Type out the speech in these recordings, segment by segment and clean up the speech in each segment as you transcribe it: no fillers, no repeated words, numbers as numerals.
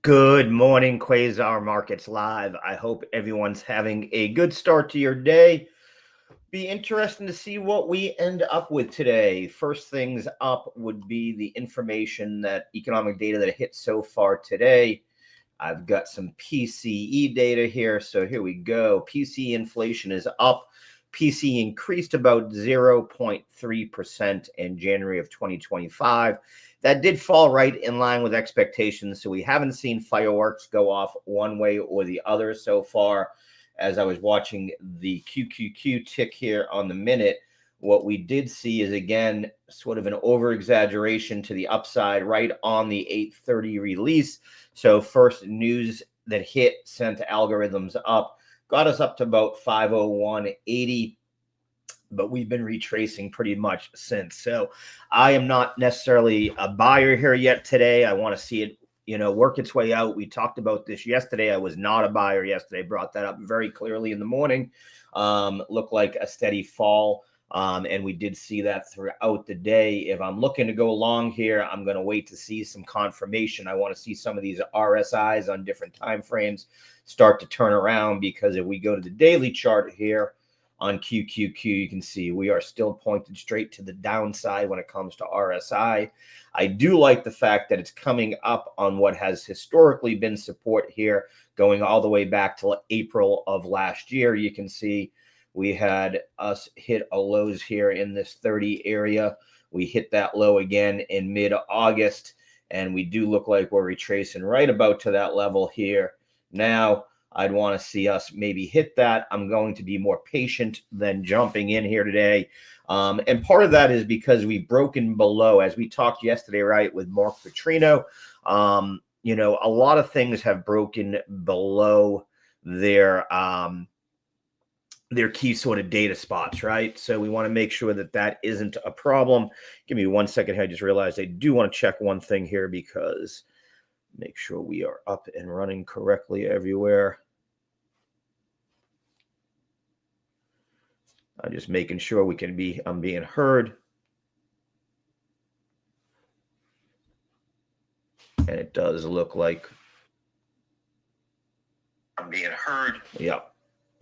Good morning, Quasar Markets Live. I hope everyone's having a good start to your day. Be interesting to see what we end up with today. First things up would be the information that economic data that hit so far today. I've got some PCE data here. So here we go. PCE inflation is up. PCE increased about 0.3% in January of 2025. That did fall right in line with expectations. So we haven't seen fireworks go off one way or the other so far. As I was watching the QQQ tick here on the minute, what we did see is, again, sort of an over exaggeration to the upside right on the 8:30 release. So first news that hit sent algorithms up, got us up to about 501.80, but we've been retracing pretty much since. So I am not necessarily a buyer here yet today. I want to see it, work its way out. We talked about this yesterday. I was not a buyer yesterday. Brought that up very clearly in the morning. Looked like a steady fall. And we did see that throughout the day. If I'm looking to go long here, I'm going to wait to see some confirmation. I want to see some of these RSIs on different time frames start to turn around, because if we go to the daily chart here on QQQ, you can see we are still pointed straight to the downside when it comes to RSI. I do like the fact that it's coming up on what has historically been support here, going all the way back to April of last year. You can see we had us hit a lows here in this 30 area. We hit that low again in mid-August, and we do look like we're retracing right about to that level here. Now, I'd want to see us maybe hit that. I'm going to be more patient than jumping in here today. And part of that is because we've broken below, as we talked yesterday, right, with Mark Petrino. A lot of things have broken below their key sort of data spots, right? So we want to make sure that that isn't a problem. Give me 1 second here. I just realized I do want to check one thing here, because make sure we are up and running correctly everywhere. I'm just making sure I'm being heard. And it does look like I'm being heard. Yeah.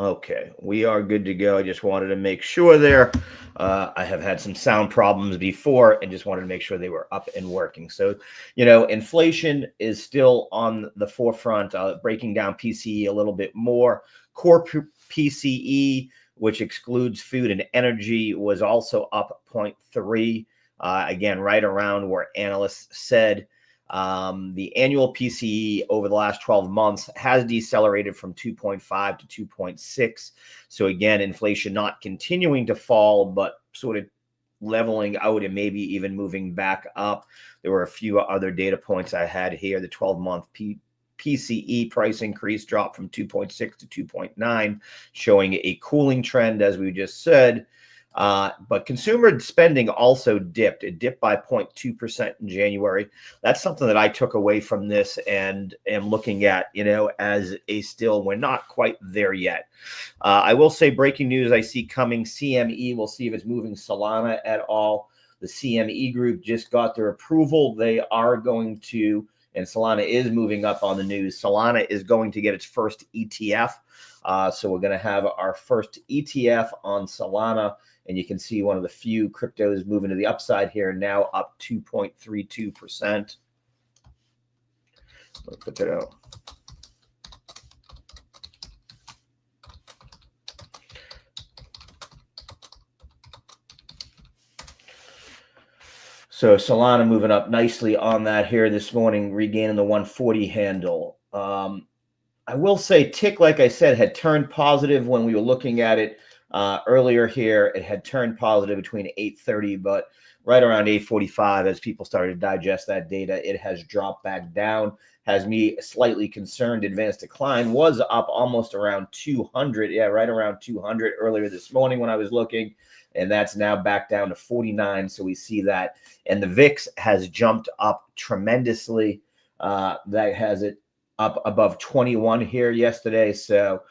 Okay, we are good to go. I just wanted to make sure there. I have had some sound problems before and just wanted to make sure they were up and working. So, inflation is still on the forefront, breaking down PCE a little bit more. Core PCE, which excludes food and energy, was also up 0.3. Again, right around where analysts said. The annual PCE over the last 12 months has decelerated from 2.5 to 2.6. So again, inflation not continuing to fall, but sort of leveling out and maybe even moving back up. There were a few other data points I had here. The 12-month PCE price increase dropped from 2.6 to 2.9, showing a cooling trend, as we just said. But consumer spending also dipped. It dipped by 0.2% in January. That's something that I took away from this and am looking at, as a still, we're not quite there yet. I will say, breaking news I see coming, CME. We'll see if it's moving Solana at all. The CME group just got their approval. They are going to, and Solana is moving up on the news. Solana is going to get its first ETF. So we're going to have our first ETF on Solana. And you can see one of the few cryptos moving to the upside here, now up 2.32%. Let's put that out. So Solana moving up nicely on that here this morning, regaining the 140 handle. I will say tick, like I said, had turned positive when we were looking at it earlier here. It had turned positive between 8:30, but right around 8:45, as people started to digest that data, it has dropped back down. Has me slightly concerned. Advanced decline was up almost around 200. Yeah, right around 200 earlier this morning when I was looking. And that's now back down to 49. So we see that. And the VIX has jumped up tremendously. That has it up above 21 here yesterday. So,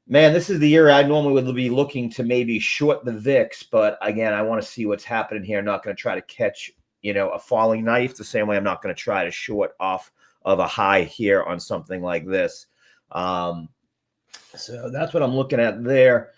man, this is the year I normally would be looking to maybe short the VIX. But again, I want to see what's happening here. I'm not going to try to catch a falling knife, the same way I'm not going to try to short off of a high here on something like this. So that's what I'm looking at there.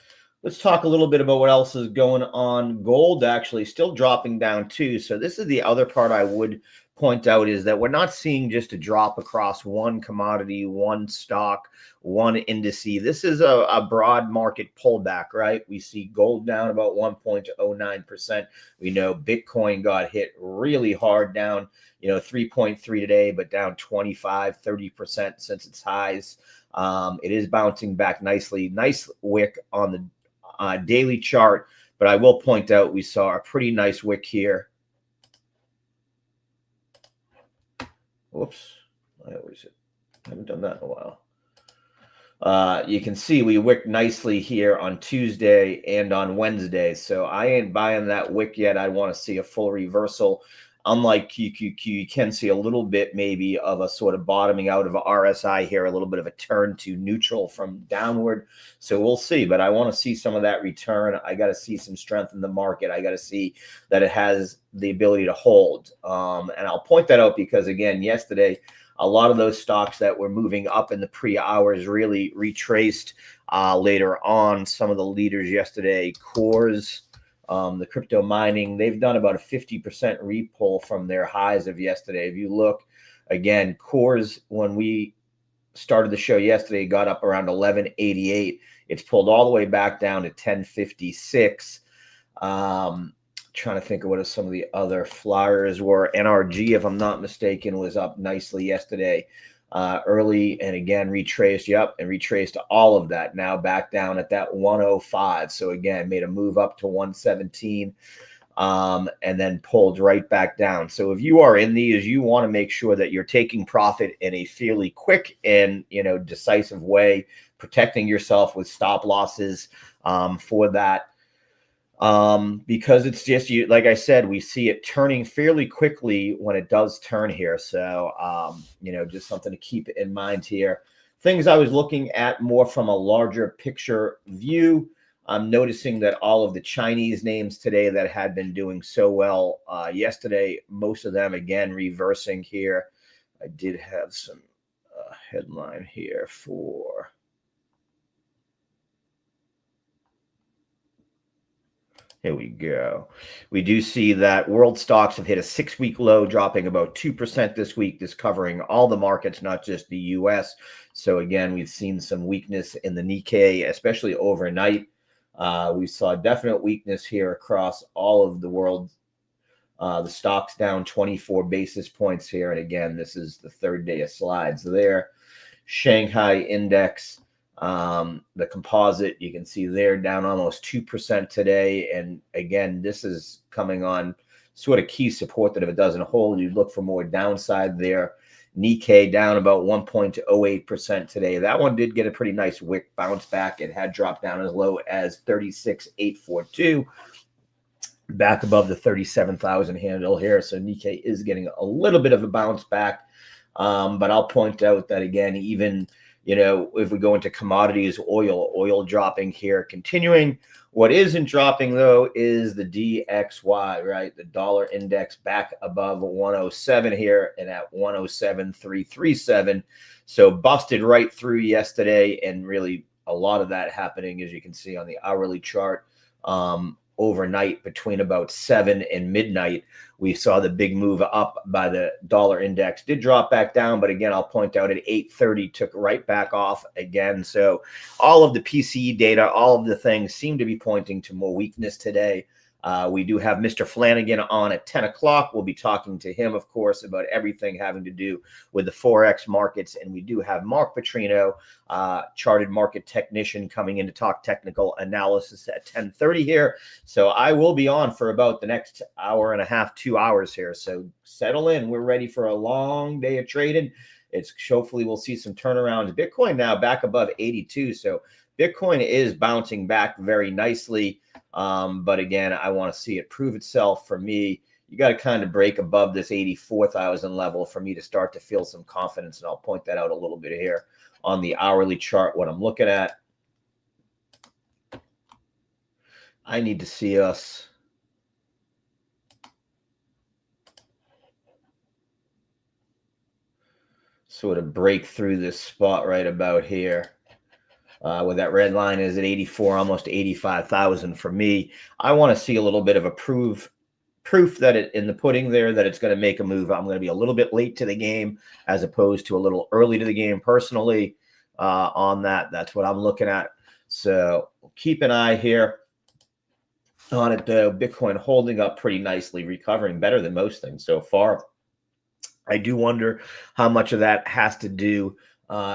Let's talk a little bit about what else is going on. Gold actually still dropping down too. So this is the other part I would point out, is that we're not seeing just a drop across one commodity, one stock, one indice. This is a broad market pullback, right? We see gold down about 1.09%. We know Bitcoin got hit really hard, down 3.3 today, but down 25-30% since its highs. It is bouncing back nicely. Nice wick on the daily chart, but I will point out we saw a pretty nice wick here. Whoops, I haven't done that in a while. You can see we wicked nicely here on Tuesday and on Wednesday. So I ain't buying that wick yet. I want to see a full reversal. Unlike QQQ, you can see a little bit maybe of a sort of bottoming out of RSI here, a little bit of a turn to neutral from downward. So we'll see, but I want to see some of that return. I got to see some strength in the market. I got to see that it has the ability to hold. And I'll point that out because, again, yesterday, a lot of those stocks that were moving up in the pre-hours really retraced later on. Some of the leaders yesterday, Coors, the crypto mining, they've done about a 50% repull from their highs of yesterday. If you look, again, Coors, when we started the show yesterday, got up around 1188. It's pulled all the way back down to 1056. Trying to think of what some of the other flyers were. NRG, if I'm not mistaken, was up nicely yesterday early, and again retraced and retraced all of that, now back down at that 105. So again, made a move up to 117 and then pulled right back down. So if you are in these, you want to make sure that you're taking profit in a fairly quick and decisive way, protecting yourself with stop losses for that. Because it's just, like I said, we see it turning fairly quickly when it does turn here. So, just something to keep in mind here. Things I was looking at more from a larger picture view. I'm noticing that all of the Chinese names today that had been doing so well yesterday, most of them, again, reversing here. I did have some headline here for... Here we go. We do see that world stocks have hit a 6-week low, dropping about 2% this week. This covering all the markets, not just the U.S. So again, we've seen some weakness in the Nikkei, especially overnight. We saw definite weakness here across all of the world. The stocks down 24 basis points here. And again, this is the third day of slides there. Shanghai index, the composite, you can see they're down almost 2% today. And again, this is coming on sort of key support that if it doesn't hold, you look for more downside there. Nikkei down about 1.08% today. That one did get a pretty nice wick bounce back. It had dropped down as low as 36,842, back above the 37,000 handle here. So Nikkei is getting a little bit of a bounce back. But I'll point out that, again, even if we go into commodities, oil dropping here, continuing. What isn't dropping, though, is the DXY, right? The dollar index back above 107 here and at 107,337. So busted right through yesterday, and really a lot of that happening, as you can see on the hourly chart, overnight between about 7 and midnight. We saw the big move up by the dollar index. Did drop back down, but again, I'll point out at 8:30 took right back off again. So all of the PCE data, all of the things seem to be pointing to more weakness today. We do have Mr. Flanagan on at 10 o'clock. We'll be talking to him, of course, about everything having to do with the forex markets. And we do have Mark Petrino, chartered market technician, coming in to talk technical analysis at 10:30 here. So I will be on for about the next hour and a half, 2 hours here. So settle in. We're ready for a long day of trading. Hopefully we'll see some turnarounds. Bitcoin now back above 82. So Bitcoin is bouncing back very nicely. But again, I want to see it prove itself. For me, you got to kind of break above this 84,000 level for me to start to feel some confidence. And I'll point that out a little bit here on the hourly chart, what I'm looking at. I need to see us sort of break through this spot right about here. Where that red line is at 84, almost 85,000 for me. I want to see a little bit of a proof that it in the pudding there that it's going to make a move. I'm going to be a little bit late to the game as opposed to a little early to the game personally on that. That's what I'm looking at. So keep an eye here on it though. Bitcoin holding up pretty nicely, recovering better than most things so far. I do wonder how much of that has to do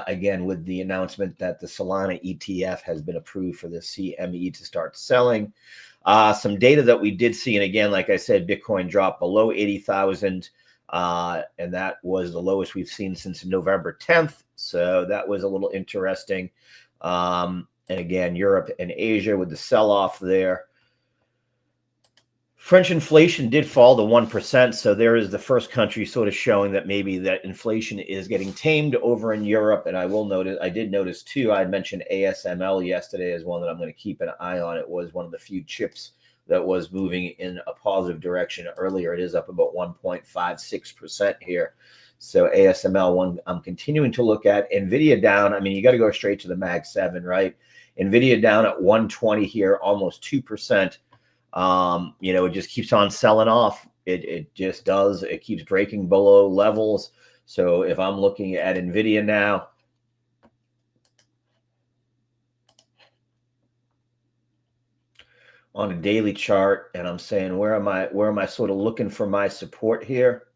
again with the announcement that the Solana ETF has been approved for the CME to start selling. Some data that we did see, and again, like I said, Bitcoin dropped below 80,000, and that was the lowest we've seen since November 10th. So that was a little interesting. And again, Europe and Asia with the sell-off there. French inflation did fall to 1%, so there is the first country sort of showing that maybe that inflation is getting tamed over in Europe. And I did notice too, I mentioned ASML yesterday as one that I'm going to keep an eye on. It was one of the few chips that was moving in a positive direction earlier. It is up about 1.56% here. So ASML one I'm continuing to look at. Nvidia down. I mean, you got to go straight to the Mag 7, right? Nvidia down at 120 here, almost 2%. It just keeps on selling off. It just does. It keeps breaking below levels. So if I'm looking at Nvidia now, on a daily chart, and I'm saying, where am I sort of looking for my support here?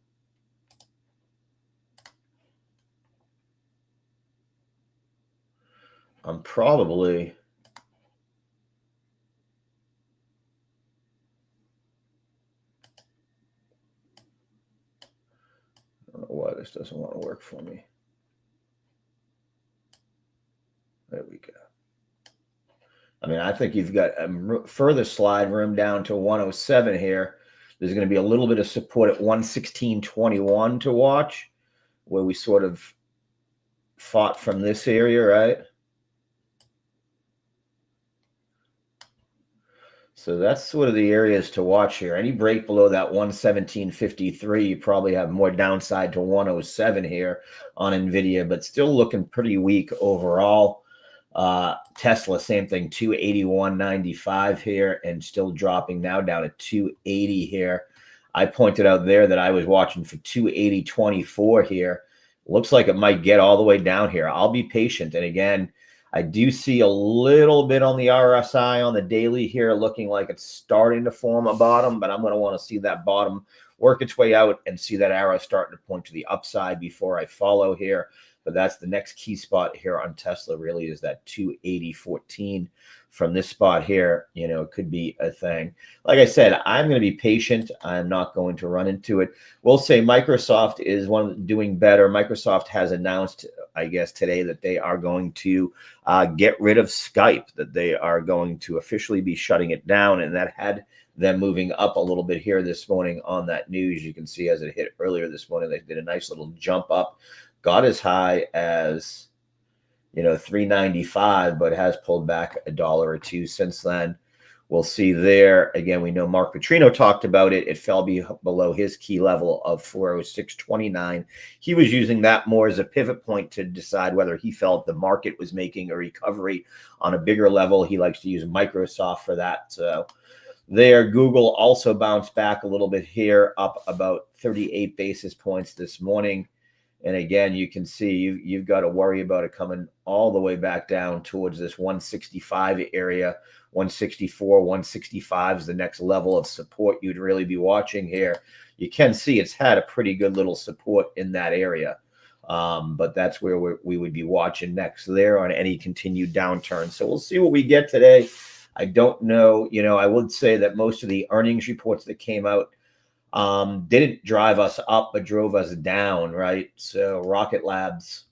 I'm probably why this doesn't want to work for me. There we go. I mean, I think you've got a further slide room down to 107 here. There's going to be a little bit of support at 116.21 to watch, where we sort of fought from this area, right? So that's sort of the areas to watch here. Any break below that 117.53, you probably have more downside to 107 here on Nvidia, but still looking pretty weak overall. Tesla, same thing, 281.95 here and still dropping now down to 280 here. I pointed out there that I was watching for 280.24 here. Looks like it might get all the way down here. I'll be patient. And again, I do see a little bit on the RSI on the daily here looking like it's starting to form a bottom, but I'm going to want to see that bottom work its way out and see that arrow starting to point to the upside before I follow here. But that's the next key spot here on Tesla really is that 280.14 from this spot here. It could be a thing. Like I said, I'm going to be patient. I'm not going to run into it. We'll say Microsoft is doing better. Microsoft has announced, I guess, today that they are going to get rid of Skype, that they are going to officially be shutting it down. And that had them moving up a little bit here this morning on that news. You can see as it hit earlier this morning, they did a nice little jump up. Got as high as, 395, but has pulled back $1 or $2 since then. We'll see there. Again, we know Mark Petrino talked about it. It fell below his key level of 406.29. He was using that more as a pivot point to decide whether he felt the market was making a recovery on a bigger level. He likes to use Microsoft for that. So there, Google also bounced back a little bit here, up about 38 basis points this morning. And again, you can see you've got to worry about it coming all the way back down towards this 165 area. 164, 165 is the next level of support you'd really be watching here. You can see it's had a pretty good little support in that area. But that's where we would be watching next there on any continued downturn. So we'll see what we get today. I don't know. I would say that most of the earnings reports that came out didn't drive us up, but drove us down, right? So Rocket Labs,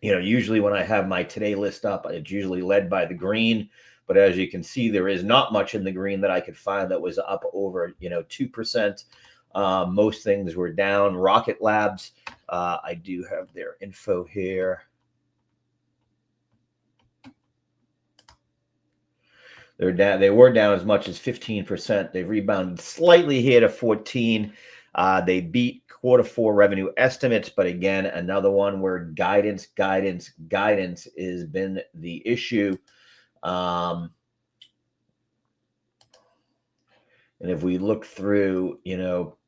usually when I have my today list up, it's usually led by the green. But as you can see, there is not much in the green that I could find that was up over, 2%. Most things were down. Rocket Labs, I do have their info here. They were down as much as 15%. They've rebounded slightly here to 14. They beat Q4 revenue estimates, but again, another one where guidance has been the issue. And if we look through,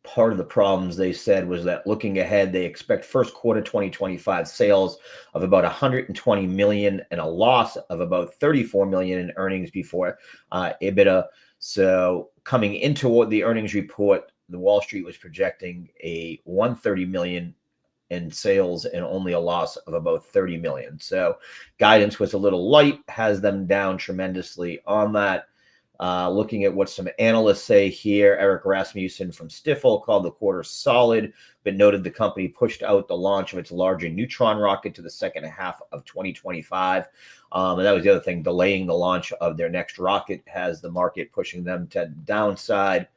part of the problems they said was that looking ahead, they expect first quarter 2025 sales of about 120 million and a loss of about 34 million in earnings before EBITDA. So coming into the earnings report, the Wall Street was projecting a 130 million in sales and only a loss of about 30 million. So guidance was a little light, has them down tremendously on that. Looking at what some analysts say here, Eric Rasmussen from Stifel called the quarter solid, but noted the company pushed out the launch of its larger Neutron rocket to the second half of 2025. And that was the other thing, delaying the launch of their next rocket has the market pushing them to downside.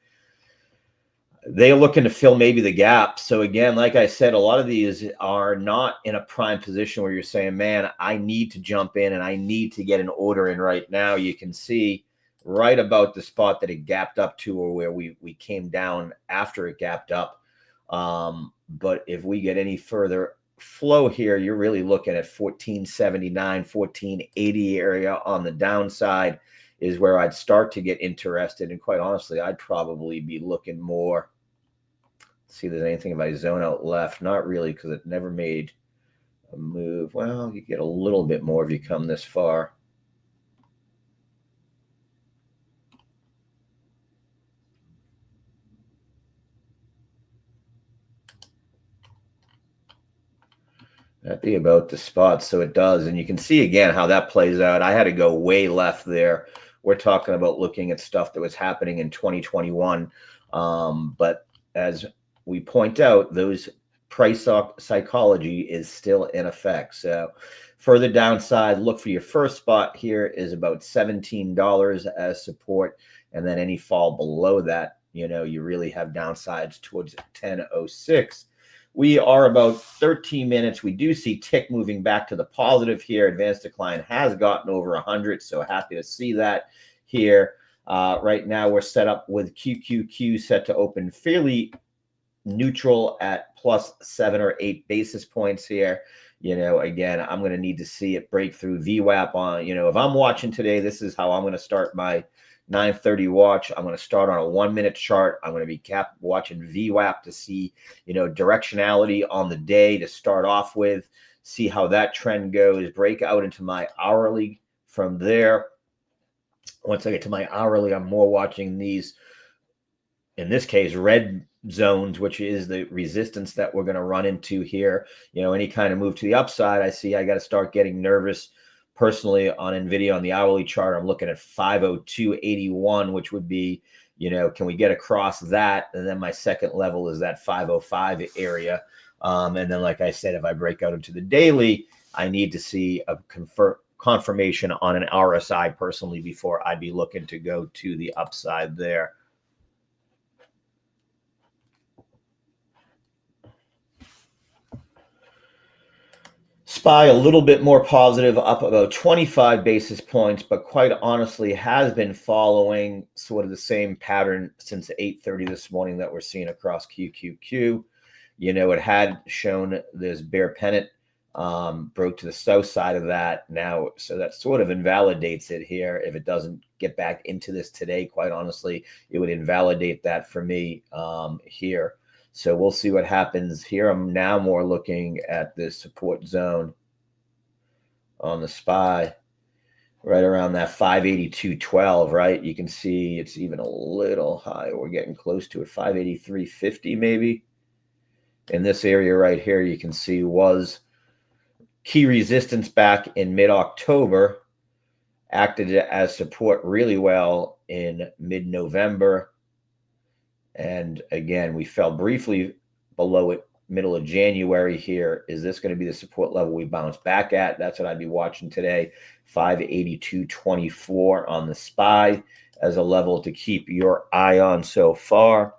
They're looking to fill maybe the gap. So again, like I said, a lot of these are not in a prime position where you're saying, man, I need to jump in and I need to get an order in right now. You can see right about the spot that it gapped up to, or where we came down after it gapped up. But if we get any further flow here, you're really looking at 1479, 1480 area on the downside is where I'd start to get interested. And quite honestly, I'd probably be looking more. See if there's anything if I zone out left. Not really, because it never made a move. Well, you get a little bit more if you come this far. That'd be about the spot. So it does. And you can see again how that plays out. I had to go way left there. We're talking about looking at stuff that was happening in 2021. But as we point out, those price psychology is still in effect. So further downside, look for your first spot here is about $17 as support. And then any fall below that, you really have downsides towards 10.06. We are about 13 minutes. We do see tick moving back to the positive here. Advanced decline has gotten over 100, so happy to see that here. Right now, we're set up with QQQ set to open fairly neutral at plus 7 or 8 basis points here. Again, I'm going to need to see it break through VWAP on, if I'm watching today, this is how I'm going to start my 9:30 watch. I'm going to start on a 1-minute chart. I'm going to be watching VWAP to see, directionality on the day to start off with, see how that trend goes, break out into my hourly from there. Once I get to my hourly, I'm more watching these, in this case, red zones, which is the resistance that we're going to run into here. Any kind of move to the upside, I see I got to start getting nervous. Personally, on NVIDIA, on the hourly chart, I'm looking at 502.81, which would be, can we get across that? And then my second level is that 505 area. And then, like I said, if I break out into the daily, I need to see a confirmation on an RSI personally before I'd be looking to go to the upside there. SPY a little bit more positive, up about 25 basis points, but quite honestly has been following sort of the same pattern since 8:30 this morning that we're seeing across QQQ. It had shown this bear pennant, broke to the south side of that now, so that sort of invalidates it here. If it doesn't get back into this today, quite honestly, it would invalidate that for me here. So we'll see what happens here. I'm now more looking at this support zone on the SPY, right around that 582.12, right? You can see it's even a little higher. We're getting close to it, 583.50 maybe. In this area right here, you can see was key resistance back in mid-October, acted as support really well in mid-November. And again, we fell briefly below it middle of January here. Is this going to be the support level we bounce back at? That's what I'd be watching today. 582.24 on the SPY as a level to keep your eye on so far.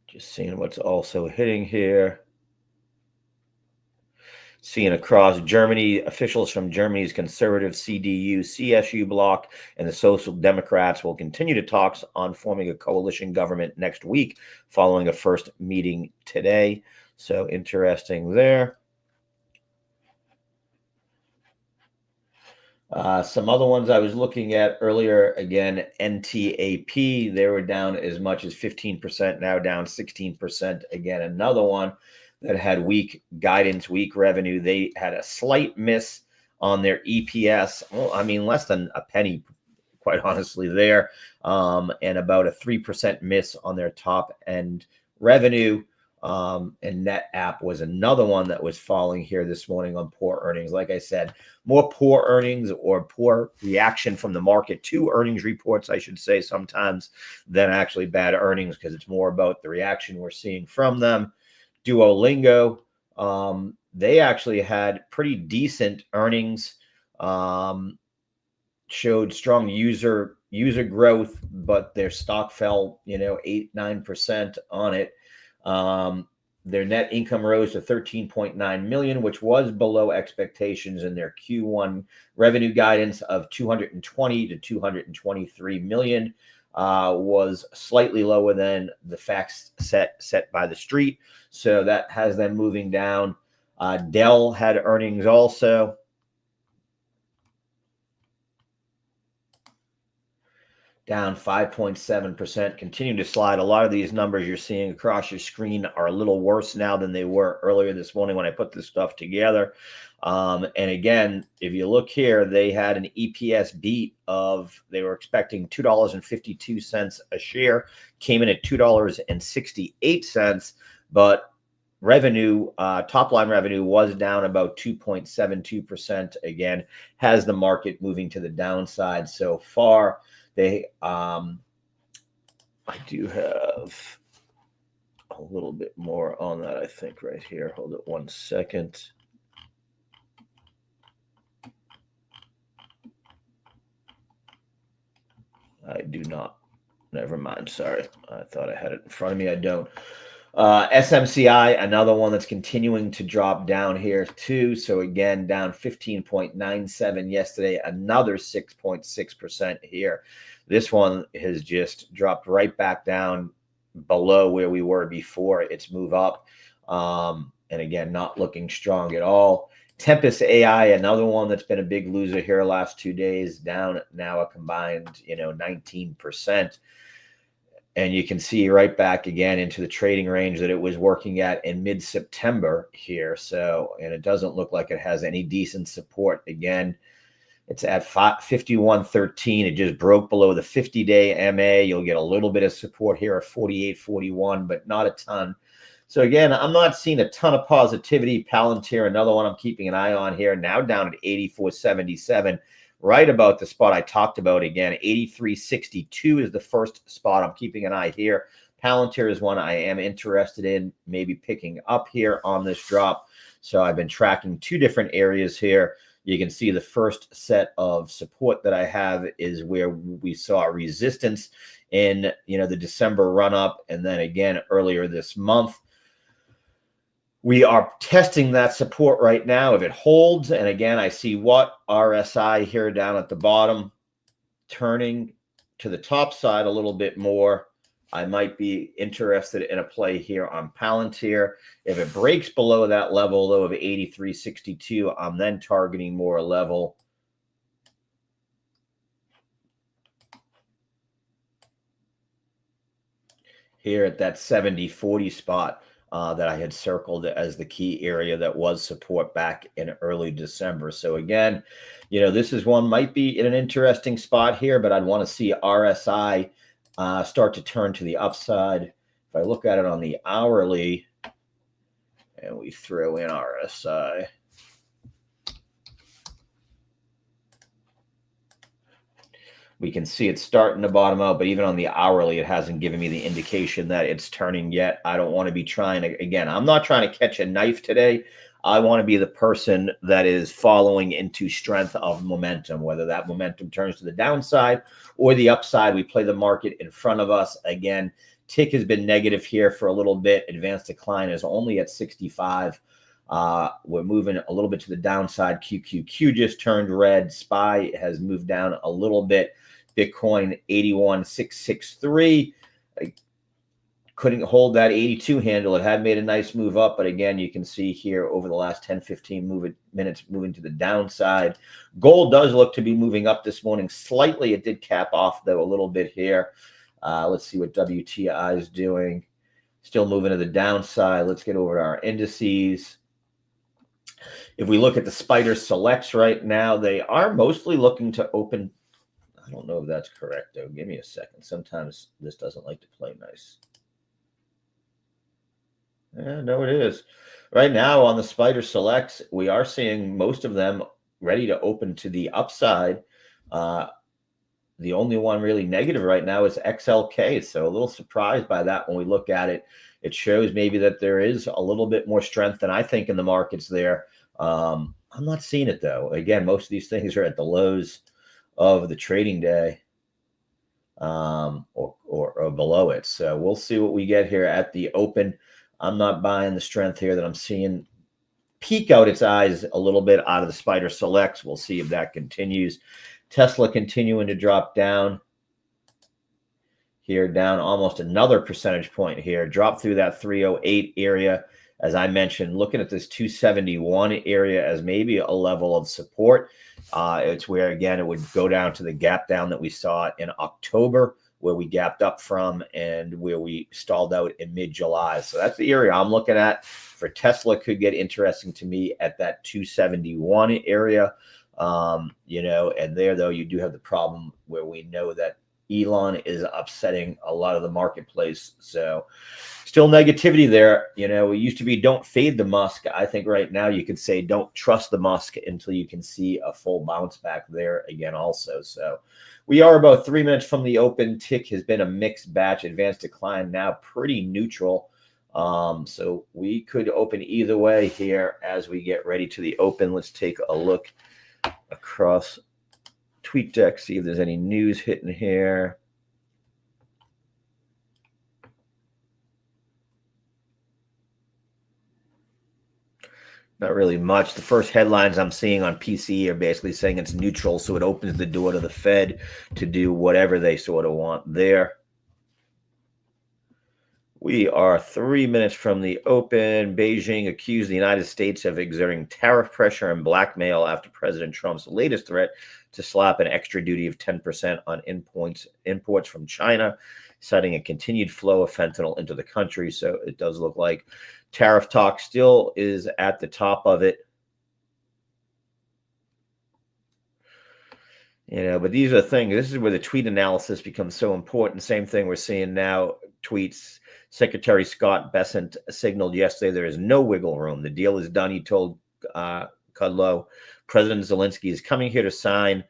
Just seeing what's also hitting here. Seeing across Germany, officials from Germany's conservative CDU, CSU bloc, and the Social Democrats will continue to talks on forming a coalition government next week, following a first meeting today. So interesting there. Some other ones I was looking at earlier, again, NTAP, they were down as much as 15%, now down 16%. Again, another one that had weak guidance, weak revenue. They had a slight miss on their EPS. Well, I mean, less than a penny, quite honestly, there, and about a 3% miss on their top end revenue. And NetApp was another one that was falling here this morning on poor earnings. Like I said, more poor earnings or poor reaction from the market to earnings reports, I should say, sometimes, than actually bad earnings, because it's more about the reaction we're seeing from them. Duolingo, they actually had pretty decent earnings, showed strong user growth, but their stock fell 8-9% on it. Their net income rose to 13.9 million, which was below expectations, in their Q1 revenue guidance of 220 to 223 million was slightly lower than the facts set by the street. So that has them moving down. Dell had earnings also. Down 5.7%, continue to slide. A lot of these numbers you're seeing across your screen are a little worse now than they were earlier this morning when I put this stuff together. And again, if you look here, they had an EPS beat of, they were expecting $2.52 a share, came in at $2.68, but revenue, top line revenue was down about 2.72%. Again, has the market moving to the downside so far. They, I do have a little bit more on that, I think, right here. Hold it 1 second. I do not. Never mind. Sorry. I thought I had it in front of me. I don't. SMCI, another one that's continuing to drop down here too. So again, down 15.97 yesterday, another 6.6% here. This one has just dropped right back down below where we were before its move up. And again, not looking strong at all. Tempest AI, another one that's been a big loser here last 2 days, down now a combined 19%. And you can see right back again into the trading range that it was working at in mid-September here. So, and it doesn't look like it has any decent support. Again, it's at 51.13. It just broke below the 50-day MA. You'll get a little bit of support here at 48.41, but not a ton. So again, I'm not seeing a ton of positivity. Palantir, another one I'm keeping an eye on here, now down at 84.77. Right about the spot I talked about. Again, 83.62 is the first spot I'm keeping an eye here. Palantir is one I am interested in maybe picking up here on this drop. So I've been tracking 2 different areas here. You can see the first set of support that I have is where we saw resistance in the December run up, and then again earlier this month. We are testing that support right now. If it holds, and again, I see what RSI here down at the bottom, turning to the top side a little bit more, I might be interested in a play here on Palantir. If it breaks below that level, though, of 83.62, I'm then targeting more a level here at that 70.40 spot. That I had circled as the key area that was support back in early December. So again, this is one might be in an interesting spot here, but I'd want to see RSI start to turn to the upside. If I look at it on the hourly and we throw in RSI, we can see it's starting to bottom out, but even on the hourly, it hasn't given me the indication that it's turning yet. I don't want to be trying to, again, I'm not trying to catch a knife today. I want to be the person that is following into strength of momentum, whether that momentum turns to the downside or the upside. We play the market in front of us. Again, tick has been negative here for a little bit. Advanced decline is only at 65. We're moving a little bit to the downside. QQQ just turned red. SPY has moved down a little bit. Bitcoin 81,663. Couldn't hold that 82 handle. It had made a nice move up, but again, you can see here over the last 10-15 minutes moving to the downside. Gold does look to be moving up this morning slightly. It did cap off, though, a little bit here. Let's see what WTI is doing. Still moving to the downside. Let's get over to our indices. If we look at the Spider Selects right now, they are mostly looking to open. I don't know if that's correct, though. Give me a second. Sometimes this doesn't like to play nice. Yeah, no, it is. Right now on the Spider Selects, we are seeing most of them ready to open to the upside. The only one really negative right now is XLK. So a little surprised by that when we look at it. It shows maybe that there is a little bit more strength than I think in the markets there. I'm not seeing it, though. Again, most of these things are at the lows of the trading day or below it. So we'll see what we get here at the open. I'm not buying the strength here that I'm seeing peek out its eyes a little bit out of the Spider Selects. We'll see if that continues. Tesla continuing to drop down here, down almost another percentage point here. Drop through that 308 area. As I mentioned, looking at this 271 area as maybe a level of support. It's where, again, it would go down to the gap down that we saw in October, where we gapped up from and where we stalled out in mid-July. So that's the area I'm looking at. For Tesla, could get interesting to me at that 271 area. And there, though, you do have the problem where we know that Elon is upsetting a lot of the marketplace. So still negativity there. It used to be don't fade the Musk. I think right now you could say don't trust the Musk until you can see a full bounce back there again also. So we are about 3 minutes from the open. Tick has been a mixed batch. Advanced decline now pretty neutral. So we could open either way here as we get ready to the open. Let's take a look across TweetDeck, see if there's any news hitting here. Not really much. The first headlines I'm seeing on PC are basically saying it's neutral, so it opens the door to the Fed to do whatever they sort of want there. We are 3 minutes from the open. Beijing accused the United States of exerting tariff pressure and blackmail after President Trump's latest threat to slap an extra duty of 10% on imports from China, citing a continued flow of fentanyl into the country. So it does look like tariff talk still is at the top of it. But these are things. This is where the tweet analysis becomes so important. Same thing we're seeing now. Tweets. Secretary Scott Bessent signaled yesterday there is no wiggle room. The deal is done, he told Kudlow. President Zelensky is coming here to sign,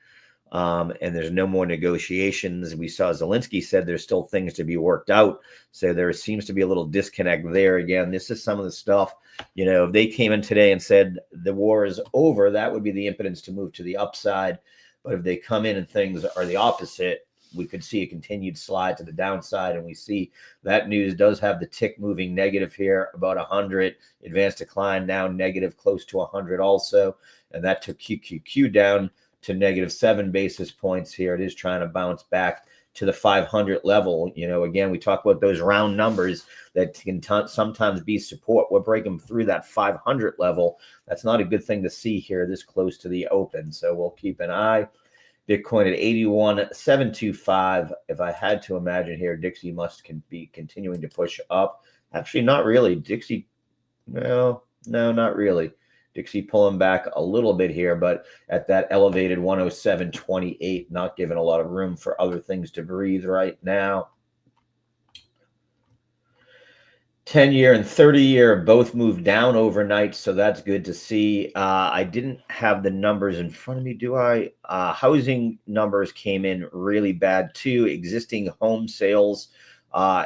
and there's no more negotiations. We saw Zelensky said there's still things to be worked out. So there seems to be a little disconnect there. Again, this is some of the stuff, if they came in today and said the war is over, that would be the impotence to move to the upside. But if they come in and things are the opposite, we could see a continued slide to the downside. And we see that news does have the tick moving negative here, about 100. Advanced decline now negative, close to 100 also. And that took QQQ down to -7 basis points here. It is trying to bounce back to the 500 level. Again, we talk about those round numbers that can sometimes be support. We're breaking through that 500 level. That's not a good thing to see here this close to the open. So we'll keep an eye. Bitcoin at 81,725. If I had to imagine here, Dixie must be continuing to push up. Actually, not really. Dixie, no, not really. Dixie pulling back a little bit here, but at that elevated 107.28, not giving a lot of room for other things to breathe right now. 10-year and 30-year both moved down overnight, so that's good to see. I didn't have the numbers in front of me, do I? Housing numbers came in really bad too. Existing home sales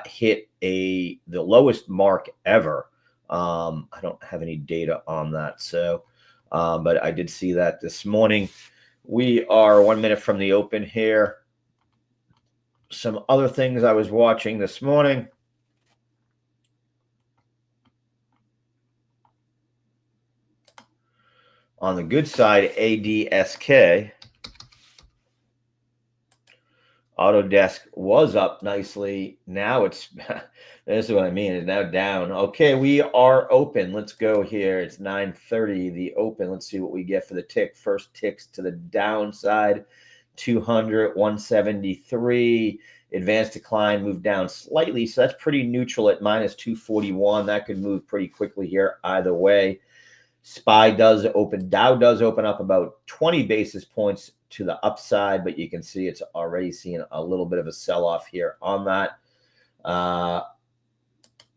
hit the lowest mark ever. I don't have any data on that, so but I did see that this morning. We are 1 minute from the open here. Some other things I was watching this morning. On the good side, ADSK, Autodesk was up nicely. Now it's, this is what I mean, it's now down. Okay, we are open. Let's go here. It's 9:30, the open. Let's see what we get for the tick. First ticks to the downside, 200, 173. Advanced decline moved down slightly, so that's pretty neutral at minus 241. That could move pretty quickly here either way. Dow does open up about 20 basis points to the upside, but you can see it's already seeing a little bit of a sell-off here on that.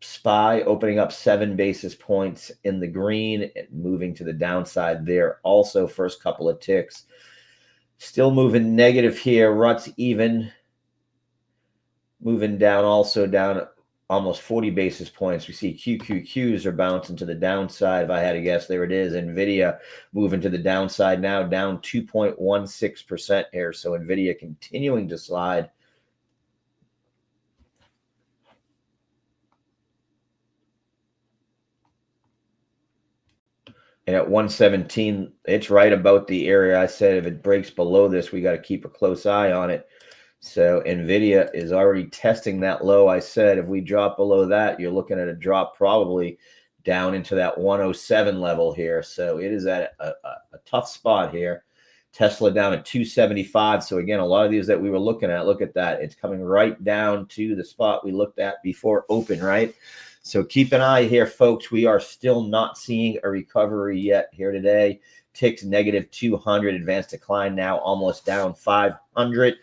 SPY opening up 7 basis points in the green and moving to the downside there. Also, first couple of ticks. Still moving negative here. RUT's even. Moving down, also down almost 40 basis points. We see QQQs are bouncing to the downside. If I had to guess, there it is. NVIDIA moving to the downside now, down 2.16% here. So NVIDIA continuing to slide. And at 117, it's right about the area I said if it breaks below this, we got to keep a close eye on it. So NVIDIA is already testing that low. I said if we drop below that, you're looking at a drop probably down into that 107 level here. So it is at a tough spot here. Tesla down at 275. So again, a lot of these that we were looking at, look at that. It's coming right down to the spot we looked at before open, right? So keep an eye here, folks. We are still not seeing a recovery yet here today. Ticks negative 200, advanced decline now almost down 500.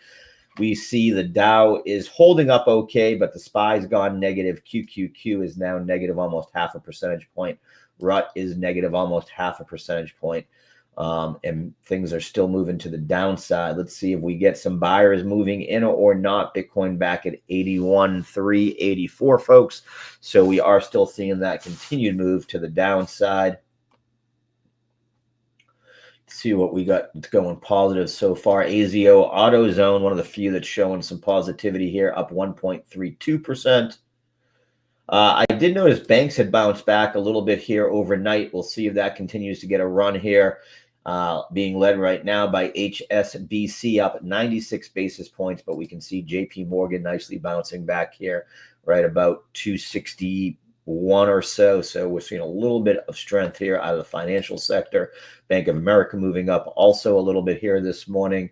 We see the Dow is holding up okay, but the SPY's gone negative. QQQ is now negative almost half a percentage point. RUT is negative almost half a percentage point. And things are still moving to the downside. Let's see if we get some buyers moving in or not. Bitcoin back at 81,384, folks. So we are still seeing that continued move to the downside. See what we got going positive so far. AZO AutoZone, one of the few that's showing some positivity here, up 1.32%. I did notice banks had bounced back a little bit here overnight. We'll see if that continues to get a run here. Being led right now by HSBC up at 96 basis points, but we can see JP Morgan nicely bouncing back here, right about 261 or so. So we're seeing a little bit of strength here out of the financial sector. Bank of America moving up also a little bit here this morning.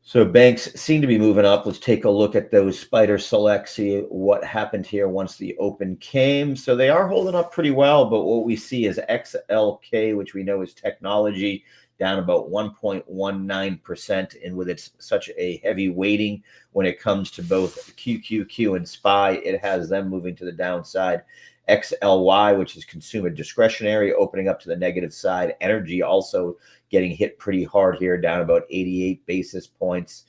So banks seem to be moving up. Let's take a look at those spider selects, see what happened here once the open came. So they are holding up pretty well, but what we see is XLK, which we know is technology, down about 1.19%. And with its such a heavy weighting when it comes to both QQQ and SPY, it has them moving to the downside. XLY, which is consumer discretionary, opening up to the negative side. Energy also getting hit pretty hard here, down about 88 basis points.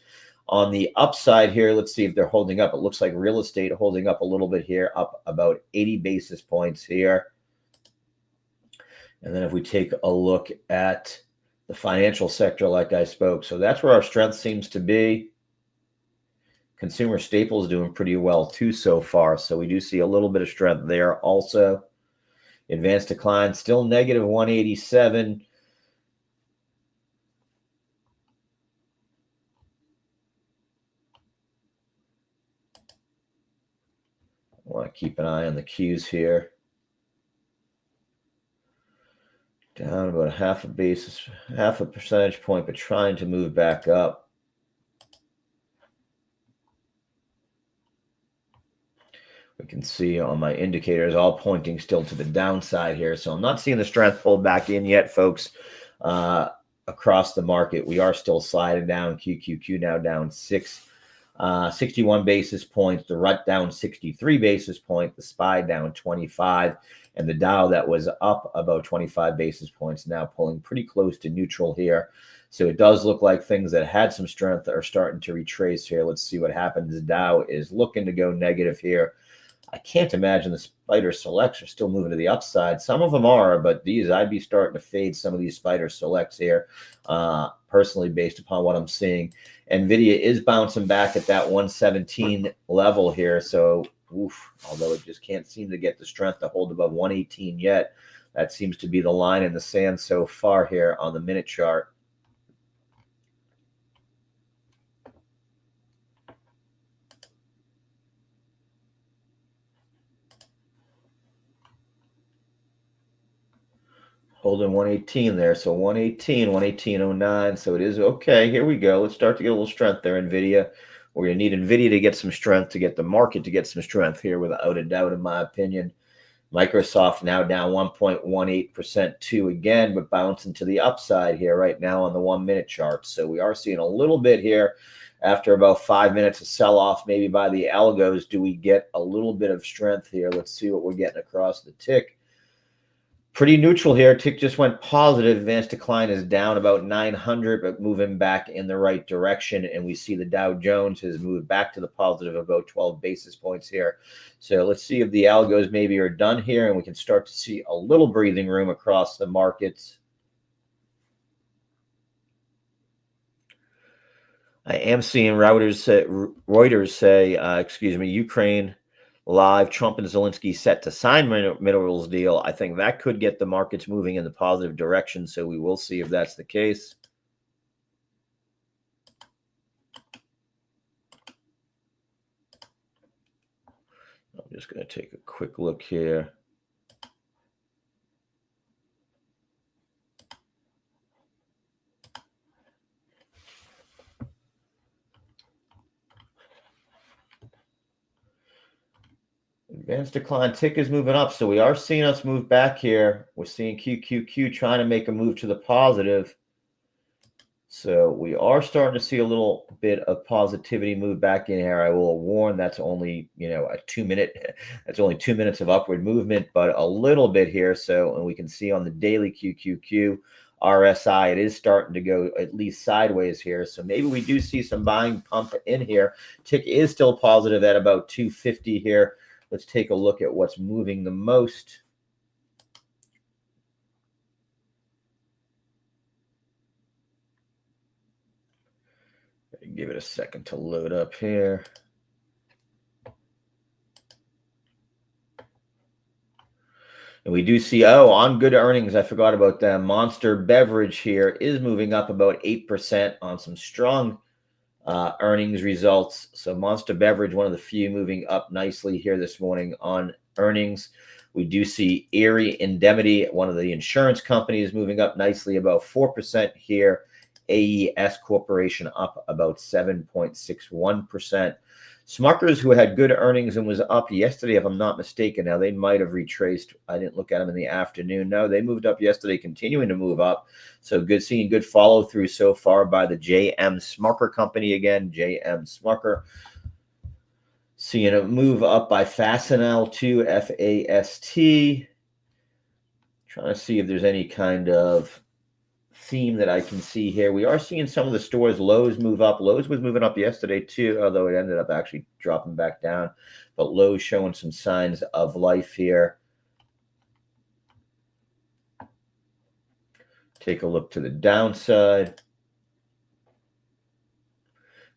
On the upside here, let's see if they're holding up. It looks like real estate holding up a little bit here, up about 80 basis points here. And then if we take a look at the financial sector, like I spoke, so that's where our strength seems to be. Consumer staples doing pretty well too so far. So we do see a little bit of strength there also. Advanced decline still negative 187. I want to keep an eye on the Qs here. Down about half a percentage point, but trying to move back up. We can see on my indicators all pointing still to the downside here. So I'm not seeing the strength pulled back in yet, folks. Across the market, we are still sliding down. QQQ now down 61 basis points. The RUT down 63 basis points. The SPY down 25. And the Dow that was up about 25 basis points now pulling pretty close to neutral here. So it does look like things that had some strength are starting to retrace here. Let's see what happens. The Dow is looking to go negative here. I can't imagine the spider selects are still moving to the upside. Some of them are, but these, I'd be starting to fade some of these spider selects here, personally, based upon what I'm seeing. NVIDIA is bouncing back at that 117 level here. So, although it just can't seem to get the strength to hold above 118 yet. That seems to be the line in the sand so far here on the minute chart. Holding 118 there. So 118, 118.09. So it is okay. Here we go. Let's start to get a little strength there, NVIDIA. We're going to need NVIDIA to get some strength, to get the market to get some strength here, without a doubt, in my opinion. Microsoft now down 1.18% too again, but bouncing to the upside here right now on the 1 minute chart. So we are seeing a little bit here after about 5 minutes of sell-off, maybe by the algos. Do we get a little bit of strength here? Let's see what we're getting across the tick. Pretty neutral here. Tick just went positive. Advanced decline is down about 900, but moving back in the right direction. And we see the Dow Jones has moved back to the positive about 12 basis points here. So let's see if the algos maybe are done here, and we can start to see a little breathing room across the markets. I am seeing Reuters say, Ukraine live, Trump and Zelensky set to sign minerals deal. I think that could get the markets moving in the positive direction, so we will see if that's the case. I'm just going to take a quick look here. Advanced decline tick is moving up, so we are seeing us move back here. We're seeing QQQ trying to make a move to the positive. So we are starting to see a little bit of positivity move back in here. I will warn that's only, a 2 minute, that's only 2 minutes of upward movement, but a little bit here. So, and we can see on the daily QQQ, RSI, it is starting to go at least sideways here. So maybe we do see some buying pump in here. Tick is still positive at about 250 here. Let's take a look at what's moving the most. Give it a second to load up here. And we do see, on good earnings, I forgot about them. Monster Beverage here is moving up about 8% on some strong earnings results. So Monster Beverage, one of the few moving up nicely here this morning on earnings. We do see Erie Indemnity, one of the insurance companies, moving up nicely about 4% here. AES Corporation up about 7.61%. Smuckers, who had good earnings and was up yesterday, if I'm not mistaken. Now, they might have retraced. I didn't look at them in the afternoon. No, they moved up yesterday, continuing to move up. So seeing good follow through so far by the JM Smucker company again. JM Smucker. Seeing a move up by Fastenal too, FAST. Trying to see if there's any kind of theme that I can see here. We are seeing some of the stores. Lowe's move up. Lowe's was moving up yesterday too, although it ended up actually dropping back down. But Lowe's showing some signs of life here. Take a look to the downside.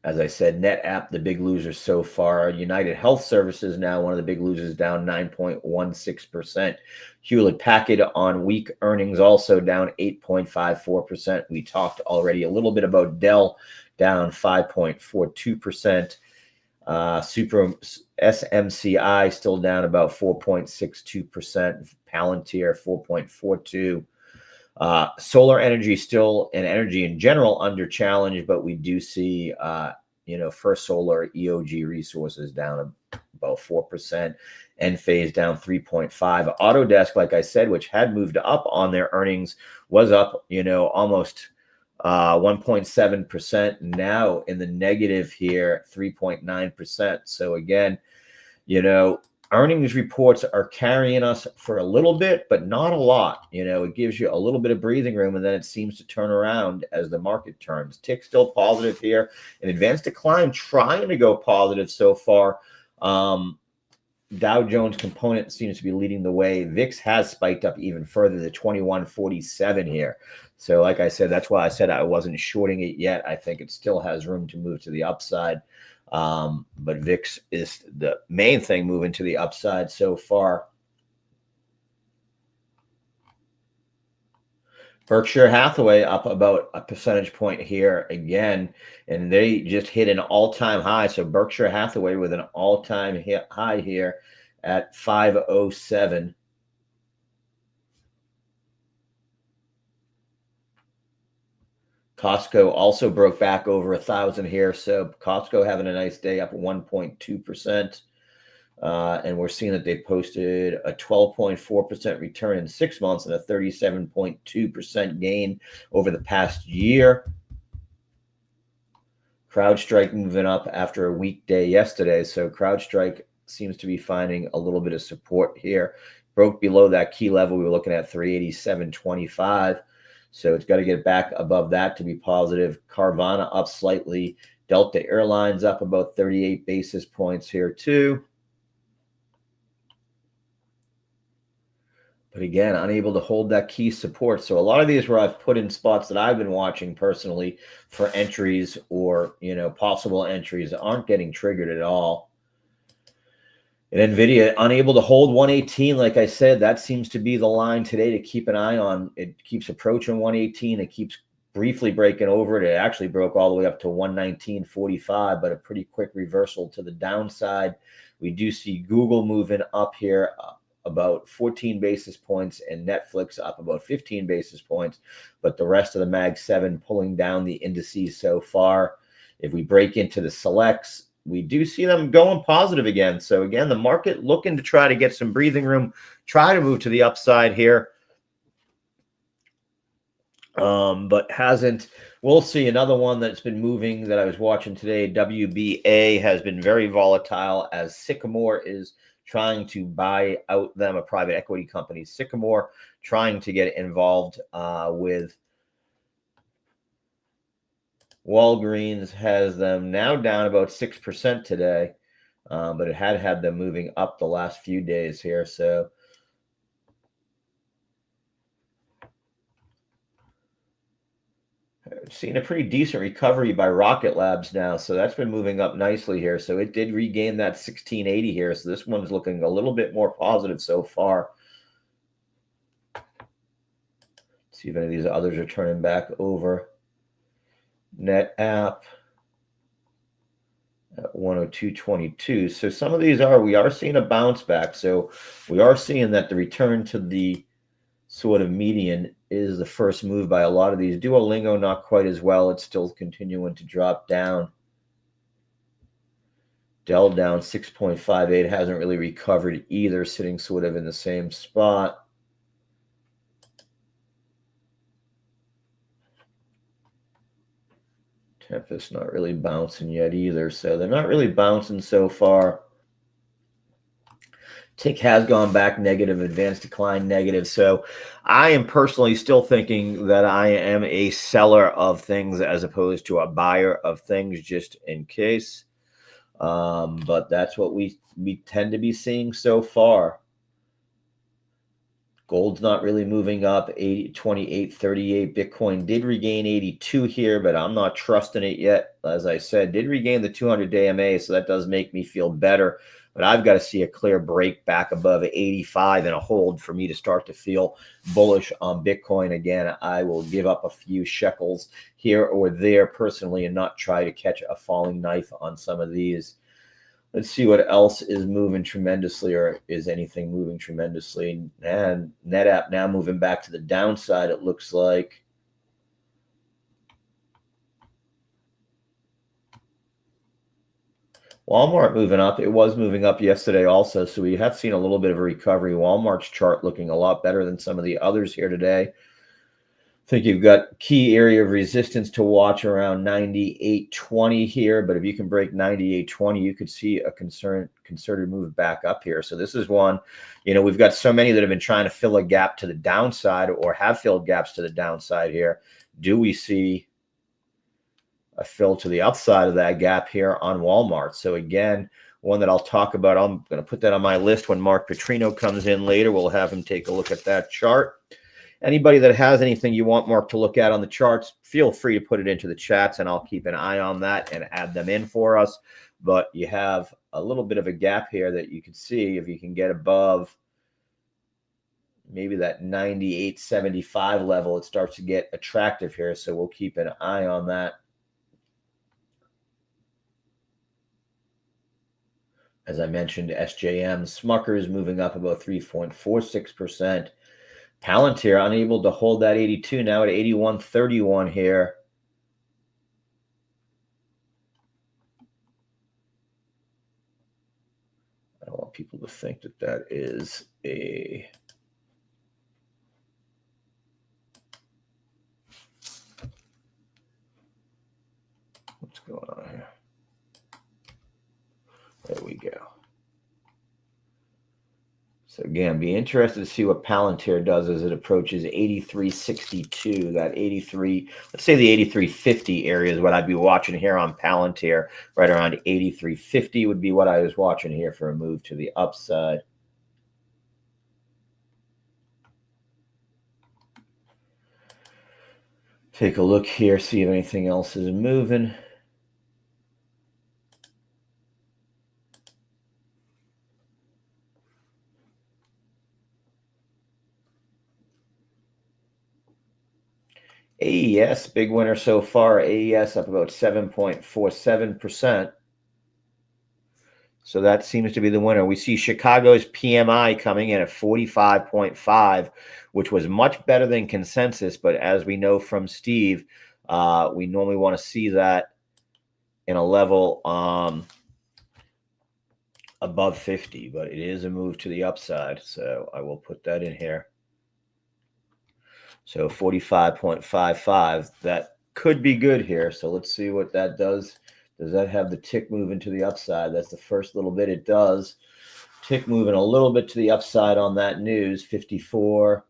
As I said, NetApp, the big loser so far. United Health Services now one of the big losers, down 9.16%. Hewlett Packard on weak earnings also down 8.54%. We talked already a little bit about Dell, down 5.42%. Super SMCI still down about 4.62%. Palantir 4.42%. Solar energy still, and energy in general, under challenge, but we do see First Solar, EOG Resources down about 4%, Enphase down 3.5%. Autodesk, like I said, which had moved up on their earnings, was up almost 1.7%, now in the negative here, 3.9%. So again, earnings reports are carrying us for a little bit, but not a lot. It gives you a little bit of breathing room, and then it seems to turn around as the market turns. Tick still positive here. An advanced decline trying to go positive so far. Dow Jones Component seems to be leading the way. VIX has spiked up even further to 2147 here. So like I said, that's why I said I wasn't shorting it yet. I think it still has room to move to the upside. But VIX is the main thing moving to the upside so far. Berkshire Hathaway up about a percentage point here again, and they just hit an all-time high. So Berkshire Hathaway with an all-time high here at 507. Costco also broke back over 1,000 here. So Costco having a nice day, up 1.2%. And we're seeing that they posted a 12.4% return in 6 months and a 37.2% gain over the past year. CrowdStrike moving up after a weak day yesterday. So CrowdStrike seems to be finding a little bit of support here. Broke below that key level. We were looking at 387.25. So it's got to get back above that to be positive. Carvana up slightly. Delta Airlines up about 38 basis points here too. But again, unable to hold that key support. So a lot of these where I've put in spots that I've been watching personally for entries or, possible entries aren't getting triggered at all. And NVIDIA unable to hold 118. Like I said, that seems to be the line today to keep an eye on. It keeps approaching 118. It keeps briefly breaking over it. It actually broke all the way up to 119.45, but a pretty quick reversal to the downside. We do see Google moving up here about 14 basis points and Netflix up about 15 basis points, but the rest of the Mag 7 pulling down the indices so far. If we break into the selects, we do see them going positive again. So again, the market looking to try to get some breathing room, try to move to the upside here. But hasn't. We'll see. Another one that's been moving that I was watching today, WBA, has been very volatile as Sycamore is trying to buy out them, a private equity company. Sycamore trying to get involved with Walgreens, has them now down about 6% today, but it had them moving up the last few days here. So seeing a pretty decent recovery by Rocket Labs now. So that's been moving up nicely here. So it did regain that 1680 here. So this one's looking a little bit more positive so far. Let's see if any of these others are turning back over. NetApp at 102.22. So some of these we are seeing a bounce back. So we are seeing that the return to the sort of median is the first move by a lot of these. Duolingo not quite as well. It's still continuing to drop down. Dell down 6.58, hasn't really recovered either, sitting sort of in the same spot. Tempest not really bouncing yet either, so they're not really bouncing so far. Tick has gone back negative, advanced decline negative. So I am personally still thinking that I am a seller of things as opposed to a buyer of things, just in case. But that's what we tend to be seeing so far. Gold's not really moving up, 28.38. Bitcoin did regain 82 here, but I'm not trusting it yet. As I said, did regain the 200-day MA, so that does make me feel better. But I've got to see a clear break back above 85 and a hold for me to start to feel bullish on Bitcoin again. I will give up a few shekels here or there personally and not try to catch a falling knife on some of these. Let's see what else is moving tremendously, or is anything moving tremendously. And NetApp now moving back to the downside, it looks like. Walmart moving up. It was moving up yesterday also, so we have seen a little bit of a recovery. Walmart's chart looking a lot better than some of the others here today. I think you've got key area of resistance to watch around 98.20 here, but if you can break 98.20, you could see a concerted move back up here. So this is one, we've got so many that have been trying to fill a gap to the downside or have filled gaps to the downside here. Do we see a fill to the upside of that gap here on Walmart? So again, one that I'll talk about, I'm going to put that on my list when Mark Petrino comes in later. We'll have him take a look at that chart. Anybody that has anything you want Mark to look at on the charts, feel free to put it into the chats and I'll keep an eye on that and add them in for us. But you have a little bit of a gap here that you can see if you can get above maybe that 98.75 level, it starts to get attractive here. So we'll keep an eye on that. As I mentioned, SJM, Smucker's moving up about 3.46%. Palantir unable to hold that 82, now at 81.31 here. I don't want people to think that that is a... What's going on here? There we go. So again, be interested to see what Palantir does as it approaches 83.62. That 83, let's say the 83.50 area is what I'd be watching here on Palantir. Right around 83.50 would be what I was watching here for a move to the upside. Take a look here, see if anything else is moving. AES, big winner so far. AES up about 7.47%. So that seems to be the winner. We see Chicago's PMI coming in at 45.5, which was much better than consensus. But as we know from Steve, we normally want to see that in a level above 50. But it is a move to the upside. So I will put that in here. So 45.55, that could be good here. So let's see what that does. Does that have the tick moving to the upside? That's the first little bit it does. Tick moving a little bit to the upside on that news. 54.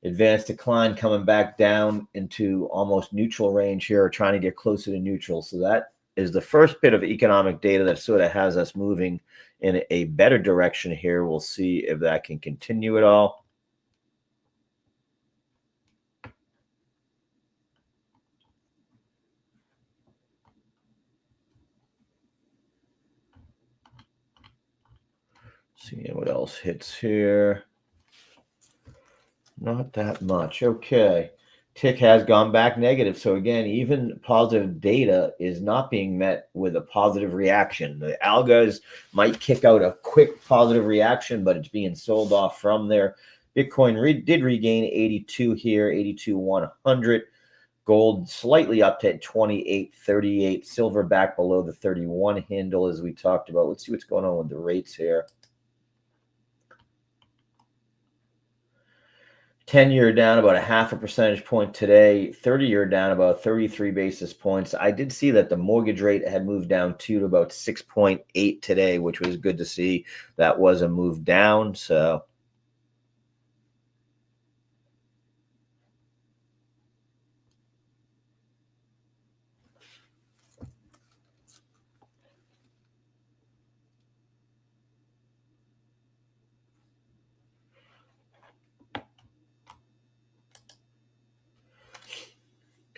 Advanced decline coming back down into almost neutral range here, or trying to get closer to neutral. So that is the first bit of economic data that sort of has us moving in a better direction here. We'll see if that can continue at all. Seeing what else hits here. Not that much. Okay. Tick has gone back negative. So again, even positive data is not being met with a positive reaction. The algos might kick out a quick positive reaction, but it's being sold off from there. Bitcoin did regain 82 here, 82,100. Gold slightly up to 28.38. Silver back below the 31 handle as we talked about. Let's see what's going on with the rates here. 10-year down about a 0.5 percentage point today. 30-year down about 33 basis points. I did see that the mortgage rate had moved down to about 6.8 today, which was good to see. That was a move down. So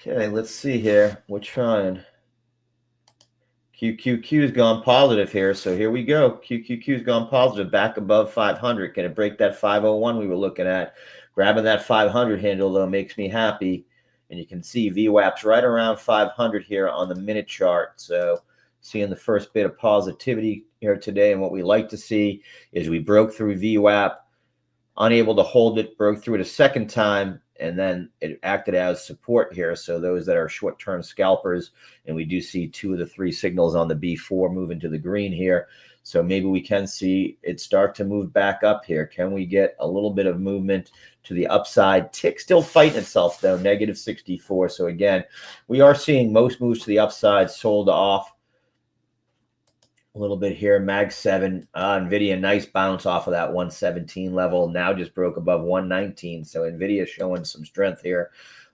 okay, let's see here. We're trying. QQQ has gone positive here. So here we go. QQQ has gone positive, back above 500. Can it break that 501 we were looking at? Grabbing that 500 handle, though, makes me happy. And you can see VWAP's right around 500 here on the minute chart. So seeing the first bit of positivity here today. And what we like to see is we broke through VWAP, unable to hold it, broke through it a second time, and then it acted as support here. So those that are short-term scalpers, and we do see 2 of the 3 signals on the B4 moving to the green here. So maybe we can see it start to move back up here. Can we get a little bit of movement to the upside? Tick still fighting itself, though, negative 64. So again, we are seeing most moves to the upside sold off a little bit here. Mag 7, NVIDIA, nice bounce off of that 117 level. Now just broke above 119. So NVIDIA showing some strength here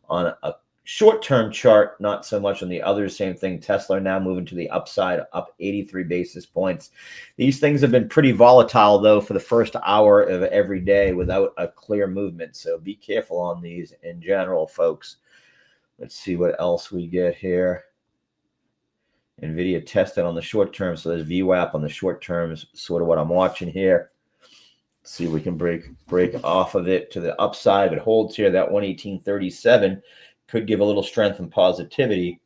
on a short-term chart, not so much on the others. Same thing. Tesla now moving to the upside, up 83 basis points. These things have been pretty volatile, though, for the first hour of every day without a clear movement. So be careful on these in general, folks. Let's see what else we get here. NVIDIA tested on the short term, so there's VWAP on the short term, sort of what I'm watching here. See if we can break off of it to the upside. If it holds here, that 118.37 could give a little strength and positivity.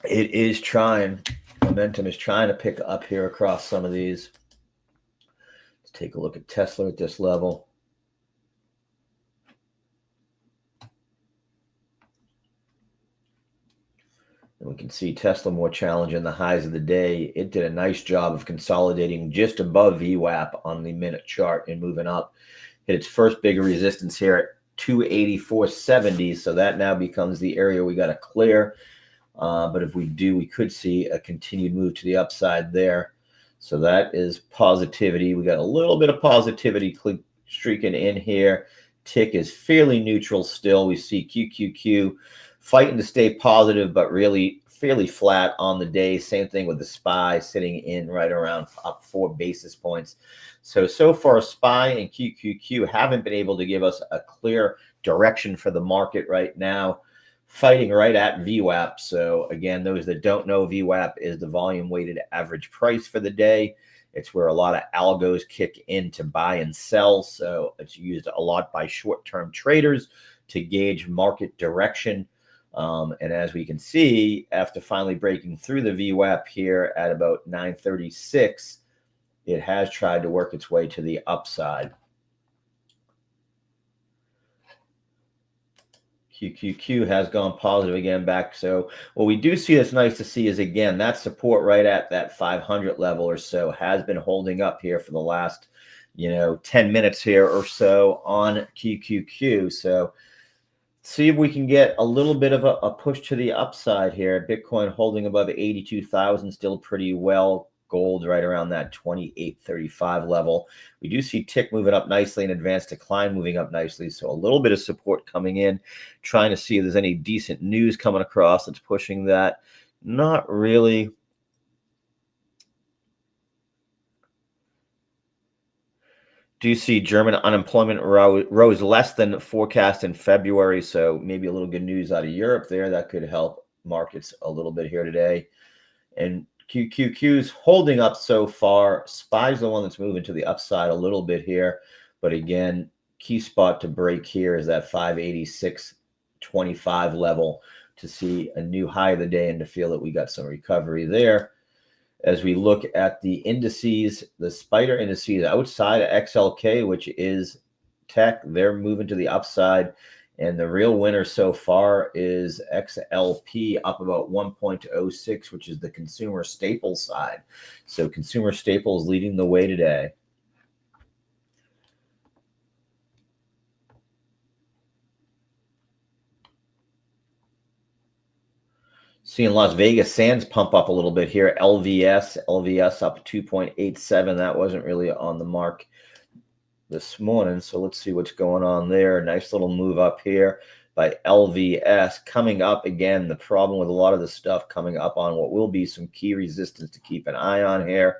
It is trying, momentum is trying to pick up here across some of these. Let's take a look at Tesla at this level. And we can see Tesla more challenging the highs of the day. It did a nice job of consolidating just above VWAP on the minute chart and moving up. Hit its first bigger resistance here at 284.70. So that now becomes the area we got to clear. But if we do, we could see a continued move to the upside there. So that is positivity. We got a little bit of positivity streaking in here. Tick is fairly neutral still. We see QQQ fighting to stay positive, but really fairly flat on the day. Same thing with the SPY sitting in right around up 4 basis points. So far, SPY and QQQ haven't been able to give us a clear direction for the market right now, fighting right at VWAP. So again, those that don't know, VWAP is the volume weighted average price for the day. It's where a lot of algos kick in to buy and sell. So it's used a lot by short-term traders to gauge market direction. And as we can see, after finally breaking through the VWAP here at about 936, it has tried to work its way to the upside. QQQ has gone positive again back. So what we do see that's nice to see is, again, that support right at that 500 level or so has been holding up here for the last, 10 minutes here or so on QQQ. So see if we can get a little bit of a push to the upside here. Bitcoin holding above 82,000, still pretty well. Gold right around that 28.35 level. We do see tick moving up nicely and advanced decline moving up nicely. So a little bit of support coming in, trying to see if there's any decent news coming across that's pushing that. Not really. Do you see German unemployment rose less than forecast in February? So maybe a little good news out of Europe there that could help markets a little bit here today. And QQQ's holding up so far. SPY's the one that's moving to the upside a little bit here. But again, key spot to break here is that 586.25 level to see a new high of the day and to feel that we got some recovery there. As we look at the indices, the spider indices outside of XLK, which is tech, they're moving to the upside. And the real winner so far is XLP, up about 1.06, which is the consumer staples side. So consumer staples leading the way today. Seeing Las Vegas Sands pump up a little bit here. LVS up 2.87. That wasn't really on the mark this morning. So let's see what's going on there. Nice little move up here by LVS. Coming up again, the problem with a lot of the stuff coming up on what will be some key resistance to keep an eye on here.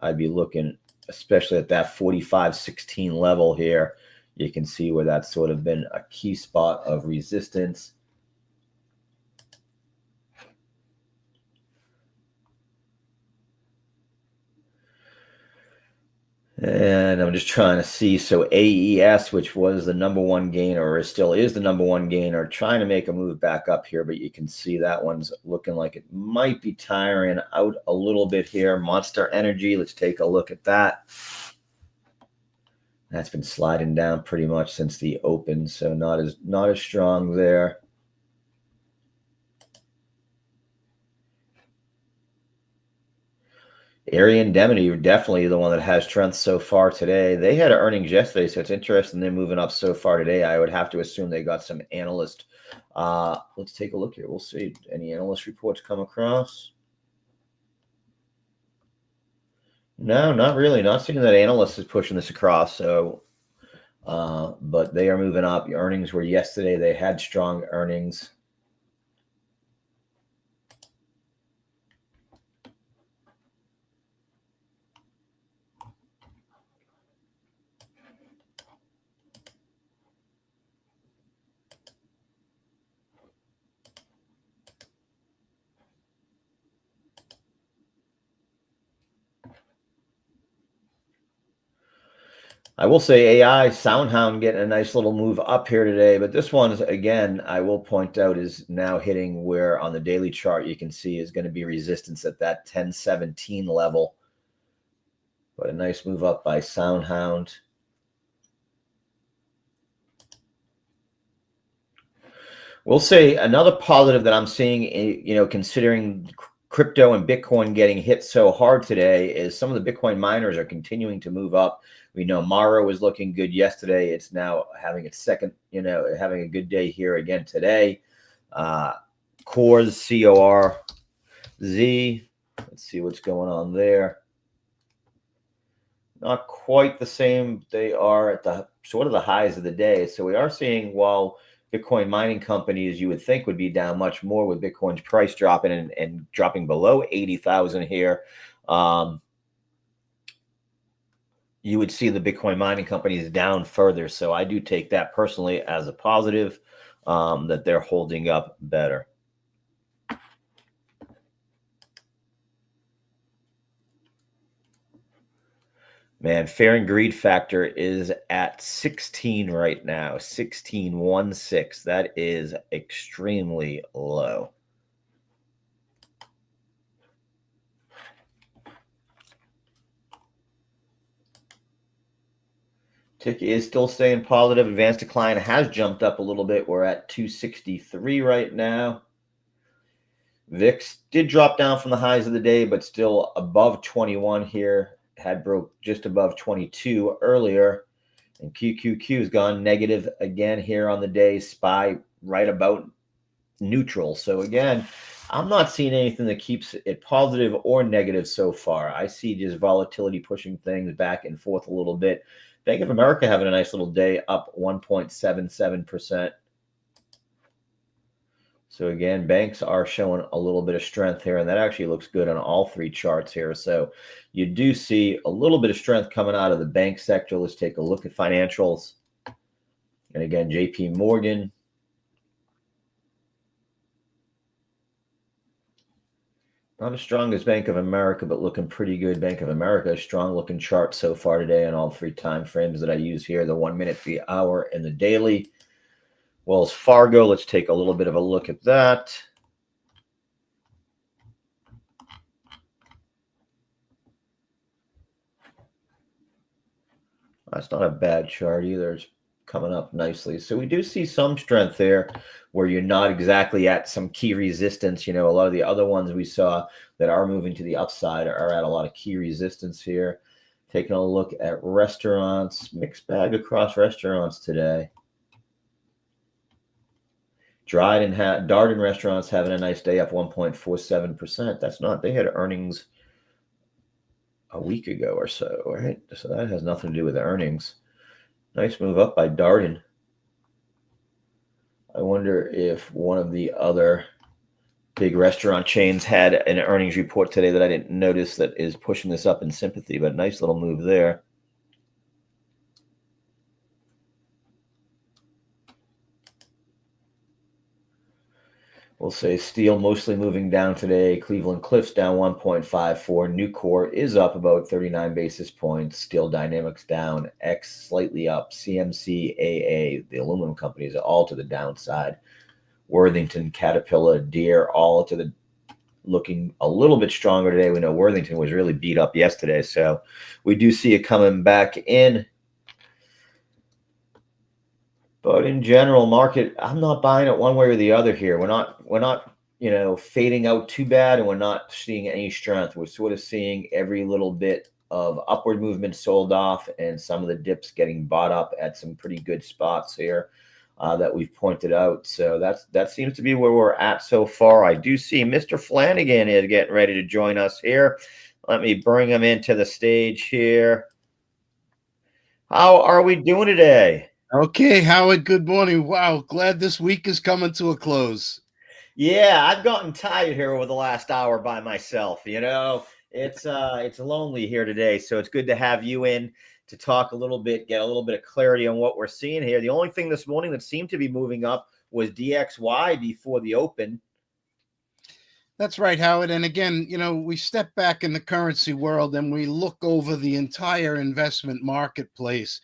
I'd be looking especially at that 45.16 level here. You can see where that's sort of been a key spot of resistance. And I'm just trying to see. So AES, which was the number one gainer, or still is the number one gainer, trying to make a move back up here. But you can see that one's looking like it might be tiring out a little bit here. Monster Energy, let's take a look at that. That's been sliding down pretty much since the open, so not as strong there. Area Indemnity, you're definitely the one that has strength so far today. They had earnings yesterday, so it's interesting they're moving up so far today. I would have to assume they got some analyst. Let's take a look here. We'll see. Any analyst reports come across? No, not really. Not seeing that analyst is pushing this across. So, but they are moving up. The earnings were yesterday. They had strong earnings. I will say AI Soundhound getting a nice little move up here today, but this one's, again, I will point out, is now hitting where on the daily chart you can see is going to be resistance at that 1017 level. But a nice move up by Soundhound. We'll say another positive that I'm seeing, considering crypto and Bitcoin getting hit so hard today, is some of the Bitcoin miners are continuing to move up. We know Mara was looking good yesterday. It's now having its second, having a good day here again today. Cores, CORZ. Let's see what's going on there. Not quite the same. They are at the sort of the highs of the day. So we are seeing, while Bitcoin mining companies you would think would be down much more with Bitcoin's price dropping and dropping below 80,000 here, you would see the Bitcoin mining companies down further. So I do take that personally as a positive, that they're holding up better. Man, fear and greed factor is at 16 right now, 16.16. That is extremely low. Tick is still staying positive. Advanced decline has jumped up a little bit. We're at 263 right now. VIX did drop down from the highs of the day, but still above 21 here. Had broke just above 22 earlier. And QQQ has gone negative again here on the day. SPY right about neutral. So again, I'm not seeing anything that keeps it positive or negative so far. I see just volatility pushing things back and forth a little bit. Bank of America having a nice little day, up 1.77%. So again, banks are showing a little bit of strength here, and that actually looks good on all three charts here. So you do see a little bit of strength coming out of the bank sector. Let's take a look at financials. And again, JP Morgan. Not as strong as Bank of America, but looking pretty good. Bank of America, strong looking chart so far today on all three time frames that I use here, the 1 minute, the hour, and the daily. Wells Fargo, let's take a little bit of a look at that. That's not a bad chart either. It's coming up nicely. So we do see some strength there where you're not exactly at some key resistance. A lot of the other ones we saw that are moving to the upside are at a lot of key resistance here. Taking a look at restaurants, mixed bag across restaurants today. Darden restaurants having a nice day, up 1.47%. That's not, they had earnings a week ago or so, right? So that has nothing to do with the earnings. Nice move up by Darden. I wonder if one of the other big restaurant chains had an earnings report today that I didn't notice that is pushing this up in sympathy, but nice little move there. We'll say steel mostly moving down today. Cleveland Cliffs down 1.54. Nucor is up about 39 basis points. Steel Dynamics down. X slightly up. CMCAA, the aluminum companies, are all to the downside. Worthington, Caterpillar, Deere, all to the looking a little bit stronger today. We know Worthington was really beat up yesterday, so we do see it coming back in. But in general, market, I'm not buying it one way or the other here. We're not fading out too bad, and we're not seeing any strength. We're sort of seeing every little bit of upward movement sold off, and some of the dips getting bought up at some pretty good spots here that we've pointed out. So that seems to be where we're at so far. I do see Mr. Flanagan is getting ready to join us here. Let me bring him into the stage here. How are we doing today? Okay, Howard, good morning. Wow, glad this week is coming to a close. Yeah, I've gotten tired here over the last hour by myself. It's lonely here today, so it's good to have you in to talk a little bit, get a little bit of clarity on what we're seeing here. The only thing this morning that seemed to be moving up was DXY before the open. That's right, Howard. And again, we step back in the currency world and we look over the entire investment marketplace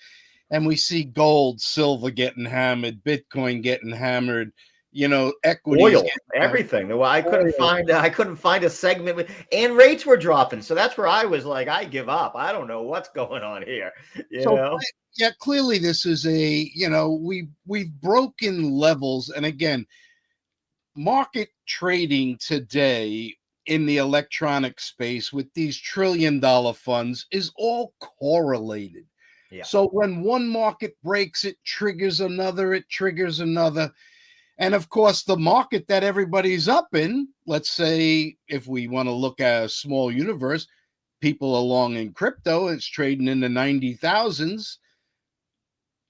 and we see gold, silver getting hammered, Bitcoin getting hammered, equities Oil, getting hammered, everything. Well, I couldn't oil. find a segment and rates were dropping. So that's where I was like, I give up. I don't know what's going on here. You So know? yeah, clearly this is we've broken levels. And again, market trading today in the electronic space with these $1 trillion funds is all correlated. Yeah. So when one market breaks, it triggers another, it triggers another. And of course, the market that everybody's up in, let's say if we want to look at a small universe, people along in crypto, it's trading in the 90,000s.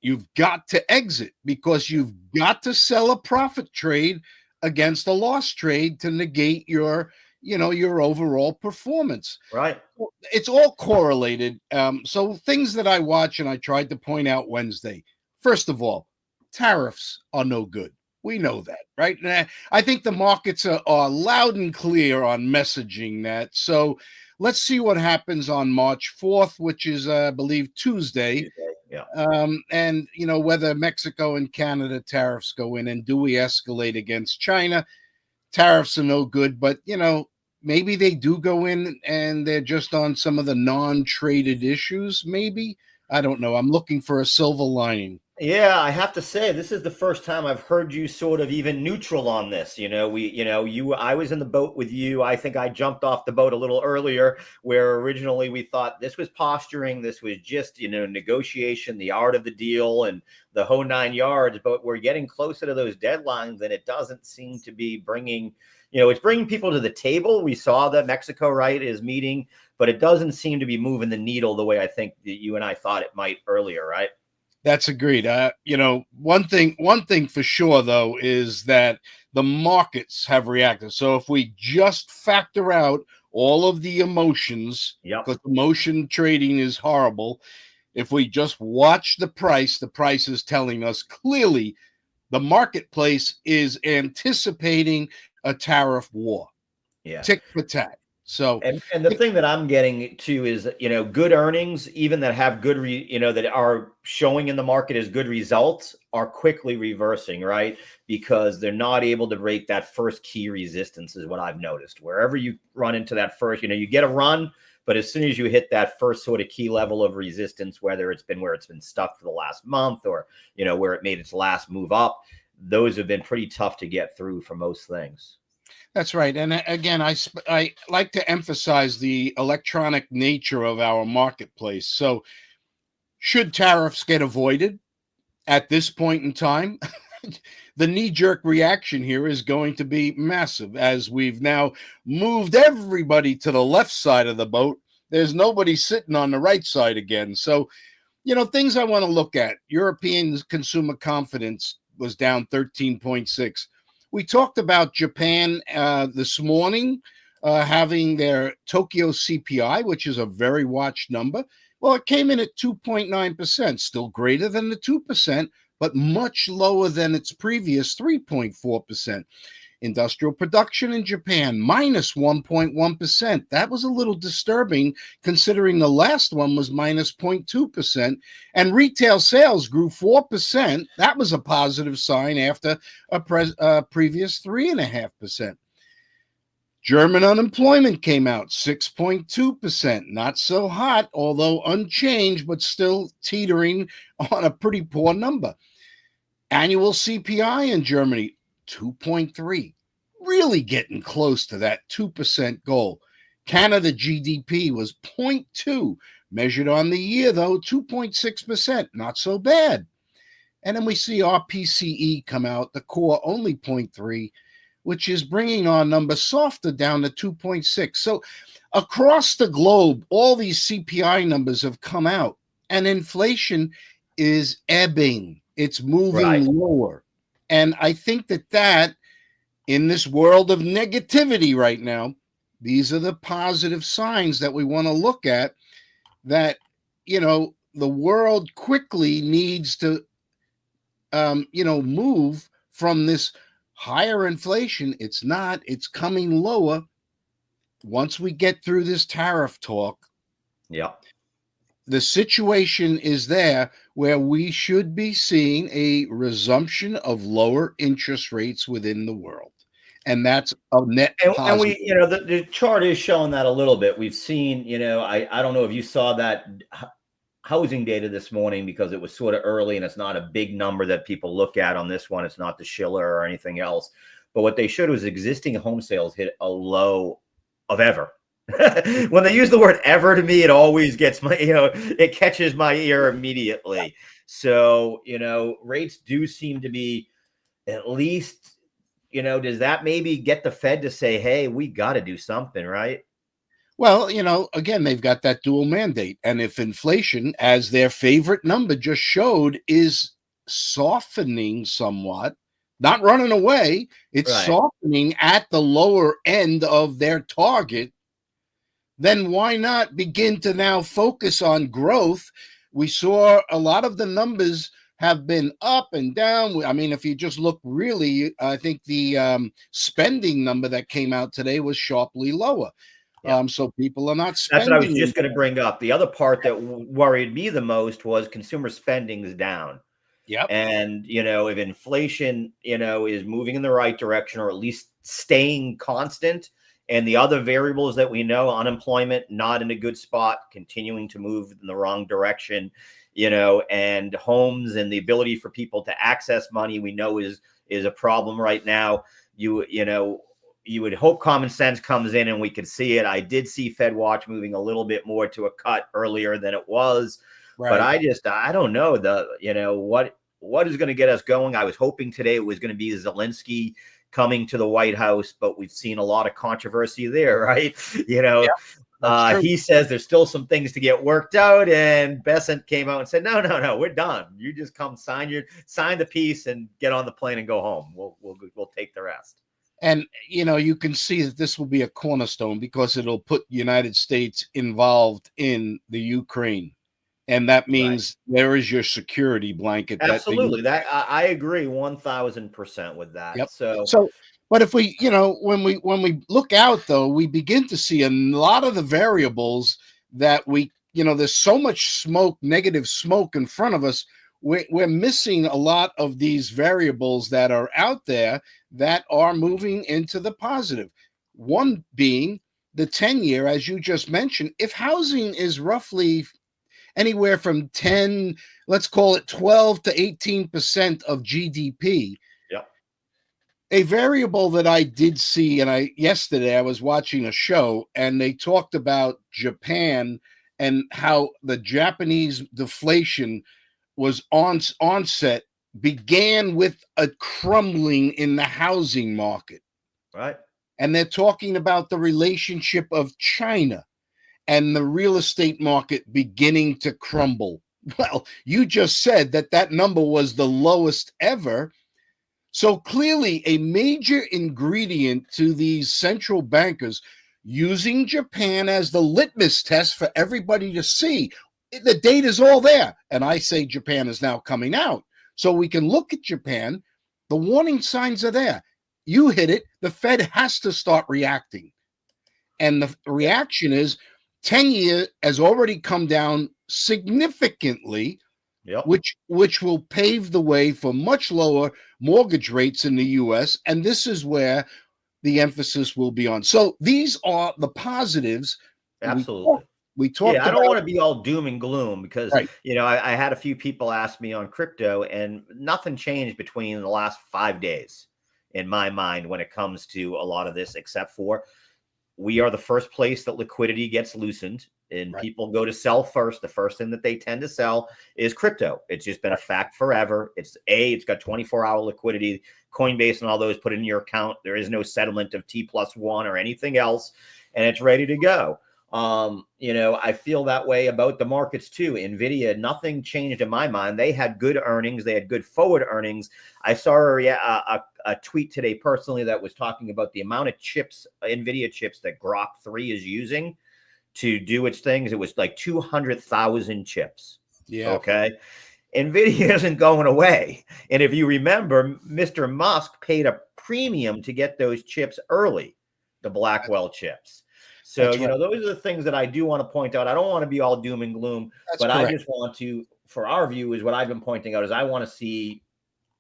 You've got to exit because you've got to sell a profit trade against a loss trade to negate your overall performance. Right. It's all correlated. So things that I watch and I tried to point out Wednesday. First of all, tariffs are no good. We know that, right? And I think the markets are loud and clear on messaging that. So let's see what happens on March 4th, which is, I believe, Tuesday. Tuesday. Yeah. And whether Mexico and Canada tariffs go in and do we escalate against China? Tariffs are no good, but maybe they do go in and they're just on some of the non-traded issues. Maybe, I don't know. I'm looking for a silver lining. Yeah, I have to say this is the first time I've heard you sort of even neutral on this. I was in the boat with you. I think I jumped off the boat a little earlier where originally we thought this was posturing, this was just, negotiation, the art of the deal and the whole 9 yards, but we're getting closer to those deadlines and it doesn't seem to be bringing, it's bringing people to the table. We saw that Mexico, right, is meeting, but it doesn't seem to be moving the needle the way I think that you and I thought it might earlier, right? That's agreed. One thing for sure though is that the markets have reacted. So if we just factor out all of the emotions, Yep. because emotion trading is horrible. If we just watch the price is telling us clearly the marketplace is anticipating a tariff war. Yeah. Tick for tat. So And the thing that I'm getting to is, good earnings, even that have good, that are showing in the market as good results, are quickly reversing, right? Because they're not able to break that first key resistance, is what I've noticed. Wherever you run into that first, you get a run, but as soon as you hit that first sort of key level of resistance, whether it's been where it's been stuck for the last month or, where it made its last move up, those have been pretty tough to get through for most things. That's right. And again, I like to emphasize the electronic nature of our marketplace. So should tariffs get avoided at this point in time, the knee-jerk reaction here is going to be massive as we've now moved everybody to the left side of the boat. There's nobody sitting on the right side again. So, things I want to look at. European consumer confidence was down 13.6. We talked about Japan this morning having their Tokyo CPI, which is a very watched number. Well, it came in at 2.9%, still greater than the 2%, but much lower than its previous 3.4%. Industrial production in Japan, minus 1.1%. That was a little disturbing considering the last one was minus 0.2%. And retail sales grew 4%. That was a positive sign after a previous 3.5%. German unemployment came out 6.2%. Not so hot, although unchanged, but still teetering on a pretty poor number. Annual CPI in Germany, 2.3, really getting close to that 2% goal. Canada GDP was 0.2, measured on the year, though, 2.6%, not so bad. And then we see our PCE come out, the core only 0.3, which is bringing our number softer down to 2.6. So across the globe, all these CPI numbers have come out, and inflation is ebbing. It's moving lower. And I think that in this world of negativity right now, these are the positive signs that we want to look at, that, the world quickly needs to, move from this higher inflation. It's not. It's coming lower. Once we get through this tariff talk, Yeah. the situation is there where we should be seeing a resumption of lower interest rates within the world. And that's a net And we, positive. the chart is showing that a little bit. We've seen, I don't know if you saw that housing data this morning, because it was sort of early and it's not a big number that people look at on this one. It's not the Schiller or anything else. But what they showed was existing home sales hit a low of ever. When they use the word ever, to me, it always gets it catches my ear immediately. So, rates do seem to be, at least, does that maybe get the Fed to say, hey, we got to do something, right? Well, again, they've got that dual mandate. And if inflation, as their favorite number just showed, is softening somewhat, not running away, it's Right. softening at the lower end of their target, then why not begin to now focus on growth? We saw a lot of the numbers have been up and down. I mean, if you just look really, I think the spending number that came out today was sharply lower. Yeah. So people are not That's what I was spending. just going to bring up. The other part that worried me the most was consumer spending is down. Yep. And, if inflation, is moving in the right direction, or at least staying constant, and the other variables that we know, unemployment, not in a good spot, continuing to move in the wrong direction, and homes and the ability for people to access money, we know is a problem right now. You would hope common sense comes in and we could see it. I did see Fed Watch moving a little bit more to a cut earlier than it was. Right. But I don't know what is going to get us going. I was hoping today it was going to be Zelensky coming to the White House, but we've seen a lot of controversy there, right? He says there's still some things to get worked out, and Bessent came out and said, no, we're done. You just come sign the peace and get on the plane and go home. We'll take the rest. And, you can see that this will be a cornerstone because it'll put the United States involved in the Ukraine. And that means there is your security blanket. Absolutely. That I agree 1,000% with that. Yep. So, but if we, when we look out, though, we begin to see a lot of the variables that there's so much smoke, negative smoke in front of us. We're missing a lot of these variables that are out there that are moving into the positive. One being the 10-year, as you just mentioned. If housing is roughly anywhere from 10, let's call it 12 to 18% of GDP. Yep. A variable that I did see, and yesterday I was watching a show and they talked about Japan and how the Japanese deflation was onset began with a crumbling in the housing market. Right. And they're talking about the relationship of China and the real estate market beginning to crumble. Well, you just said that number was the lowest ever. So clearly a major ingredient to these central bankers using Japan as the litmus test for everybody to see. The data's all there. And I say Japan is now coming out. So we can look at Japan. The warning signs are there. You hit it. The Fed has to start reacting. And the reaction is 10-year has already come down significantly, yep. which will pave the way for much lower mortgage rates in the U.S. And this is where the emphasis will be on. So these are the positives. Absolutely. We talked I don't want to be all doom and gloom because, right. I had a few people ask me on crypto and nothing changed between the last 5 days in my mind when it comes to a lot of this, except for we are the first place that liquidity gets loosened and people go to sell first. The first thing that they tend to sell is crypto. It's just been a fact forever. It's got 24-hour liquidity. Coinbase and all those put in your account. There is no settlement of T+1 or anything else, and it's ready to go. I feel that way about the markets too. Nvidia, nothing changed in my mind. They had good earnings. They had good forward earnings. I saw a tweet today personally that was talking about the amount of chips, Nvidia chips, that Grok 3 is using to do its things. It was like 200,000 chips. Yeah. Okay. Nvidia isn't going away. And if you remember, Mr. Musk paid a premium to get those chips early, the Blackwell chips. So, That's right. those are the things that I do want to point out. I don't want to be all doom and gloom, That's but I correct. just want to, for our view, is what I've been pointing out is I want to see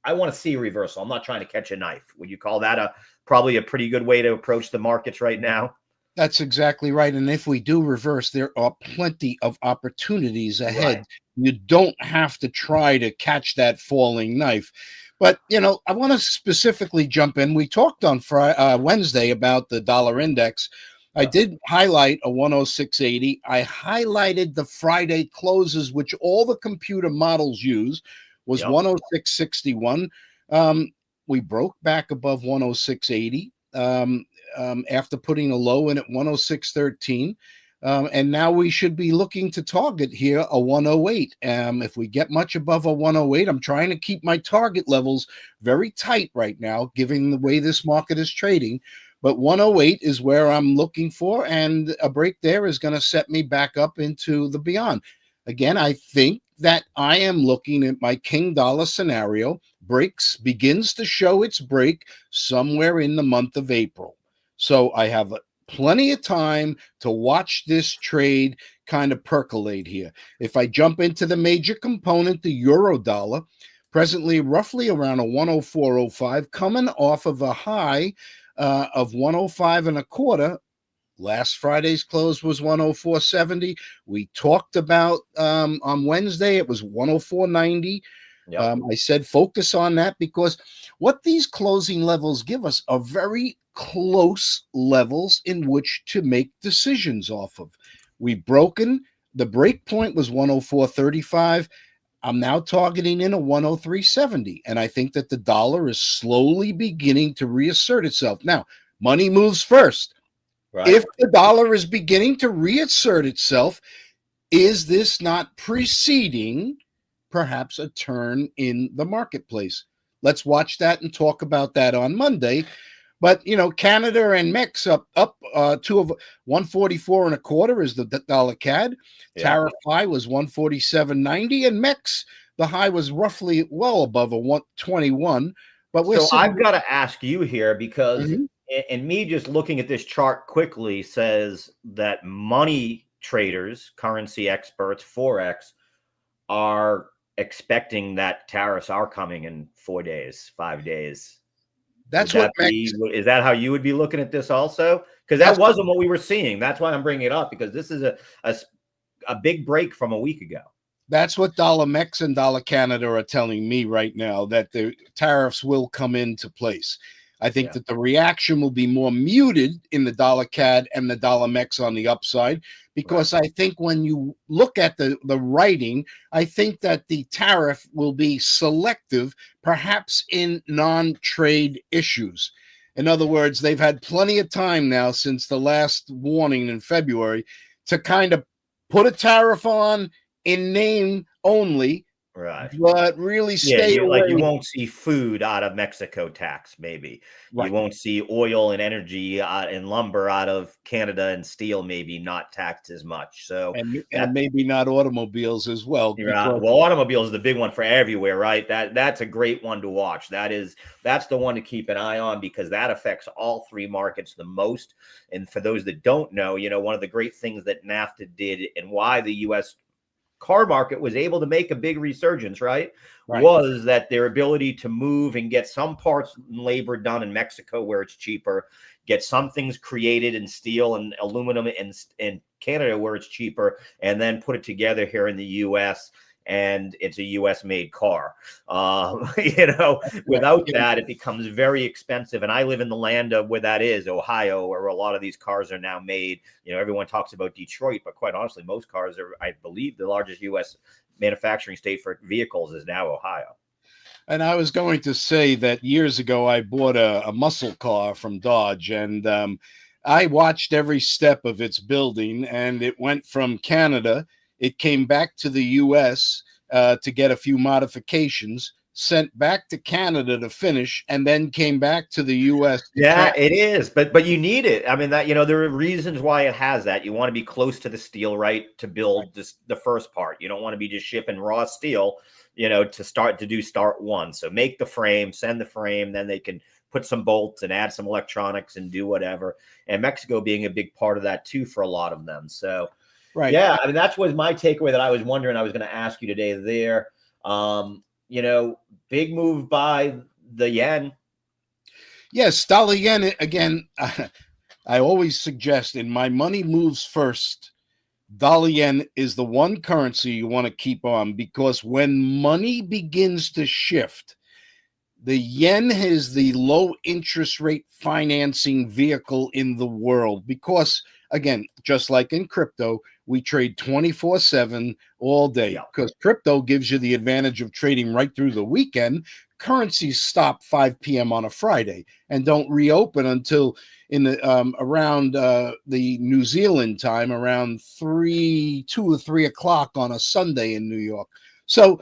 a reversal. I'm not trying to catch a knife. Would you call that probably a pretty good way to approach the markets right now? That's exactly right. And if we do reverse, there are plenty of opportunities Right. ahead. You don't have to try to catch that falling knife. But, I want to specifically jump in. We talked on Wednesday about the dollar index. I Yep. did highlight a 106.80. I highlighted the Friday closes, which all the computer models use, was Yep. 106.61. We broke back above 106.80. After putting a low in at 106.13. And now we should be looking to target here a 108. If we get much above a 108, I'm trying to keep my target levels very tight right now, given the way this market is trading. But 108 is where I'm looking for, and a break there is going to set me back up into the beyond. Again, I think that I am looking at my king dollar scenario. Begins to show its break somewhere in the month of April. So I have plenty of time to watch this trade kind of percolate here. If I jump into the major component, the euro dollar, presently roughly around a 104.05, coming off of a high of 105 and a quarter. Last Friday's close was 104.70. We talked about on Wednesday, it was 104.90. Yep. I said focus on that because what these closing levels give us are very close levels in which to make decisions off of. We've broken the break point was 104.35. I'm now targeting in a 103.70. And I think that the dollar is slowly beginning to reassert itself. Now, money moves first. Right. If the dollar is beginning to reassert itself, is this not preceding perhaps a turn in the marketplace? Let's watch that and talk about that on Monday. But Canada and Mex up two of 144 and a quarter is the dollar CAD. Yeah. Tariff high was 147.90, and Mex the high was roughly well above a 121. But I've got to ask you here because, Mhm. and me just looking at this chart quickly says that money traders, currency experts, forex are expecting that tariffs are coming in 4 days, 5 days. That's what Mex. Is that how you would be looking at this also? Because that wasn't what we were seeing. That's why I'm bringing it up, because this is a big break from a week ago. That's what dollar Mex and dollar Canada are telling me right now, that the tariffs will come into place. I think that the reaction will be more muted in the dollar CAD and the dollar Mex on the upside, because I think when you look at the writing, I think that the tariff will be selective, perhaps in non-trade issues. In other words, they've had plenty of time now since the last warning in February to kind of put a tariff on in name only, Right. but really stay away. Like you won't see food out of Mexico tax, maybe. Right. You won't see oil and energy and lumber out of Canada, and steel maybe not taxed as much. So and maybe not automobiles as well. Well, automobiles is the big one for everywhere, right? That's a great one to watch. That's the one to keep an eye on, because that affects all three markets the most. And for those that don't know, one of the great things that NAFTA did, and why the U.S. car market was able to make a big resurgence, right, was that their ability to move and get some parts and labor done in Mexico where it's cheaper, get some things created in steel and aluminum in Canada where it's cheaper, and then put it together here in the U.S., and it's a U.S. made car. Without that, it becomes very expensive. And I live in the land of where that is, Ohio, where a lot of these cars are now made. Everyone talks about Detroit, but quite honestly, most cars are, I believe, the largest U.S. manufacturing state for vehicles is now Ohio. And I was going to say that years ago, I bought a muscle car from Dodge, and I watched every step of its building, and it went from Canada. It came back to the U.S. To get a few modifications, sent back to Canada to finish, and then came back to the U.S. It is, but you need it. I mean, there are reasons why it has that. You want to be close to the steel, right, to build the first part. You don't want to be just shipping raw steel, to start one. So make the frame, send the frame, then they can put some bolts and add some electronics and do whatever. And Mexico being a big part of that too for a lot of them. So, Right. yeah, I mean, that was my takeaway that I was wondering I was going to ask you today there. Big move by the yen. Yes, dollar yen again. I always suggest in my money moves first, dollar yen is the one currency you want to keep on, because when money begins to shift, the yen is the low interest rate financing vehicle in the world, because, again, just like in crypto, we trade 24/7 all day, because crypto gives you the advantage of trading right through the weekend. Currencies stop 5 p.m. on a Friday and don't reopen until in the around the New Zealand time, around 2 or 3 o'clock on a Sunday in New York. So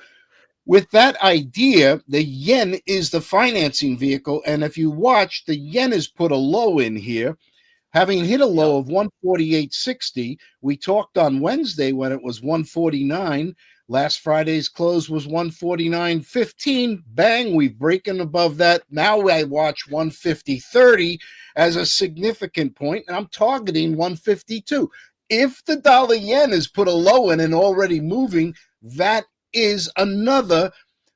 with that idea, the yen is the financing vehicle. And if you watch, the yen has put a low in here, having hit a low of 148.60. We talked on Wednesday when it was 149. Last Friday's close was 149.15. Bang, we've broken above that. Now I watch 150.30 as a significant point, and I'm targeting 152. If the dollar yen has put a low in and already moving, that is another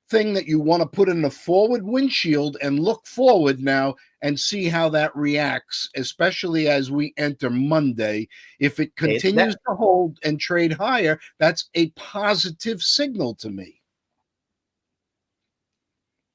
thing that you want to put in the forward windshield and look forward now and see how that reacts, especially as we enter Monday. If it continues to hold and trade higher, that's a positive signal to me.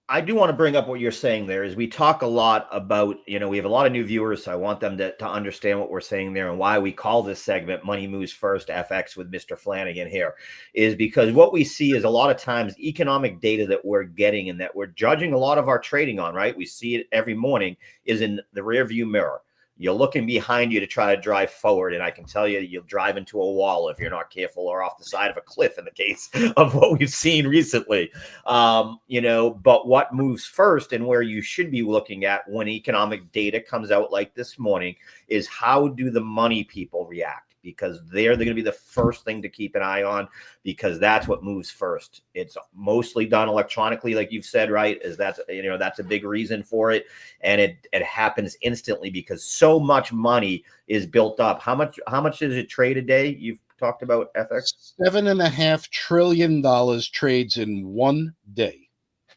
I do want to bring up what you're saying there. Is we talk a lot about, we have a lot of new viewers, so I want them to understand what we're saying there and why we call this segment Money Moves First FX with Mr. Flanagan here, is because what we see is a lot of times economic data that we're getting and that we're judging a lot of our trading on, right? We see it every morning is in the rear view mirror. You're looking behind you to try to drive forward, and I can tell you, you'll drive into a wall if you're not careful, or off the side of a cliff in the case of what we've seen recently. But what moves first and where you should be looking at when economic data comes out like this morning is how do the money people react? Because they're going to be the first thing to keep an eye on, because that's what moves first. It's mostly done electronically, like you've said, right? That's a big reason for it. And it happens instantly because so much money is built up. How much does it trade a day? You've talked about FX. $7.5 trillion trades in one day.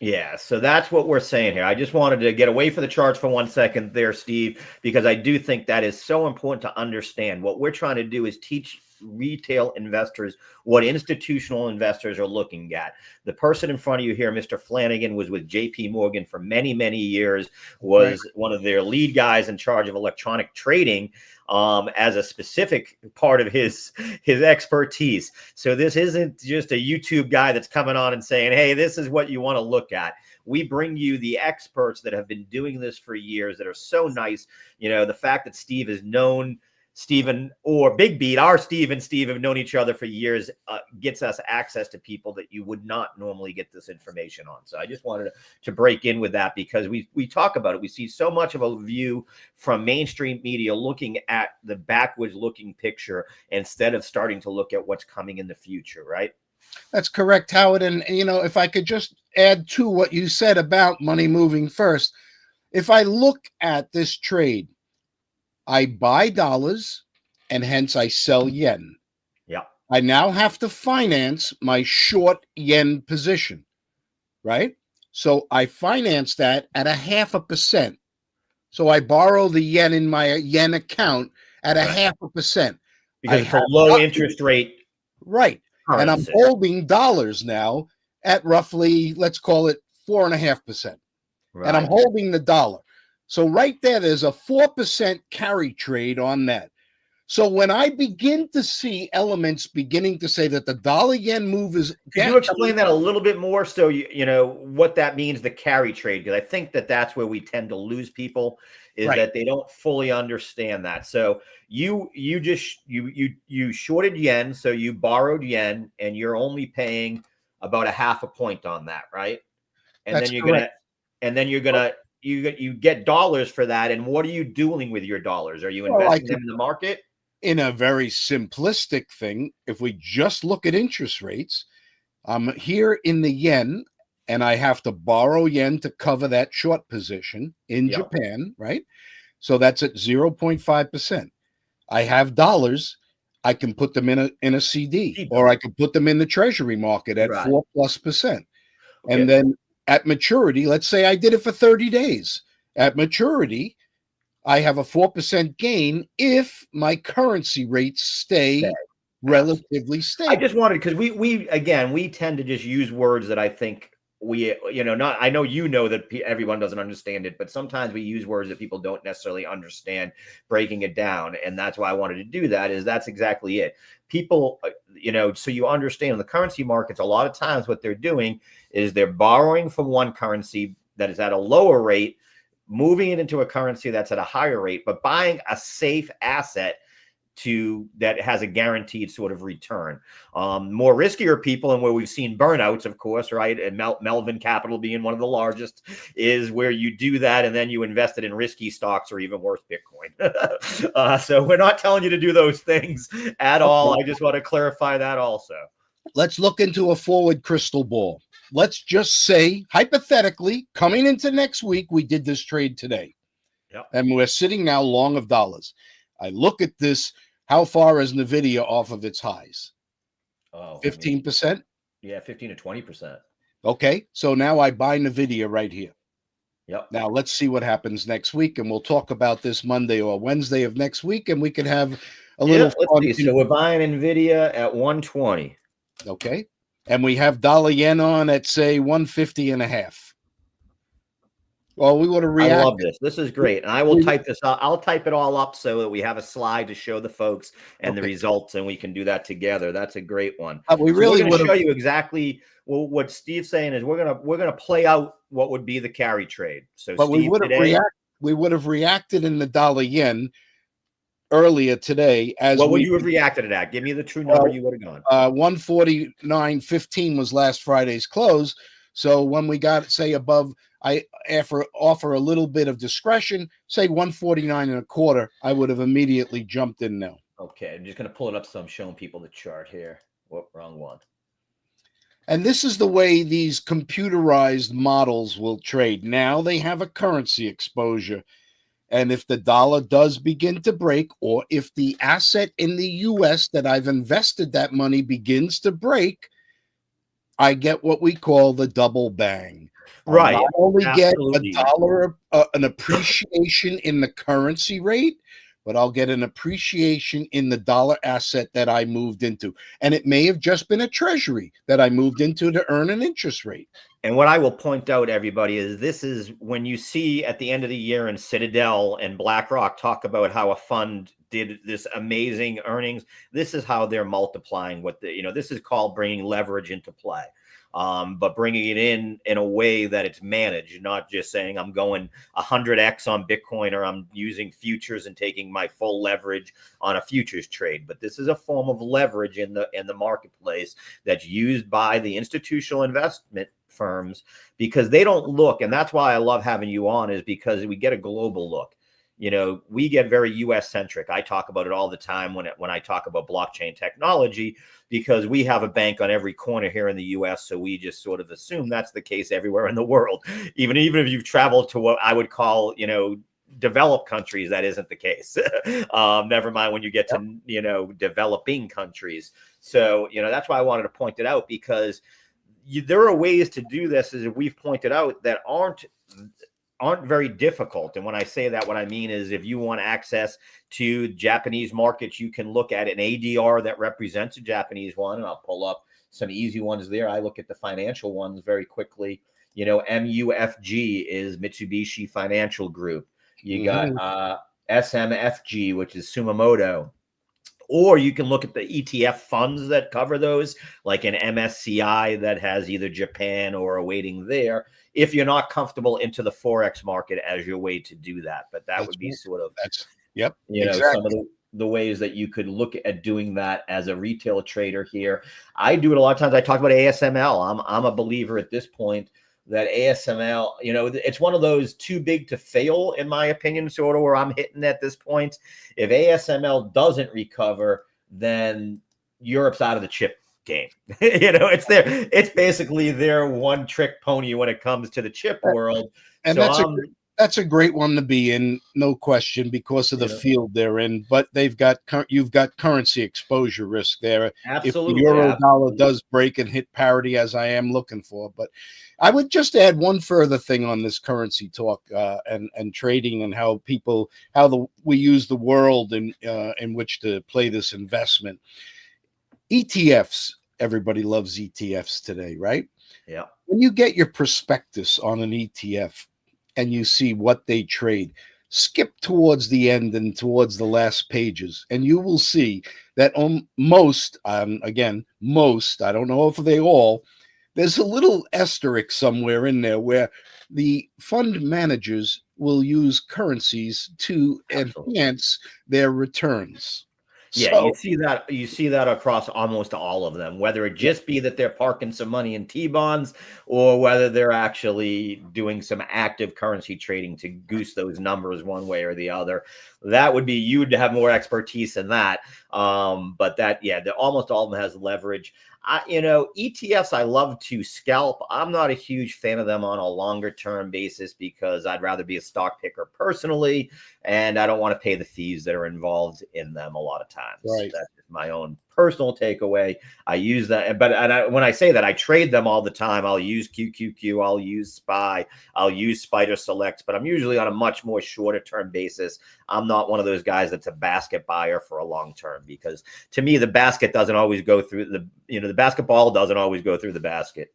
Yeah, so that's what we're saying here. I just wanted to get away from the charts for 1 second there, Steve, because I do think that is so important to understand. What we're trying to do is teach retail investors what institutional investors are looking at. The person in front of you here, Mr. Flanagan, was with JP Morgan for many, many years, was one of their lead guys in charge of electronic trading as a specific part of his expertise. So this isn't just a YouTube guy that's coming on and saying, hey, this is what you want to look at. We bring you the experts that have been doing this for years that are so nice. The fact that Steve has known Stephen, or BigBeat, our Steve and Steve have known each other for years, gets us access to people that you would not normally get this information on. So I just wanted to break in with that, because we talk about it. We see so much of a view from mainstream media looking at the backwards looking picture instead of starting to look at what's coming in the future, right? That's correct, Howard. And, if I could just add to what you said about money moving first, if I look at this trade, I buy dollars and hence I sell yen. Yeah. I now have to finance my short yen position, right? So I finance that at 0.5%. So I borrow the yen in my yen account at 0.5%. Because it's a low interest rate. Right. Currency. And I'm holding dollars now at roughly, let's call it 4.5%. Right. And I'm holding the dollar. So right there's a 4% carry trade on that. So when I begin to see elements beginning to say that the dollar yen move is... Could you explain that a little bit more? So, what that means, the carry trade, because I think that's where we tend to lose people, is that they don't fully understand that. So you shorted yen, so you borrowed yen, and you're only paying about 0.5 point on that, right? And that's then you're correct. you get dollars for that. And what are you doing with your dollars? Are you investing them in the market? In a very simplistic thing, if we just look at interest rates, I'm here in the yen and I have to borrow yen to cover that short position in Japan, right? So that's at 0.5%. I have dollars. I can put them in a CD, or I can put them in the treasury market at 4+%. Okay. And then at maturity, let's say I did it for 30 days. At maturity, I have a 4% gain if my currency rates stay relatively stable. I just wanted, because we tend to just use words that I think I know that everyone doesn't understand it, but sometimes we use words that people don't necessarily understand, breaking it down. And that's why I wanted to do that. That's exactly it. People, so you understand the currency markets, a lot of times what they're doing is they're borrowing from one currency that is at a lower rate, moving it into a currency that's at a higher rate, but buying a safe asset that has a guaranteed sort of return. More riskier people, and where we've seen burnouts, of course, right? And Melvin Capital being one of the largest, is where you do that and then you invest it in risky stocks or even worse, Bitcoin. So we're not telling you to do those things at all. I just want to clarify that also. Let's look into a forward crystal ball. Let's just say, hypothetically, coming into next week, we did this trade today. And we're sitting now long of dollars. I look at this. How far is NVIDIA off of its highs? 15%? Yeah, 15 to 20%. Okay, so now I buy NVIDIA right here. Yep. Now let's see what happens next week, and we'll talk about this Monday or Wednesday of next week, and we can have a little fun. Let's see. So we're buying NVIDIA at 120. Okay, and we have dollar yen on at, say, 150.5. Well, we would have reacted. I love this. This is great. And I will type this out. I'll type it all up so that we have a slide to show the folks and the results, and we can do that together. That's a great one. We really want to show you exactly what Steve's saying is we're gonna play out what would be the carry trade. So, but Steve, we would have reacted in the dollar yen earlier today. What would you have reacted to that? Give me the true number you would have gone. 149.15 was last Friday's close. So when we got, say, above, I offer a little bit of discretion, say 149.25, I would have immediately jumped in now. Okay, I'm just going to pull it up so I'm showing people the chart here. Whoop, wrong one. And this is the way these computerized models will trade. Now they have a currency exposure. And if the dollar does begin to break, or if the asset in the U.S. that I've invested that money begins to break, I get what we call the double bang. Right. I'll not only get a dollar, an appreciation in the currency rate, but I'll get an appreciation in the dollar asset that I moved into. And it may have just been a treasury that I moved into to earn an interest rate. And what I will point out, everybody, is this is when you see at the end of the year in Citadel and BlackRock talk about how a fund did this amazing earnings. This is how they're multiplying what this is called bringing leverage into play. But bringing it in a way that it's managed, not just saying I'm going 100x on Bitcoin or I'm using futures and taking my full leverage on a futures trade. But this is a form of leverage in the marketplace that's used by the institutional investment firms, because they don't look, and that's why I love having you on, is because we get a global look. We get very US centric. I talk about it all the time when I talk about blockchain technology, because we have a bank on every corner here in the US. So we just sort of assume that's the case everywhere in the world. Even if you've traveled to what I would call, developed countries, that isn't the case. Never mind when you get to, developing countries. So, that's why I wanted to point it out, because there are ways to do this, as we've pointed out, that aren't very difficult. And when I say that, what I mean is if you want access to Japanese markets, you can look at an ADR that represents a Japanese one. And I'll pull up some easy ones there. I look at the financial ones very quickly. MUFG is Mitsubishi Financial Group. You got SMFG, which is Sumamoto. Or you can look at the ETF funds that cover those, like an MSCI that has either Japan or a weighting there, if you're not comfortable into the forex market as your way to do that. But that would be sort of some of the ways that you could look at doing that as a retail trader here. I do it a lot of times. I talk about ASML. I'm a believer at this point that ASML, it's one of those too big to fail, in my opinion, sort of where I'm hitting at this point. If ASML doesn't recover, then Europe's out of the chip game. It's basically their one trick pony when it comes to the chip world. And So that's a great one to be in, no question, because of the field they're in. But you've got currency exposure risk there. If the euro dollar does break and hit parity, as I am looking for. But I would just add one further thing on this currency talk and trading, and how we use the world in which to play this investment. ETFs. Everybody loves ETFs today, right? Yeah. When you get your prospectus on an ETF and you see what they trade, skip towards the end and towards the last pages, and you will see that on most, I don't know if they all, there's a little asterisk somewhere in there where the fund managers will use currencies to enhance their returns. Yeah, you see that across almost all of them, whether it just be that they're parking some money in T-bonds or whether they're actually doing some active currency trading to goose those numbers one way or the other. That would be, you would have more expertise in that. But almost all of them has leverage. ETFs, I love to scalp. I'm not a huge fan of them on a longer term basis because I'd rather be a stock picker personally, and I don't want to pay the fees that are involved in them a lot of times. Right. That's just my own personal takeaway. I use that, but when I say that, I trade them all the time. I'll use QQQ, I'll use SPY, I'll use Spider Select, but I'm usually on a much more shorter term basis. I'm not one of those guys that's a basket buyer for a long term, because to me, the basket doesn't always go through the basketball doesn't always go through the basket.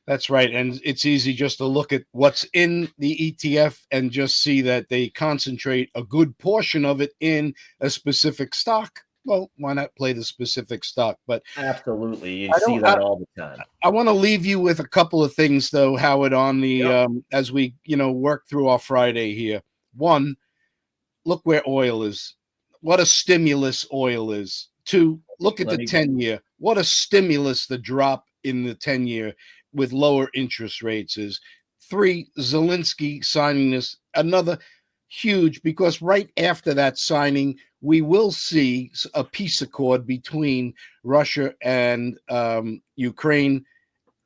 That's right. And it's easy just to look at what's in the ETF and just see that they concentrate a good portion of it in a specific stock. Well, why not play the specific stock? But absolutely, you see that all the time. I want to leave you with a couple of things, though, Howard, on the as we work through our Friday here. One, look where oil is. What a stimulus oil is. Two, look at the 10-year. What a stimulus the drop in the 10-year with lower interest rates is. Three, Zelensky signing this, another huge, because right after that signing, we will see a peace accord between Russia and Ukraine.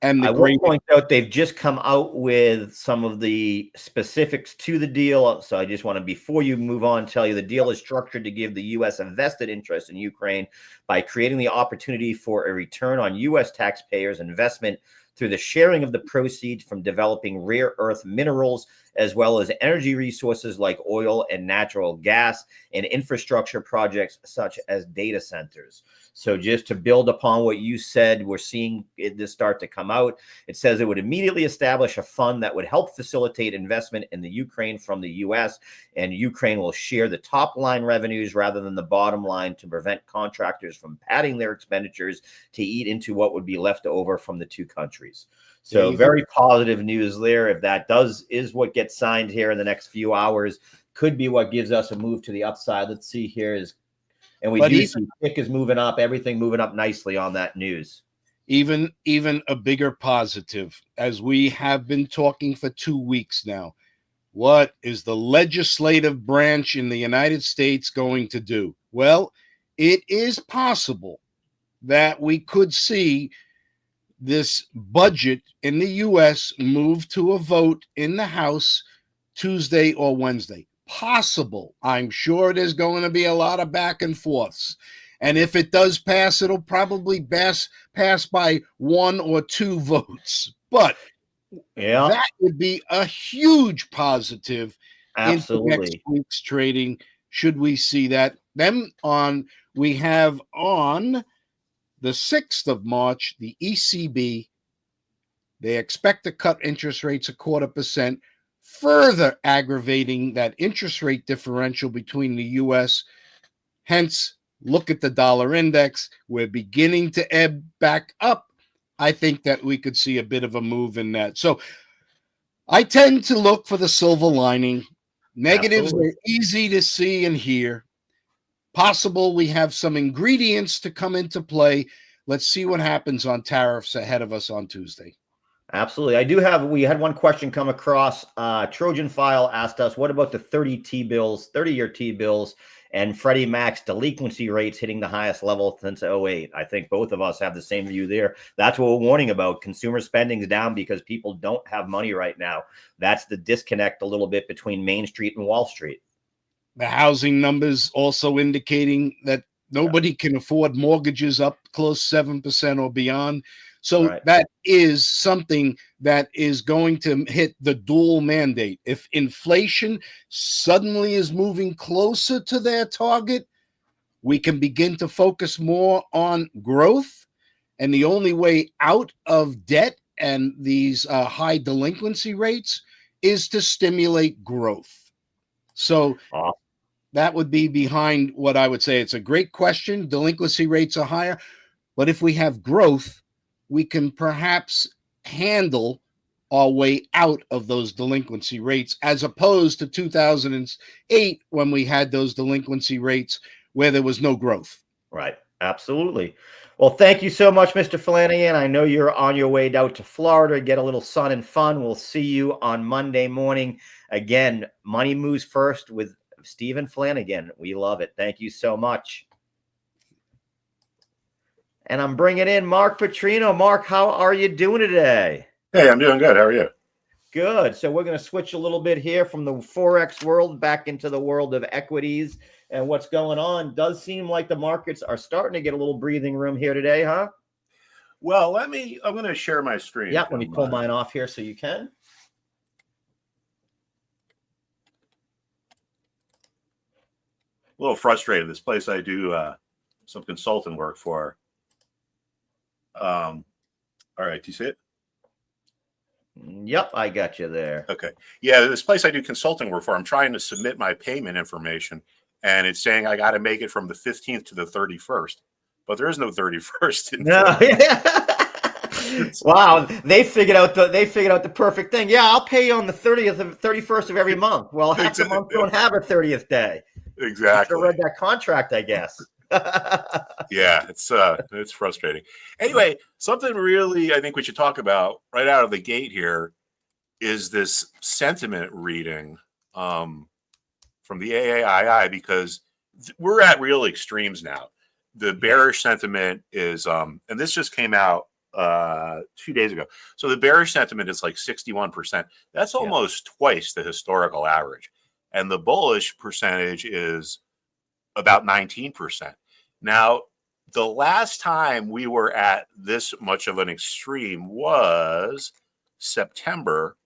And I will point out they've just come out with some of the specifics to the deal. So I just want to, before you move on, tell you the deal is structured to give the U.S. a vested interest in Ukraine by creating the opportunity for a return on U.S. taxpayers' investment through the sharing of the proceeds from developing rare earth minerals, as well as energy resources like oil and natural gas, and infrastructure projects such as data centers. So just to build upon what you said, we're seeing this start to come out. It says it would immediately establish a fund that would help facilitate investment in the Ukraine from the U.S., and Ukraine will share the top line revenues rather than the bottom line to prevent contractors from padding their expenditures to eat into what would be left over from the two countries. So very positive news there. If that is what gets signed here in the next few hours, could be what gives us a move to the upside. Let's see here and we do see tick is moving up, everything moving up nicely on that news. Even a bigger positive, as we have been talking for 2 weeks now. What is the legislative branch in the United States going to do? Well, it is possible that we could see this budget in the U.S. move to a vote in the House Tuesday or Wednesday. Possible. I'm sure there's going to be a lot of back and forths. And if it does pass, it'll probably pass by 1 or 2 votes. But that would be a huge positive into next week's trading, should we see that. Then we have on the 6th of March, the ECB, they expect to cut interest rates 0.25%, further aggravating that interest rate differential between the U.S. Hence, look at the dollar index. We're beginning to ebb back up. I think that we could see a bit of a move in that. So I tend to look for the silver lining. Negatives are easy to see and hear. Possible we have some ingredients to come into play. Let's see what happens on tariffs ahead of us on Tuesday. Absolutely. We had one question come across. Trojan File asked us, what about the 30-year T-bills? and Freddie Mac's delinquency rates hitting the highest level since '08. I think both of us have the same view there. That's what we're warning about. Consumer spending is down because people don't have money right now. That's the disconnect a little bit between Main Street and Wall Street. The housing numbers also indicating that nobody can afford mortgages up close 7% or beyond. So that is something that is going to hit the dual mandate. If inflation suddenly is moving closer to their target, we can begin to focus more on growth. And the only way out of debt and these high delinquency rates is to stimulate growth. So that would be behind what I would say. It's a great question. Delinquency rates are higher. But if we have growth, we can perhaps handle our way out of those delinquency rates, as opposed to 2008 when we had those delinquency rates where there was no growth. Right. Absolutely. Well, thank you so much, Mr. Flanagan. I know you're on your way out to Florida, get a little sun and fun. We'll see you on Monday morning. Again, Money Moves First with Stephen Flanagan. We love it. Thank you so much. And I'm bringing in Mark Petrino. Mark, how are you doing today? Hey, I'm doing good. How are you? Good. So we're going to switch a little bit here from the Forex world back into the world of equities. And what's going on does seem like the markets are starting to get a little breathing room here today, huh? Well, I'm going to share my screen. Yeah, let me pull mine off here so you can. A little frustrated. This place I do some consulting work for. All right, do you see it? Yep, I got you there. Okay. Yeah, this place I do consulting work for, I'm trying to submit my payment information, and it's saying I got to make it from the 15th to the 31st. But there is no 31st. No. Wow, they figured out the perfect thing. Yeah, I'll pay you on the 30th of 31st of every month. Well, half the month don't have a 30th day. Exactly. I read that contract, I guess. Yeah, it's frustrating. Anyway, something really I think we should talk about right out of the gate here is this sentiment reading from the AAII, because we're at real extremes now. The bearish sentiment is and this just came out 2 days ago. So the bearish sentiment is like 61%. That's almost twice the historical average. And the bullish percentage is about 19%. Now, the last time we were at this much of an extreme was September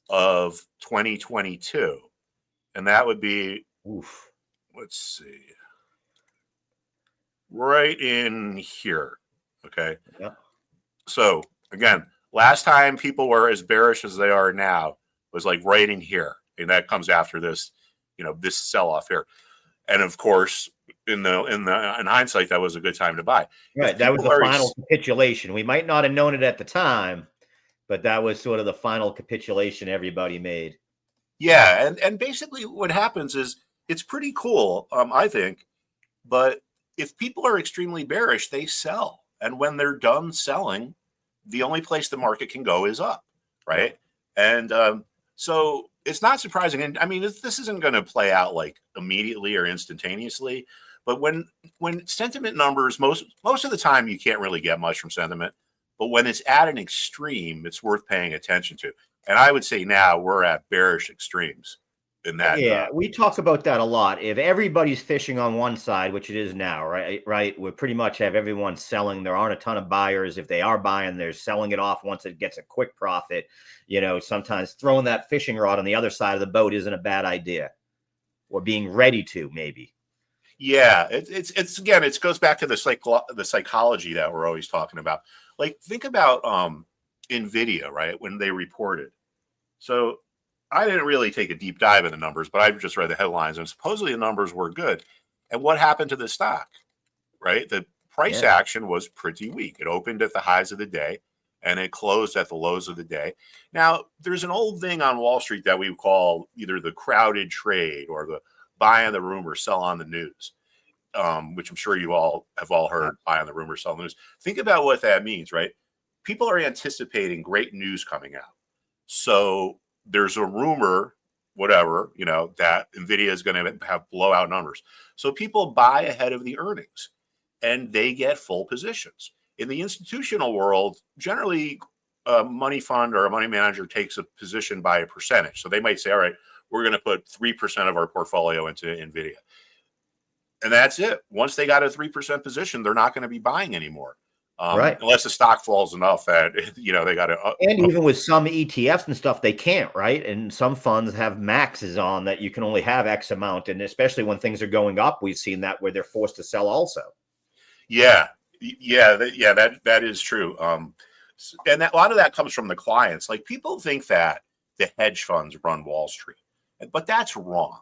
of 2022. And that would be, let's see, right in here. Okay. Yeah. So again, last time people were as bearish as they are now was like right in here. And that comes after this, this sell-off here. And of course, in hindsight, that was a good time to buy. Right. That was the final capitulation. We might not have known it at the time, but that was sort of the final capitulation everybody made. Yeah. And basically what happens is it's pretty cool, I think. But if people are extremely bearish, they sell. And when they're done selling, the only place the market can go is up. Right. And so it's not surprising. And I mean, this isn't going to play out like immediately or instantaneously. But when sentiment numbers, most of the time, you can't really get much from sentiment. But when it's at an extreme, it's worth paying attention to. And I would say now we're at bearish extremes in that. Yeah, we talk about that a lot. If everybody's fishing on one side, which it is now, right, we pretty much have everyone selling. There aren't a ton of buyers. If they are buying, they're selling it off once it gets a quick profit. Sometimes throwing that fishing rod on the other side of the boat isn't a bad idea, or being ready to maybe. Yeah, it's again, it goes back to the psychology that we're always talking about. Like, think about NVIDIA, right, when they reported. So I didn't really take a deep dive in the numbers, but I just read the headlines, and supposedly the numbers were good. And what happened to the stock, right? The price action was pretty weak. It opened at the highs of the day, and it closed at the lows of the day. Now, there's an old thing on Wall Street that we call either the crowded trade or the buy on the rumor, sell on the news, which I'm sure you all have heard, buy on the rumor, sell on the news. Think about what that means, right? People are anticipating great news coming out. So there's a rumor whatever, that NVIDIA is going to have blowout numbers. So people buy ahead of the earnings and they get full positions. In the institutional world, generally a money fund or a money manager takes a position by a percentage. So they might say, all right, we're going to put 3% of our portfolio into NVIDIA. And that's it. Once they got a 3% position, they're not going to be buying anymore. Right. Unless the stock falls enough that, they got to. And even with some ETFs and stuff, they can't, right? And some funds have maxes on that you can only have X amount. And especially when things are going up, we've seen that where they're forced to sell also. Yeah. That is true. And a lot of that comes from the clients. Like, people think that the hedge funds run Wall Street, but that's wrong.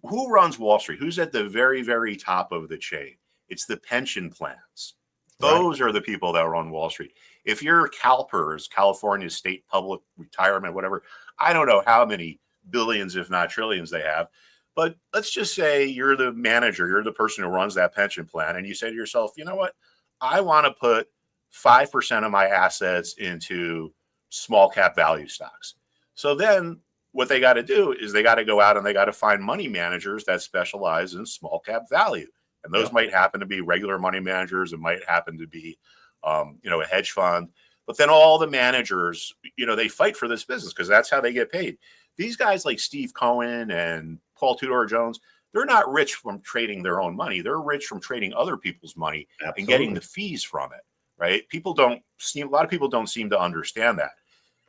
Who runs Wall Street? Who's at the very, very top of the chain? It's the pension plans. Those are the people that run Wall Street. If you're CalPERS, California State Public Retirement, whatever, I don't know how many billions, if not trillions, they have. But let's just say you're the manager, you're the person who runs that pension plan, and you say to yourself, you know what? I want to put 5% of my assets into small cap value stocks. So then what they got to do is they got to go out and they got to find money managers that specialize in small cap value. And those might happen to be regular money managers. It might happen to be, a hedge fund. But then all the managers, they fight for this business because that's how they get paid. These guys like Steve Cohen and Paul Tudor Jones, they're not rich from trading their own money. They're rich from trading other people's money and getting the fees from it, right? A lot of people don't seem to understand that.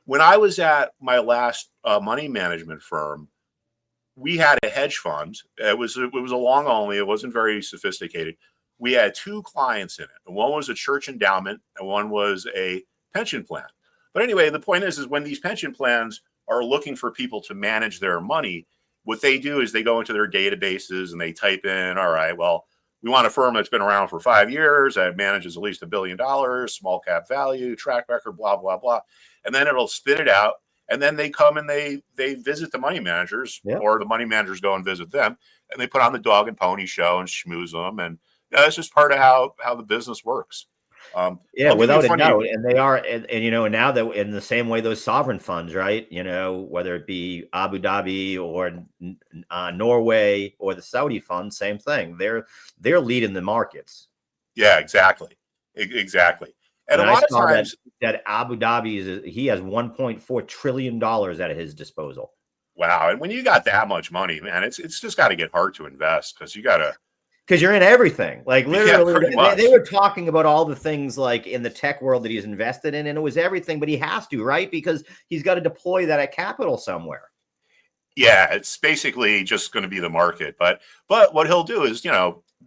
When I was at my last money management firm, we had a hedge fund. It was a long only. It wasn't very sophisticated. We had two clients in it. And one was a church endowment and one was a pension plan. But anyway, the point is when these pension plans are looking for people to manage their money, what they do is they go into their databases and they type in, all right, well, we want a firm that's been around for 5 years, that manages at least $1 billion, small cap value, track record, blah, blah, blah. And then it'll spit it out. And then they come and they visit the money managers, or the money managers go and visit them, and they put on the dog and pony show and schmooze them. And that's just part of how the business works. Without a doubt. And they are, and now that in the same way, those sovereign funds, right? Whether it be Abu Dhabi or Norway or the Saudi fund, same thing. They're leading the markets. Yeah, exactly. And a lot of times that Abu Dhabi he has $1.4 trillion at his disposal. Wow. And when you got that much money, man, it's just got to get hard to invest because you're in everything. Like literally, they were talking about all the things like in the tech world that he's invested in, and it was everything, but he has to, right? Because he's got to deploy that at capital somewhere. Yeah, it's basically just going to be the market. But what he'll do is,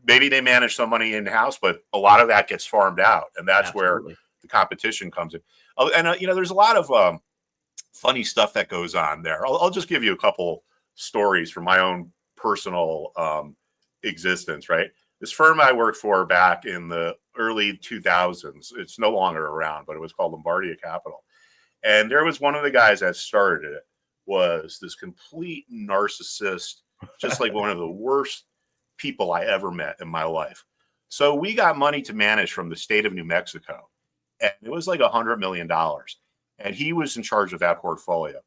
maybe they manage some money in-house, but a lot of that gets farmed out. And that's where the competition comes in. Oh, and, there's a lot of funny stuff that goes on there. I'll just give you a couple stories from my own personal existence, right? This firm I worked for back in the early 2000s, it's no longer around, but it was called Lombardia Capital. And there was one of the guys that started it was this complete narcissist, just like one of the worst people I ever met in my life. So we got money to manage from the state of New Mexico, and it was like $100 million. And he was in charge of that portfolio.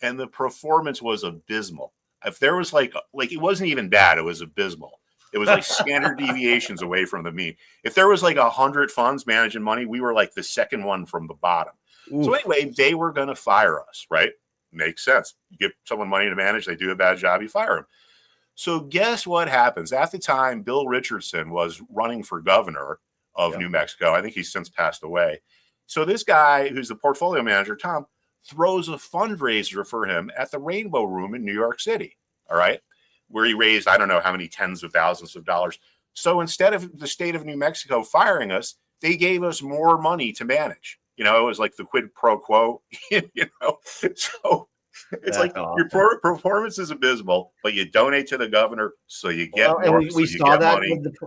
And the performance was abysmal. If there was like it wasn't even bad, it was abysmal. It was like standard deviations away from the mean. If there was like 100 funds managing money, we were like the second one from the bottom. Oof. So anyway, they were going to fire us, right? Makes sense. You give someone money to manage, they do a bad job, you fire them. So guess what happens? At the time, Bill Richardson was running for governor of New Mexico. I think he's since passed away. So this guy, who's the portfolio manager, Tom, throws a fundraiser for him at the Rainbow Room in New York City, all right, where he raised, I don't know how many tens of thousands of dollars. So instead of the state of New Mexico firing us, they gave us more money to manage. It was like the quid pro quo, So it's like awesome. Your performance is abysmal, but you donate to the governor, so you get more. And we saw that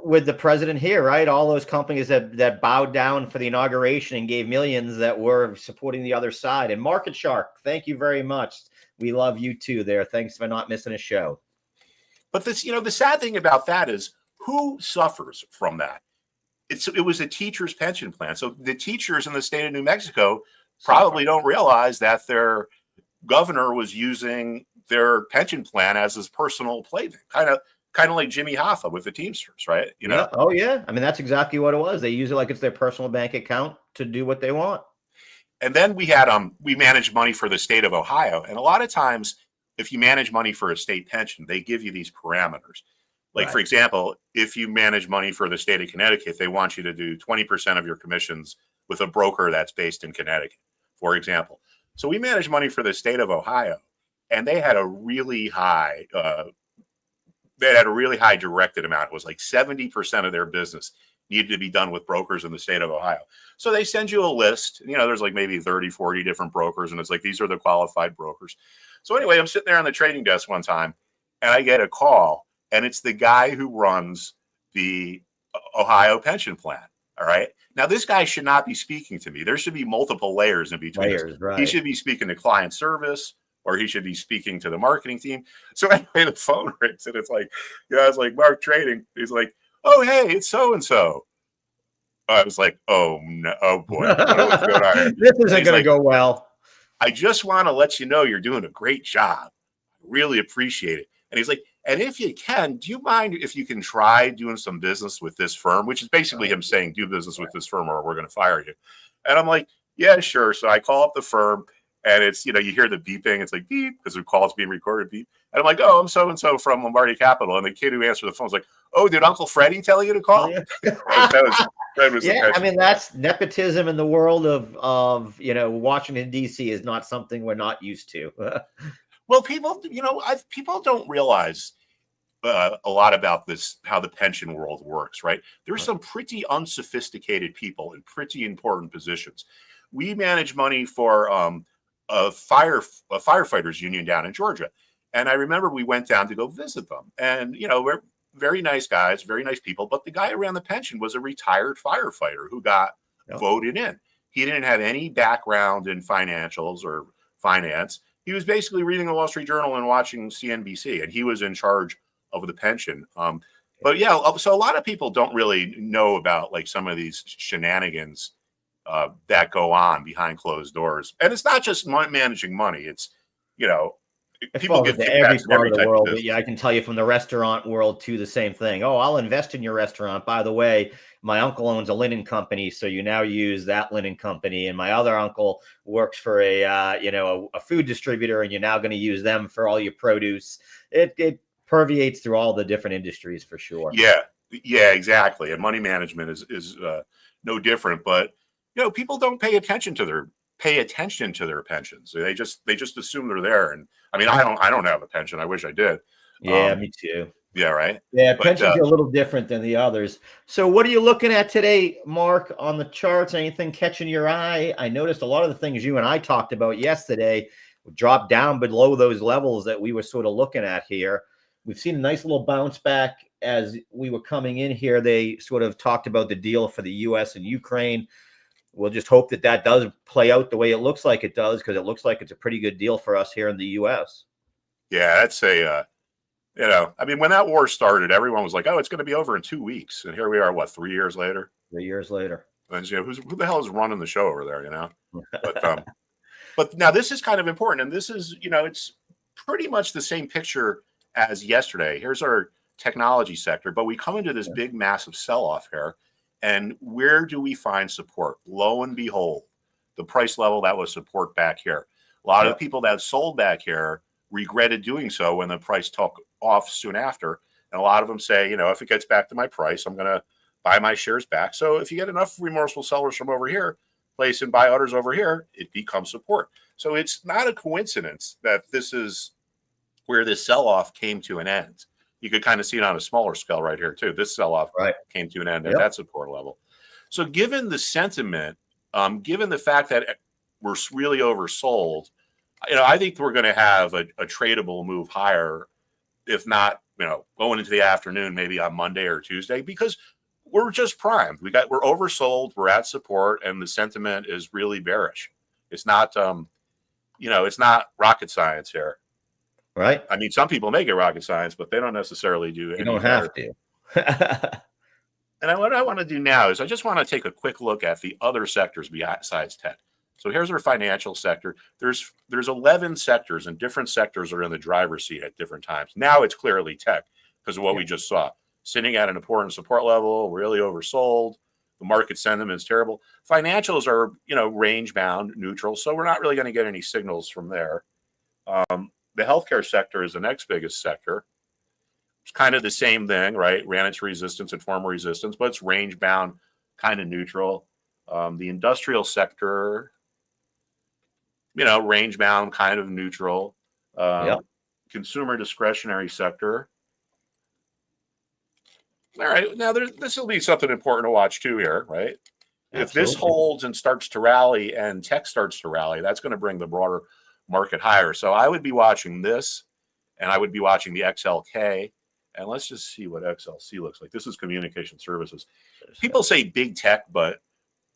with the president here, right? All those companies that bowed down for the inauguration and gave millions that were supporting the other side. And Market Shark, thank you very much. We love you too there. Thanks for not missing a show. But this, the sad thing about that is who suffers from that? It was a teacher's pension plan. So the teachers in the state of New Mexico probably don't realize that they're governor was using their pension plan as his personal plaything, kind of like Jimmy Hoffa with the Teamsters, right? You know? Yeah. Oh yeah. I mean, that's exactly what it was. They use it like it's their personal bank account to do what they want. And then we managed money for the state of Ohio. And a lot of times, if you manage money for a state pension, they give you these parameters. Like, for example, if you manage money for the state of Connecticut, they want you to do 20% of your commissions with a broker that's based in Connecticut, for example. So we managed money for the state of Ohio, and they had a really high directed amount. It was like 70% of their business needed to be done with brokers in the state of Ohio. So they send you a list. You know, there's like maybe 30, 40 different brokers, and it's like, these are the qualified brokers. So anyway, I'm sitting there on the trading desk one time, and I get a call, and it's the guy who runs the Ohio pension plan. All right. Now, this guy should not be speaking to me. There should be multiple layers in between. Right. He should be speaking to client service, or he should be speaking to the marketing team. So anyway, the phone rings, and it's like, I was like, Mark Trading. He's like, oh, hey, it's so-and-so. I was like, oh, no, oh boy, I don't know what's going on here. This isn't going to go well. I just want to let you know you're doing a great job. Really appreciate it. And he's like, and if you can, do you mind if you can try doing some business with this firm, which is basically him saying, do business with this firm or we're going to fire you. And I'm like, yeah, sure. So I call up the firm, and it's, you hear the beeping. It's like beep, because the call is being recorded, beep. And I'm like, oh, I'm so-and-so from Lombardi Capital. And the kid who answered the phone was like, oh, did Uncle Freddie tell you to call? That was yeah, I mean, that's nepotism in the world of Washington, D.C. is not something we're not used to. Well, people, people don't realize a lot about this, how the pension world works, right? There's some pretty unsophisticated people in pretty important positions. We manage money for a firefighters union down in Georgia. And I remember we went down to go visit them. And, we're very nice guys, very nice people. But the guy who ran the pension was a retired firefighter who got voted in. He didn't have any background in financials or finance. He was basically reading the Wall Street Journal and watching CNBC, and he was in charge of the pension. But yeah, so a lot of people don't really know about like some of these shenanigans that go on behind closed doors. And it's not just managing money. It's, people get into every part of the world. But yeah, I can tell you from the restaurant world to the same thing. Oh, I'll invest in your restaurant. By the way, my uncle owns a linen company, so you now use that linen company. And my other uncle works for a food distributor, and you're now going to use them for all your produce. It permeates through all the different industries for sure. Yeah, exactly. And money management is no different. But people don't pay attention to their pensions. They just assume they're there. And I mean, I don't have a pension. I wish I did. Yeah, me too. Yeah, right. Yeah, pensions are a little different than the others. So what are you looking at today, Mark, on the charts? Anything catching your eye? I noticed a lot of the things you and I talked about yesterday dropped down below those levels that we were sort of looking at here. We've seen a nice little bounce back as we were coming in here. They sort of talked about the deal for the U.S. and Ukraine. We'll just hope that does play out the way it looks like it does, because it looks like it's a pretty good deal for us here in the U.S. Yeah, that's I mean, when that war started, everyone was like, oh, it's going to be over in 2 weeks. And here we are, 3 years later? 3 years later. And, who the hell is running the show over there, But now this is kind of important. And this is, it's pretty much the same picture as yesterday. Here's our technology sector, but we come into this big, massive sell-off here. And where do we find support? Lo and behold, the price level that was support back here. A lot of the people that sold back here regretted doing so when the price took off soon after. And a lot of them say, if it gets back to my price, I'm going to buy my shares back. So if you get enough remorseful sellers from over here, place and buy others over here, it becomes support. So it's not a coincidence that this is where this sell-off came to an end. You could kind of see it on a smaller scale right here too. This sell-off came to an end at that support level. So given the sentiment, given the fact that we're really oversold, I think we're going to have a tradable move higher, if not, going into the afternoon, maybe on Monday or Tuesday, because we're just primed. We're oversold, we're at support, and the sentiment is really bearish. It's not, it's not rocket science here. Right. I mean, some people make it rocket science, but they don't necessarily do it. You don't have to. And what I want to do now is I just want to take a quick look at the other sectors besides tech. So here's our financial sector. There's 11 sectors, and different sectors are in the driver's seat at different times. Now it's clearly tech because of what we just saw. Sitting at an important support level, really oversold. The market sentiment is terrible. Financials are, range bound, neutral. So we're not really going to get any signals from there. The healthcare sector is the next biggest sector. It's kind of the same thing, right? Ran its resistance and former resistance, but it's range bound, kind of neutral. The industrial sector, range bound, kind of neutral. Consumer discretionary sector. All right. Now, this will be something important to watch too here, right? Absolutely. If this holds and starts to rally and tech starts to rally, that's going to bring the broader market higher. So I would be watching this, and I would be watching the XLK. And let's just see what XLC looks like. This is communication services. People say big tech, but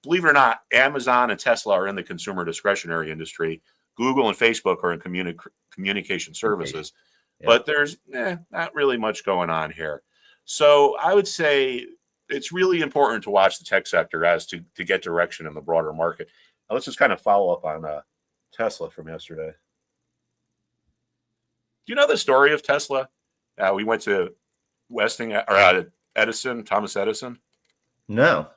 believe it or not, Amazon and Tesla are in the consumer discretionary industry. Google and Facebook are in communication services. But there's not really much going on here. So I would say it's really important to watch the tech sector as to get direction in the broader market. Now, let's just kind of follow up on Tesla from yesterday. Do you know the story of Tesla? We went to Thomas Edison. No.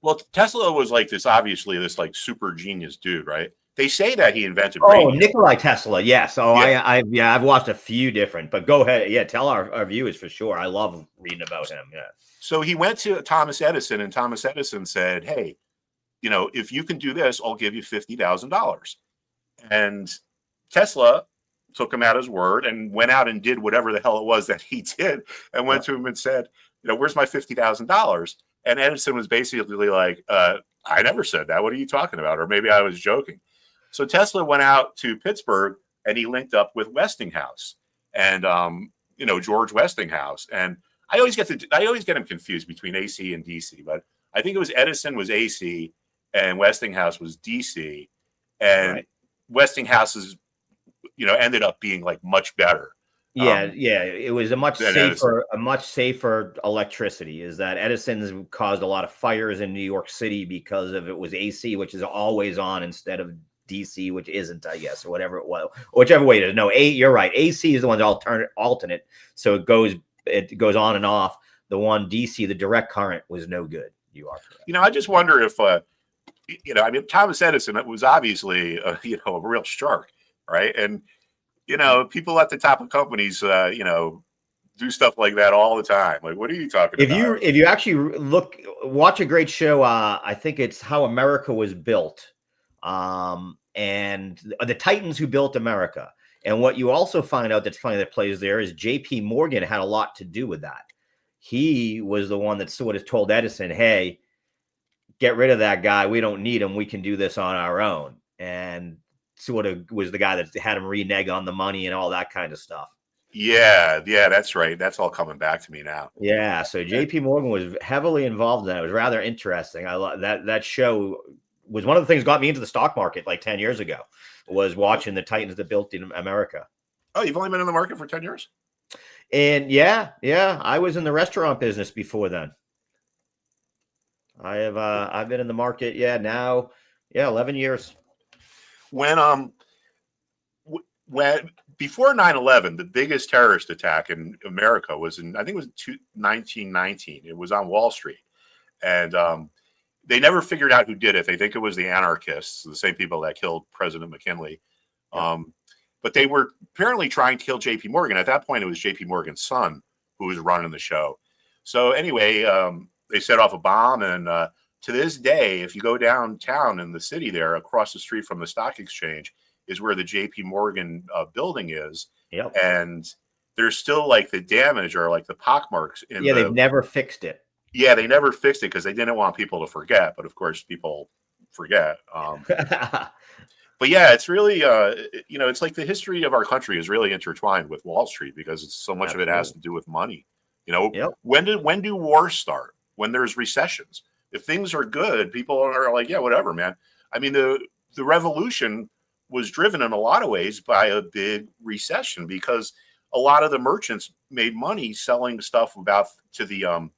Well, Tesla was like this like super genius dude, right? They say that he invented radio. Nikolai Tesla, yes. I've watched a few different, but go ahead. Yeah, tell our viewers for sure. I love reading about him. Yeah. So he went to Thomas Edison, and Thomas Edison said, "Hey, if you can do this, I'll give you $50,000." And Tesla took him at his word and went out and did whatever the hell it was that he did, and went to him and said, "Where's my $50,000?" And Edison was basically like, "I never said that. What are you talking about?" Or maybe I was joking. So Tesla went out to Pittsburgh, and he linked up with Westinghouse and George Westinghouse. And I always get him confused between AC and DC, but I think it was Edison was AC and Westinghouse was DC, and Westinghouse is ended up being like much better. It was a much safer electricity. Is that Edison's caused a lot of fires in New York City because of it was AC, which is always on, instead of DC, which isn't, I guess, or whatever it was, whichever way it is. No, you're right. AC is the one alternate, so it goes on and off. The one DC, the direct current, was no good. You are correct. I just wonder if Thomas Edison was obviously a real shark, right? And people at the top of companies, do stuff like that all the time. Like, what are you talking about? If you actually watch a great show, I think it's How America Was Built, and the Titans Who Built America. And what you also find out that's funny that plays there is J.P. Morgan had a lot to do with that. He was the one that sort of told Edison, "Hey, get rid of that guy. We don't need him. We can do this on our own." And sort of was the guy that had him renege on the money and all that kind of stuff. Yeah, that's right. That's all coming back to me now. Yeah, so J.P. Morgan was heavily involved in that. It was rather interesting. I love that show. Was one of the things that got me into the stock market like 10 years ago, was watching the Titans that built in America. Oh, you've only been in the market for 10 years? And yeah, I was in the restaurant business before then. I've been in the market, now, 11 years. When before 9/11, the biggest terrorist attack in America was I think it was 1919. It was on Wall Street. And they never figured out who did it. They think it was the anarchists, the same people that killed President McKinley. But they were apparently trying to kill J.P. Morgan. At that point, it was J.P. Morgan's son who was running the show. So anyway, they set off a bomb. And to this day, if you go downtown in the city there, across the street from the stock exchange, is where the J.P. Morgan building is. Yep. And there's still like the damage or like the pockmarks. They've never fixed it. Yeah, they never fixed it because they didn't want people to forget. But of course, people forget. But yeah, it's really, it's like the history of our country is really intertwined with Wall Street because it's so much of it has to do with money. When do wars start? When there's recessions. If things are good, people are like, yeah, whatever, man. I mean, the revolution was driven in a lot of ways by a big recession because a lot of the merchants made money selling stuff to the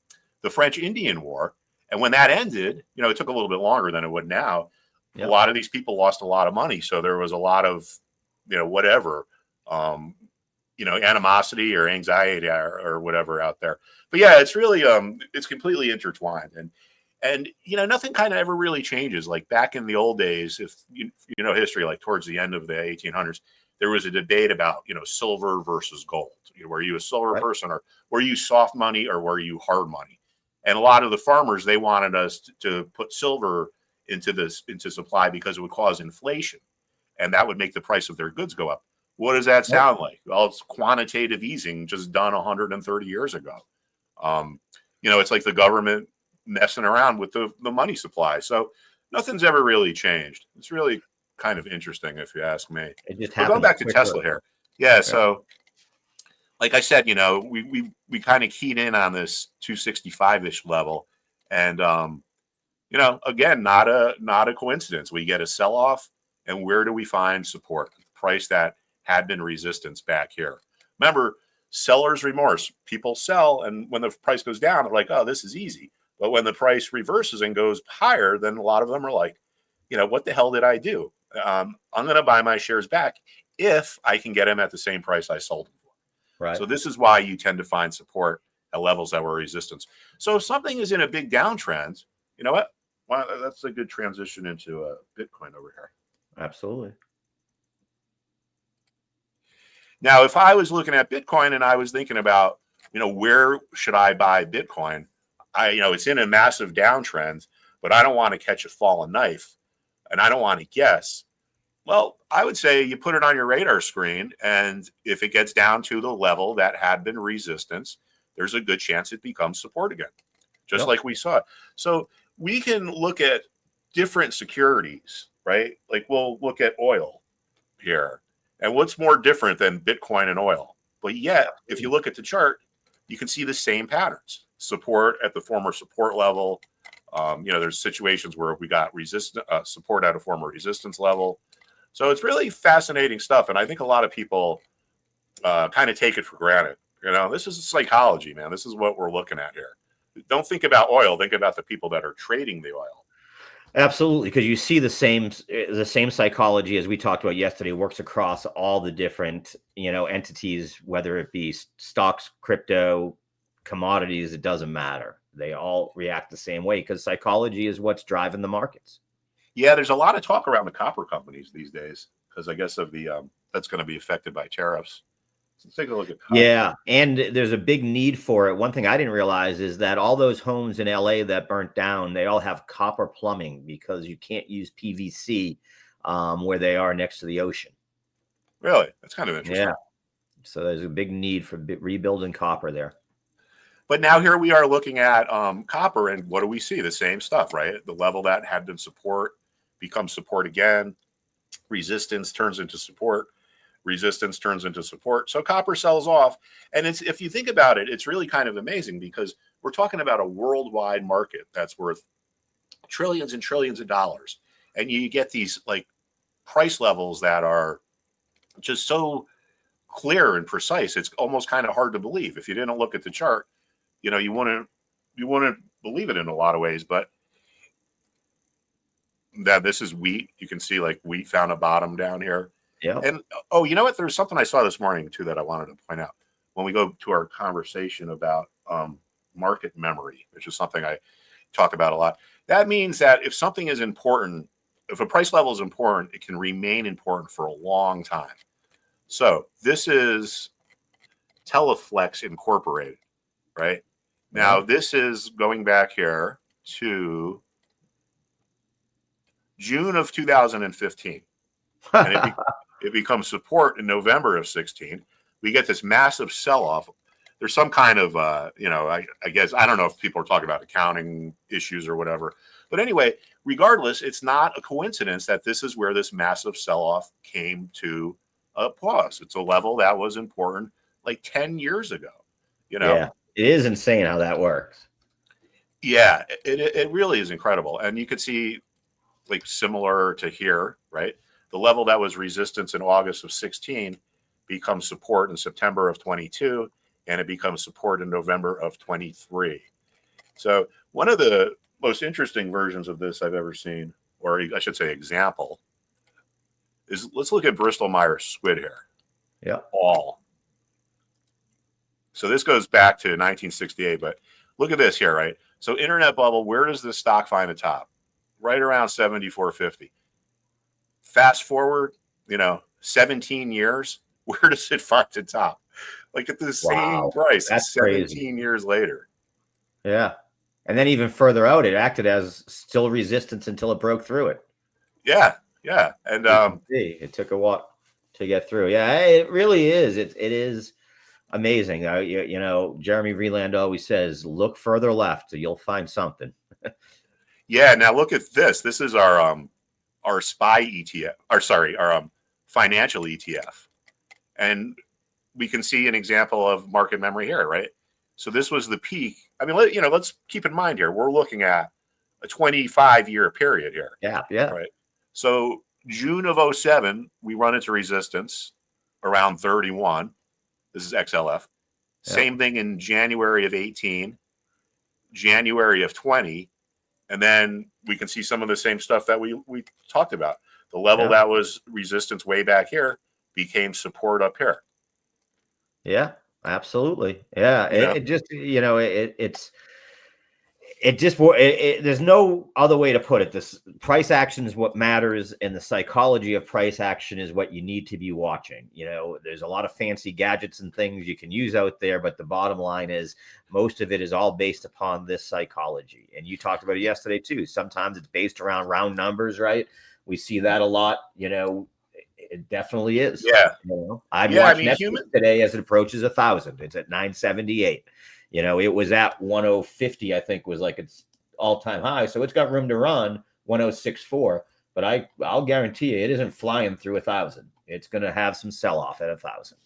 French Indian War. And when that ended, it took a little bit longer than it would now. a lot of these people lost a lot of money. So there was a lot of, whatever, animosity or anxiety or whatever out there. But yeah, it's really, it's completely intertwined. And nothing kind of ever really changes. Like back in the old days, if you know history, like towards the end of the 1800s, there was a debate about, silver versus gold. Were you a silver person, or were you soft money, or were you hard money? And a lot of the farmers, they wanted us to put silver into supply because it would cause inflation, and that would make the price of their goods go up. What does that sound like? Well, it's quantitative easing just done 130 years ago. It's like the government messing around with the money supply. So nothing's ever really changed. It's really kind of interesting, if you ask me. It just But going back to Tesla here. Yeah. So like I said, we kind of keyed in on this 265-ish level. And, again, not a coincidence. We get a sell-off, and where do we find support? The price that had been resistance back here. Remember, seller's remorse. People sell, and when the price goes down, they're like, oh, this is easy. But when the price reverses and goes higher, then a lot of them are like, what the hell did I do? I'm going to buy my shares back if I can get them at the same price I sold them for. Right. So this is why you tend to find support at levels that were resistance. So if something is in a big downtrend, you know what? Well, that's a good transition into Bitcoin over here. Absolutely. Now, if I was looking at Bitcoin and I was thinking about, where should I buy Bitcoin? It's in a massive downtrend, but I don't want to catch a falling knife, and I don't want to guess. Well, I would say you put it on your radar screen, and if it gets down to the level that had been resistance, there's a good chance it becomes support again, just like we saw. So we can look at different securities, right? Like we'll look at oil here. And what's more different than Bitcoin and oil? But yet, if you look at the chart, you can see the same patterns. Support at the former support level. There's situations where we got support at a former resistance level. So it's really fascinating stuff. And I think a lot of people kind of take it for granted. This is psychology, man. This is what we're looking at here. Don't think about oil. Think about the people that are trading the oil. Absolutely, because you see the same psychology as we talked about yesterday works across all the different entities, whether it be stocks, crypto, commodities. It doesn't matter. They all react the same way because psychology is what's driving the markets. Yeah, there's a lot of talk around the copper companies these days because I guess of the that's going to be affected by tariffs. Let's take a look at copper. Yeah, and there's a big need for it. One thing I didn't realize is that all those homes in LA that burnt down, they all have copper plumbing because you can't use PVC where they are next to the ocean. Really? That's kind of interesting. Yeah. So there's a big need for rebuilding copper there. But now here we are looking at copper, and what do we see? The same stuff, right? The level that had been support becomes support again. Resistance turns into support. Resistance turns into support. So copper sells off. And if you think about it, it's really kind of amazing because we're talking about a worldwide market that's worth trillions and trillions of dollars. And you get these like price levels that are just so clear and precise. It's almost kind of hard to believe. If you didn't look at the chart, you wouldn't believe it in a lot of ways. But that this is wheat. You can see like wheat found a bottom down here. Yeah. And you know what? There's something I saw this morning too that I wanted to point out when we go to our conversation about market memory, which is something I talk about a lot. That means that if something is important, if a price level is important, it can remain important for a long time. So this is Teleflex Incorporated, right? Now this is going back here to June of 2015. And it becomes support in November of 16. We get this massive sell-off. There's some kind of, I guess, I don't know if people are talking about accounting issues or whatever. But anyway, regardless, it's not a coincidence that this is where this massive sell-off came to a pause. It's a level that was important like 10 years ago. Yeah, it is insane how that works. Yeah, it really is incredible. And you could see like similar to here, right? The level that was resistance in August of 16 becomes support in September of 22, and it becomes support in November of 23. So one of the most interesting versions of this I've ever seen or I should say example, is let's look at Bristol Myers Squibb here. Yeah. All. So this goes back to 1968, but look at this here, right? So internet bubble, where does this stock find a top? Right around 74.50. Fast forward, 17 years, where does it find the top? Like at the same price, that's 17 crazy. years later. Yeah. And then even further out, it acted as still resistance until it broke through it. Yeah. Yeah. And it took a while to get through. Yeah, it really is. It is amazing. Jeremy Vreeland always says, look further left, you'll find something. yeah. Now look at this. This is our SPY ETF, our financial ETF. And we can see an example of market memory here, right? So this was the peak. I mean, let's keep in mind here, we're looking at a 25-year period here. Yeah, yeah. Right. So June of 07, we run into resistance around 31. This is XLF. Yeah. Same thing in January of 18, January of 20. And then we can see some of the same stuff that we talked about. The level that was resistance way back here became support up here. Yeah, absolutely. Yeah. It just, there's no other way to put it. This price action is what matters, and the psychology of price action is what you need to be watching. There's a lot of fancy gadgets and things you can use out there, but the bottom line is most of it is all based upon this psychology. And you talked about it yesterday too. Sometimes it's based around round numbers, right? We see that a lot. It definitely is. Yeah. I'd watch Netflix today as it approaches 1,000. It's at 978. It was at 1050, I think, was like its all-time high. So it's got room to run 1064. But I'll guarantee you it isn't flying through 1,000. It's going to have some sell-off at 1,000.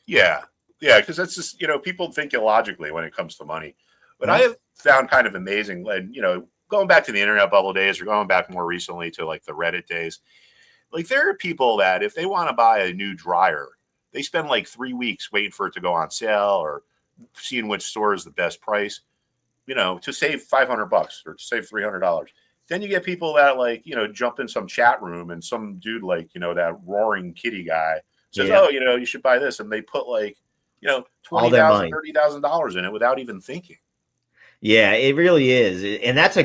Yeah. Yeah. Because that's just, people think illogically when it comes to money. But I have found kind of amazing, going back to the internet bubble days or going back more recently to like the Reddit days. Like there are people that if they want to buy a new dryer, they spend like 3 weeks waiting for it to go on sale or seeing which store is the best price, to save $500 or to save $300. Then you get people that jump in some chat room and some dude that roaring kitty guy says, oh, you should buy this. And they put $20,000, $30,000 in it without even thinking. Yeah, it really is. And that's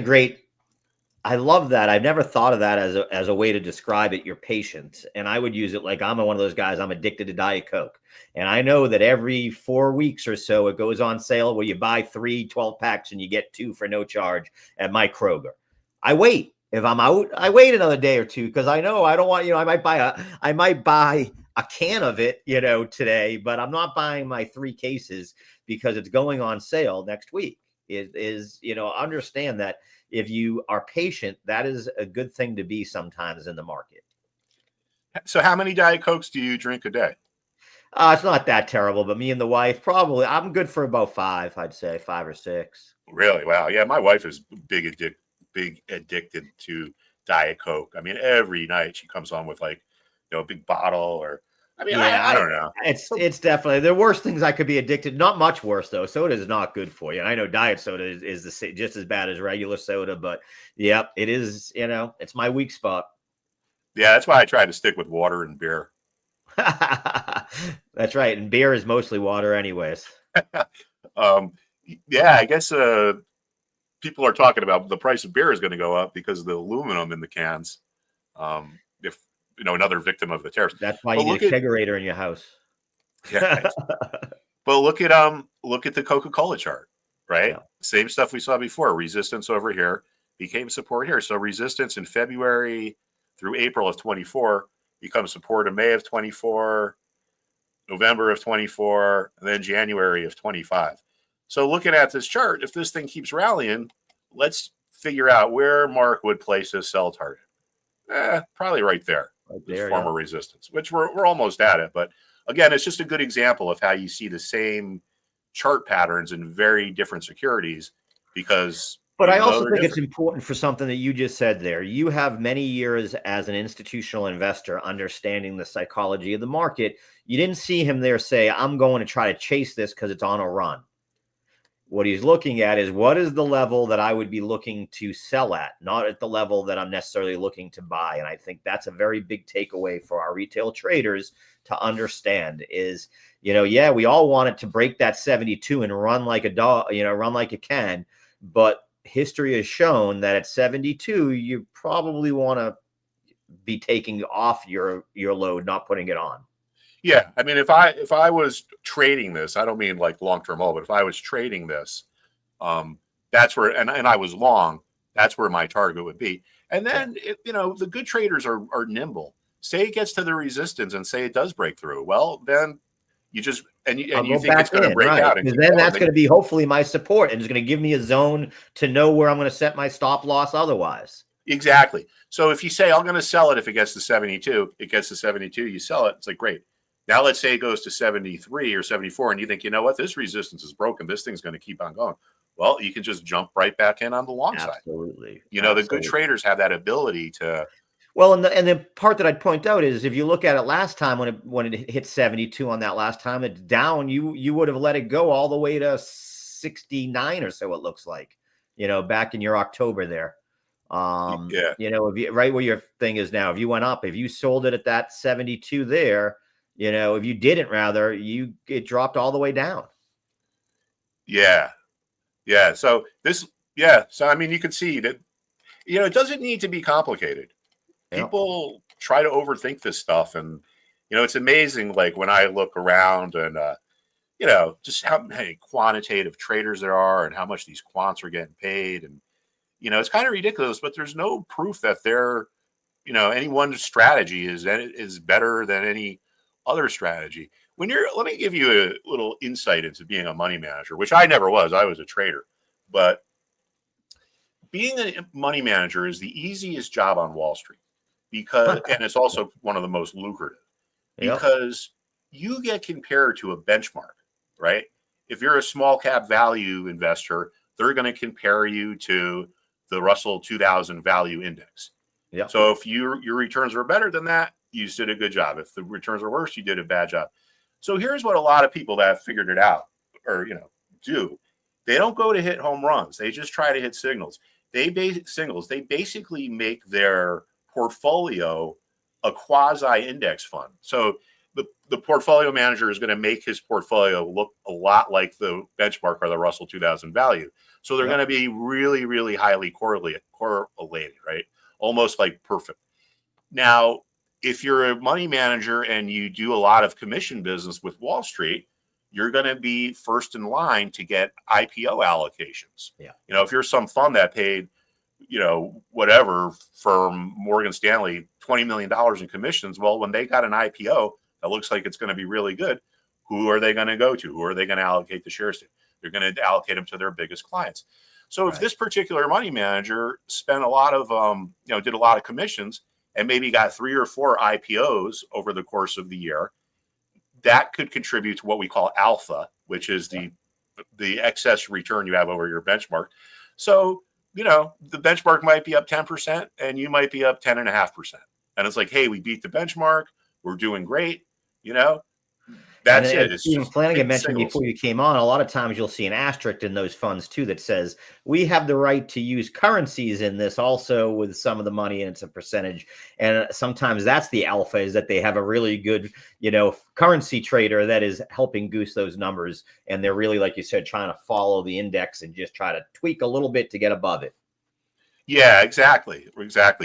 I love that. I've never thought of that as a way to describe it. Your patience. And I would use it like I'm one of those guys. I'm addicted to Diet Coke. And I know that every 4 weeks or so, it goes on sale where you buy 3 12-packs and you get 2 for no charge at my Kroger. I wait. If I'm out, I wait another day or two because I know I don't want, I might buy a can of it, today, but I'm not buying my 3 cases because it's going on sale next week. Understand that if you are patient, that is a good thing to be sometimes in the market. So how many Diet Cokes do you drink a day? It's not that terrible, but me and the wife, probably, I'm good for about 5, I'd say 5 or 6. Really? Wow. Yeah. My wife is big addicted to Diet Coke. I mean, every night she comes home with a big bottle or, I don't know. It's definitely the worst things I could be addicted. Not much worse though. Soda is not good for you. And I know diet soda is just as bad as regular soda, but yep, it is. It's my weak spot. Yeah, that's why I try to stick with water and beer. That's right, and beer is mostly water, anyways. Yeah, I guess people are talking about the price of beer is going to go up because of the aluminum in the cans. If another victim of the tariffs. That's why you need a kegerator in your house. Yeah. But look at the Coca-Cola chart, right? Yeah. Same stuff we saw before. Resistance over here became support here. So resistance in February through April of 24 becomes support in May of 24, November of 24, and then January of 25. So looking at this chart, if this thing keeps rallying, let's figure out where Mark would place his sell target. Probably right there. This former resistance, which we're almost at it. But again, it's just a good example of how you see the same chart patterns in very different securities because. But I also think it's important for something that you just said there. You have many years as an institutional investor understanding the psychology of the market. You didn't see him there say, I'm going to try to chase this because it's on a run. What he's looking at is what is the level that I would be looking to sell at, not at the level that I'm necessarily looking to buy. And I think that's a very big takeaway for our retail traders to understand is, yeah, we all want it to break that 72 and run like a dog, run like it can. But history has shown that at 72, you probably want to be taking off your load, not putting it on. Yeah, I mean, if I was trading this, I don't mean like long-term hold, but if I was trading this, that's where, and I was long, that's where my target would be. And then, the good traders are nimble. Say it gets to the resistance and say it does break through. Well, then you just, and you think it's going to break out. Because then that's going to be hopefully my support and it's going to give me a zone to know where I'm going to set my stop loss otherwise. Exactly. So if you say, I'm going to sell it if it gets to 72, it gets to 72, you sell it. It's like, great. Now let's say it goes to 73 or 74 and you think, you know what, this resistance is broken. This thing's going to keep on going. Well, you can just jump right back in on the long side. Absolutely. The good traders have that ability to. Well, and the part that I'd point out is if you look at it last time when it hit 72 on that last time, it's down. You would have let it go all the way to 69 or so. It looks like, back in your October there. Yeah. If you, right where your thing is now, if you went up, if you sold it at that 72 there, if you didn't, rather, it dropped all the way down. Yeah. Yeah. So So, I mean, you can see that, it doesn't need to be complicated. People try to overthink this stuff. And, it's amazing. Like when I look around and, just how many quantitative traders there are and how much these quants are getting paid. And, it's kind of ridiculous, but there's no proof that any one strategy is better than any other strategy. Let me give you a little insight into being a money manager, which I never was. I was a trader, but being a money manager is the easiest job on Wall Street and it's also one of the most lucrative because you get compared to a benchmark, right? If you're a small cap value investor, they're going to compare you to the Russell 2000 value index. Yeah. So if your returns were better than that, you did a good job. If the returns were worse, you did a bad job. So here's what a lot of people that have figured it out do. They don't go to hit home runs. They just try to hit signals. They basically make their portfolio a quasi index fund. So the portfolio manager is going to make his portfolio look a lot like the benchmark or the Russell 2000 value. So they're going to be really, really highly correlated, right? Almost like perfect. Now, if you're a money manager and you do a lot of commission business with Wall Street, you're going to be first in line to get IPO allocations. Yeah. If you're some fund that paid, whatever from Morgan Stanley, $20 million in commissions. Well, when they got an IPO that looks like it's going to be really good, who are they going to go to? Who are they going to allocate the shares to? They're going to allocate them to their biggest clients. So if this particular money manager spent a lot of, did a lot of commissions and maybe got 3 or 4 IPOs over the course of the year, that could contribute to what we call alpha, which is the excess return you have over your benchmark. So, the benchmark might be up 10% and you might be up 10.5%. And it's like, hey, we beat the benchmark. We're doing great. That's it. It's Stephen Flanagan mentioned before you came on, a lot of times you'll see an asterisk in those funds too that says we have the right to use currencies in this also with some of the money, and it's a percentage. And sometimes that's the alpha, is that they have a really good, currency trader that is helping goose those numbers. And they're really, like you said, trying to follow the index and just try to tweak a little bit to get above it. Yeah, exactly.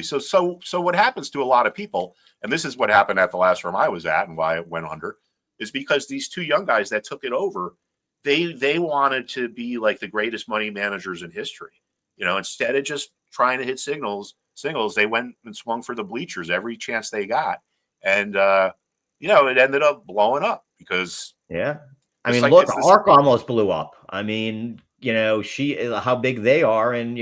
So what happens to a lot of people, and this is what happened at the last firm I was at and why it went under, is because these 2 young guys that took it over, they wanted to be like the greatest money managers in history. Instead of just trying to hit singles, they went and swung for the bleachers every chance they got. And, it ended up blowing up because. Yeah. I mean, look, ARC almost blew up. I mean, how big they are. And,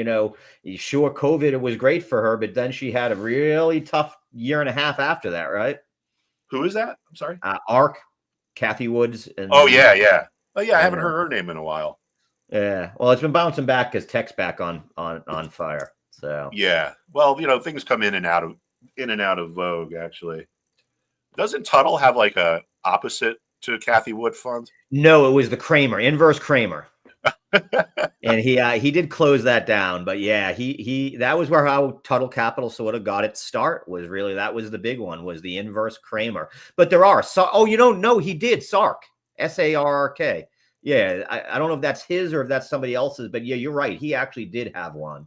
sure, COVID was great for her, but then she had a really tough year and a half after that, right? Who is that? I'm sorry. ARC. Kathy Woods. Yeah. Oh yeah, I haven't heard her name in a while. Yeah, well, it's been bouncing back because tech's back on fire. So yeah, well, things come in and out of vogue. Actually, doesn't Tuttle have like a opposite to Kathy Wood fund? No, it was the Kramer, inverse Kramer. And he did close that down, but yeah, he that was where how Tuttle Capital sort of got its start. Was really that was the big one, was the inverse Kramer. But there are no, he did Sark, SARK. Yeah, I don't know if that's his or if that's somebody else's, but yeah, you're right. He actually did have one.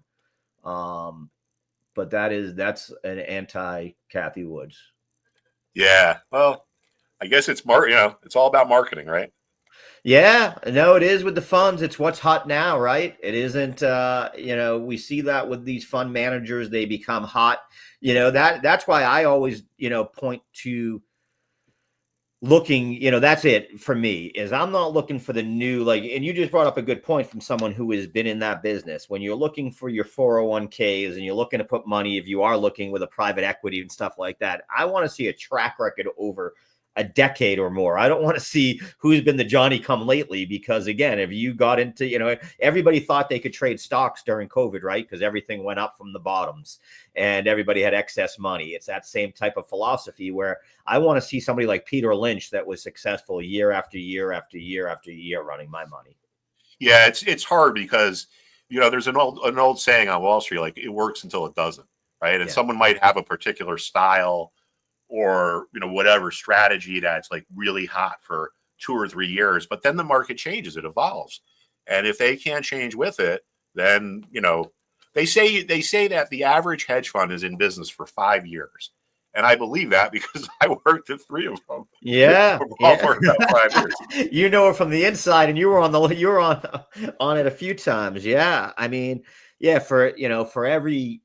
But that's an anti Kathy Woods. Yeah, well, I guess it's it's all about marketing, right? Yeah, no, it is with the funds. It's what's hot now, right? It isn't we see that with these fund managers, they become hot. That's why I always, point to looking, that's it for me, is I'm not looking for the new, and you just brought up a good point from someone who has been in that business. When you're looking for your 401ks and you're looking to put money, if you are looking with a private equity and stuff like that, I want to see a track record over a decade or more. I don't want to see who's been the Johnny come lately, because again, if you got into, everybody thought they could trade stocks during COVID, right? Because everything went up from the bottoms and everybody had excess money. It's that same type of philosophy where I want to see somebody like Peter Lynch that was successful year after year after year after year running my money. Yeah, it's hard because there's an old saying on Wall Street, like, it works until it doesn't, right? And someone might have a particular style or whatever strategy that's like really hot for 2 or 3 years, but then the market changes, it evolves, and if they can't change with it, then they say that the average hedge fund is in business for 5 years, and I believe that because I worked at 3 of them. Yeah, all for about 5 years. You know it from the inside, and you were on it a few times. Yeah, I mean, yeah, for every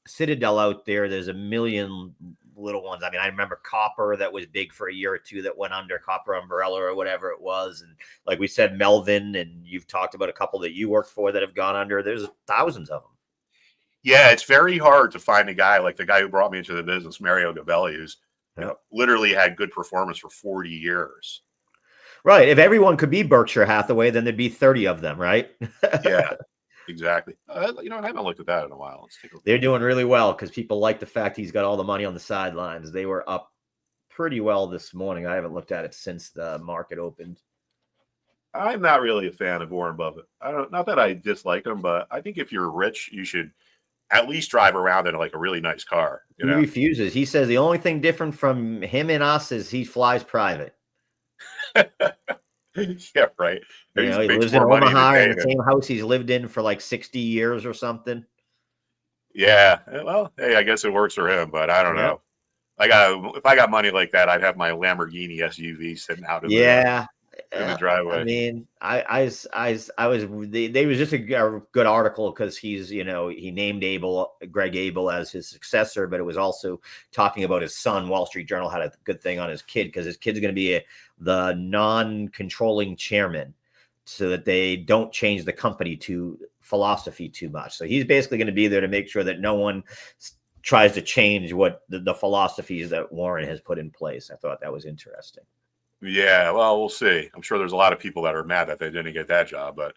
Citadel out there's a million little ones. I mean, I remember Copper that was big for a year or two that went under, Copper Umbrella or whatever it was. And like we said, Melvin, and you've talked about a couple that you worked for that have gone under. There's thousands of them. Yeah, it's very hard to find a guy like the guy who brought me into the business, Mario Gabelli, who's literally had good performance for 40 years. Right. If everyone could be Berkshire Hathaway, then there'd be 30 of them, right? Yeah. Exactly. I haven't looked at that in a while. Let's take a look. They're doing really well because people like the fact he's got all the money on the sidelines. They were up pretty well this morning. I haven't looked at it since the market opened. I'm not really a fan of Warren Buffett. Not that I dislike him, but I think if you're rich, you should at least drive around in like a really nice car. He refuses. He says the only thing different from him and us is he flies private. Yeah, right. He lives in Omaha in the same house he's lived in for like 60 years or something. Yeah. Well, hey, I guess it works for him, but I don't know. If I got money like that, I'd have my Lamborghini SUV sitting out in the driveway. I mean, they was just a good article because he's, he named Greg Abel as his successor, but it was also talking about his son. Wall Street Journal had a good thing on his kid because his kid's going to be the non-controlling chairman so that they don't change the company to philosophy too much. So he's basically going to be there to make sure that no one tries to change what the philosophies that Warren has put in place. I thought that was interesting. Yeah, well, we'll see. I'm sure there's a lot of people that are mad that they didn't get that job, but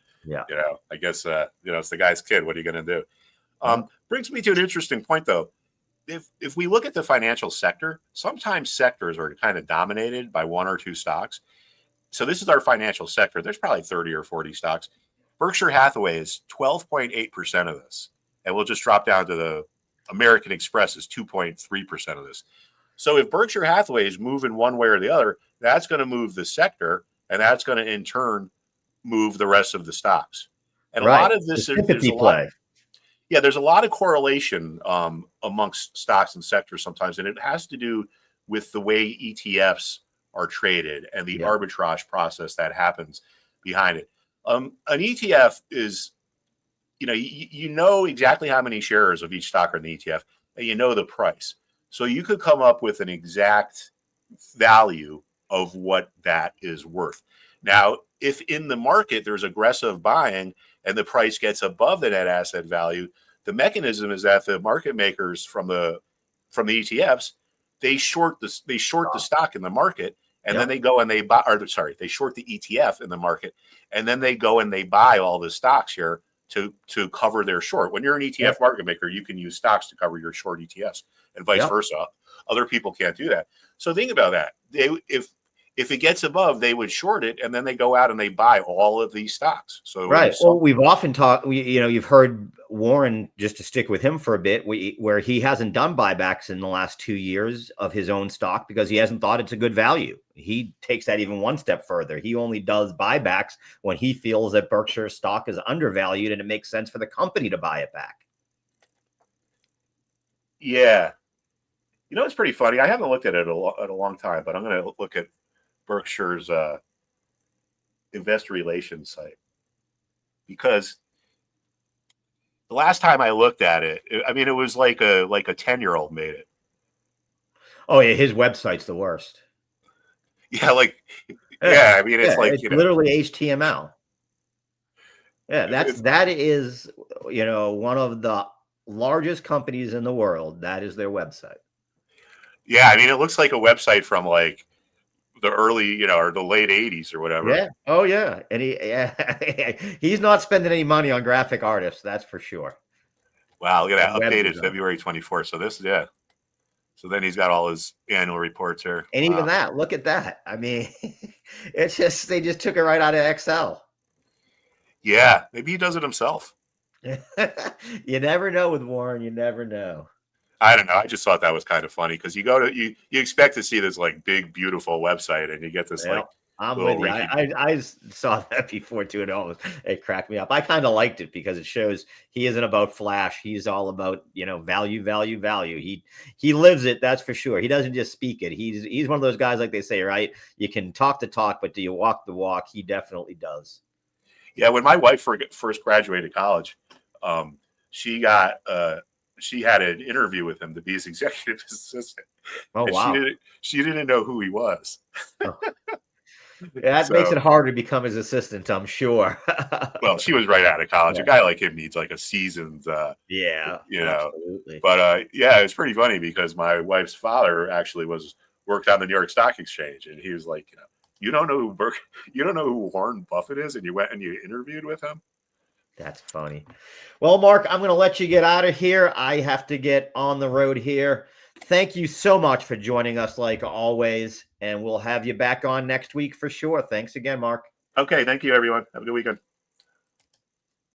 I guess it's the guy's kid. What are you going to do? Brings me to an interesting point, though. If we look at the financial sector, sometimes sectors are kind of dominated by 1 or 2 stocks. So this is our financial sector. There's probably 30 or 40 stocks. Berkshire Hathaway is 12.8% of this, and we'll just drop down to the American Express is 2.3% of this. So if Berkshire Hathaway is moving one way or the other, that's going to move the sector, and that's going to in turn move the rest of the stocks. And a lot of this there's a lot of correlation amongst stocks and sectors sometimes, and it has to do with the way ETFs are traded and the arbitrage process that happens behind it. An ETF is, you know exactly how many shares of each stock are in the ETF, and you know the price. So you could come up with an exact value of what that is worth. Now, if in the market there's aggressive buying and the price gets above the net asset value, the mechanism is that the market makers from the ETFs, they short the stock in the market, and then they go and they buy, they short the ETF in the market, and then they go and they buy all the stocks here to cover their short. When you're an ETF market maker, you can use stocks to cover your short ETFs, and vice versa. Other people can't do that. So think about that. If if it gets above, they would short it, and then they go out and they buy all of these stocks. So it Right. was Well, we've often talked, you've heard Warren, just to stick with him for a bit, where he hasn't done buybacks in the last 2 years of his own stock because he hasn't thought it's a good value. He takes that even one step further. He only does buybacks when he feels that Berkshire stock is undervalued and it makes sense for the company to buy it back. Yeah. You know, it's pretty funny. I haven't looked at it in a long time, but I'm going to look at Berkshire's investor relations site, because the last time I looked at it, I mean, it was like a 10-year-old made it. Oh yeah, his website's the worst. Yeah, I mean, it's like, it's literally HTML. Yeah, that is one of the largest companies in the world. That is their website. Yeah, I mean, it looks like a website from like the early, or the late 80s or whatever. Yeah. Oh yeah. And he's not spending any money on graphic artists, that's for sure. Wow, look at that. Updated February 24th. So this, yeah. So then he's got all his annual reports here. And even that, look at that. I mean, it's just, they just took it right out of Excel. Yeah, maybe he does it himself. You never know with Warren, you never know. I don't know. I just thought that was kind of funny because you expect to see this like big, beautiful website, and you get this I'm with you. I saw that before too, and it cracked me up. I kind of liked it because it shows he isn't about flash. He's all about value, value, value. He lives it. That's for sure. He doesn't just speak it. He's one of those guys, like they say, right? You can talk the talk, but do you walk the walk? He definitely does. Yeah. When my wife first graduated college, she had an interview with him to be his executive assistant. Oh, and wow. She didn't know who he was. Oh. That makes it hard to become his assistant, I'm sure. Well, she was right out of college. Yeah. A guy like him needs like a seasoned, absolutely. But yeah, it's pretty funny because my wife's father actually worked on the New York Stock Exchange, and he was like, you don't know who Warren Buffett is, and you went and you interviewed with him. That's funny. Well, Mark, I'm going to let you get out of here. I have to get on the road here. Thank you so much for joining us, like always, and we'll have you back on next week for sure. Thanks again, Mark. Okay, thank you, everyone. Have a good weekend.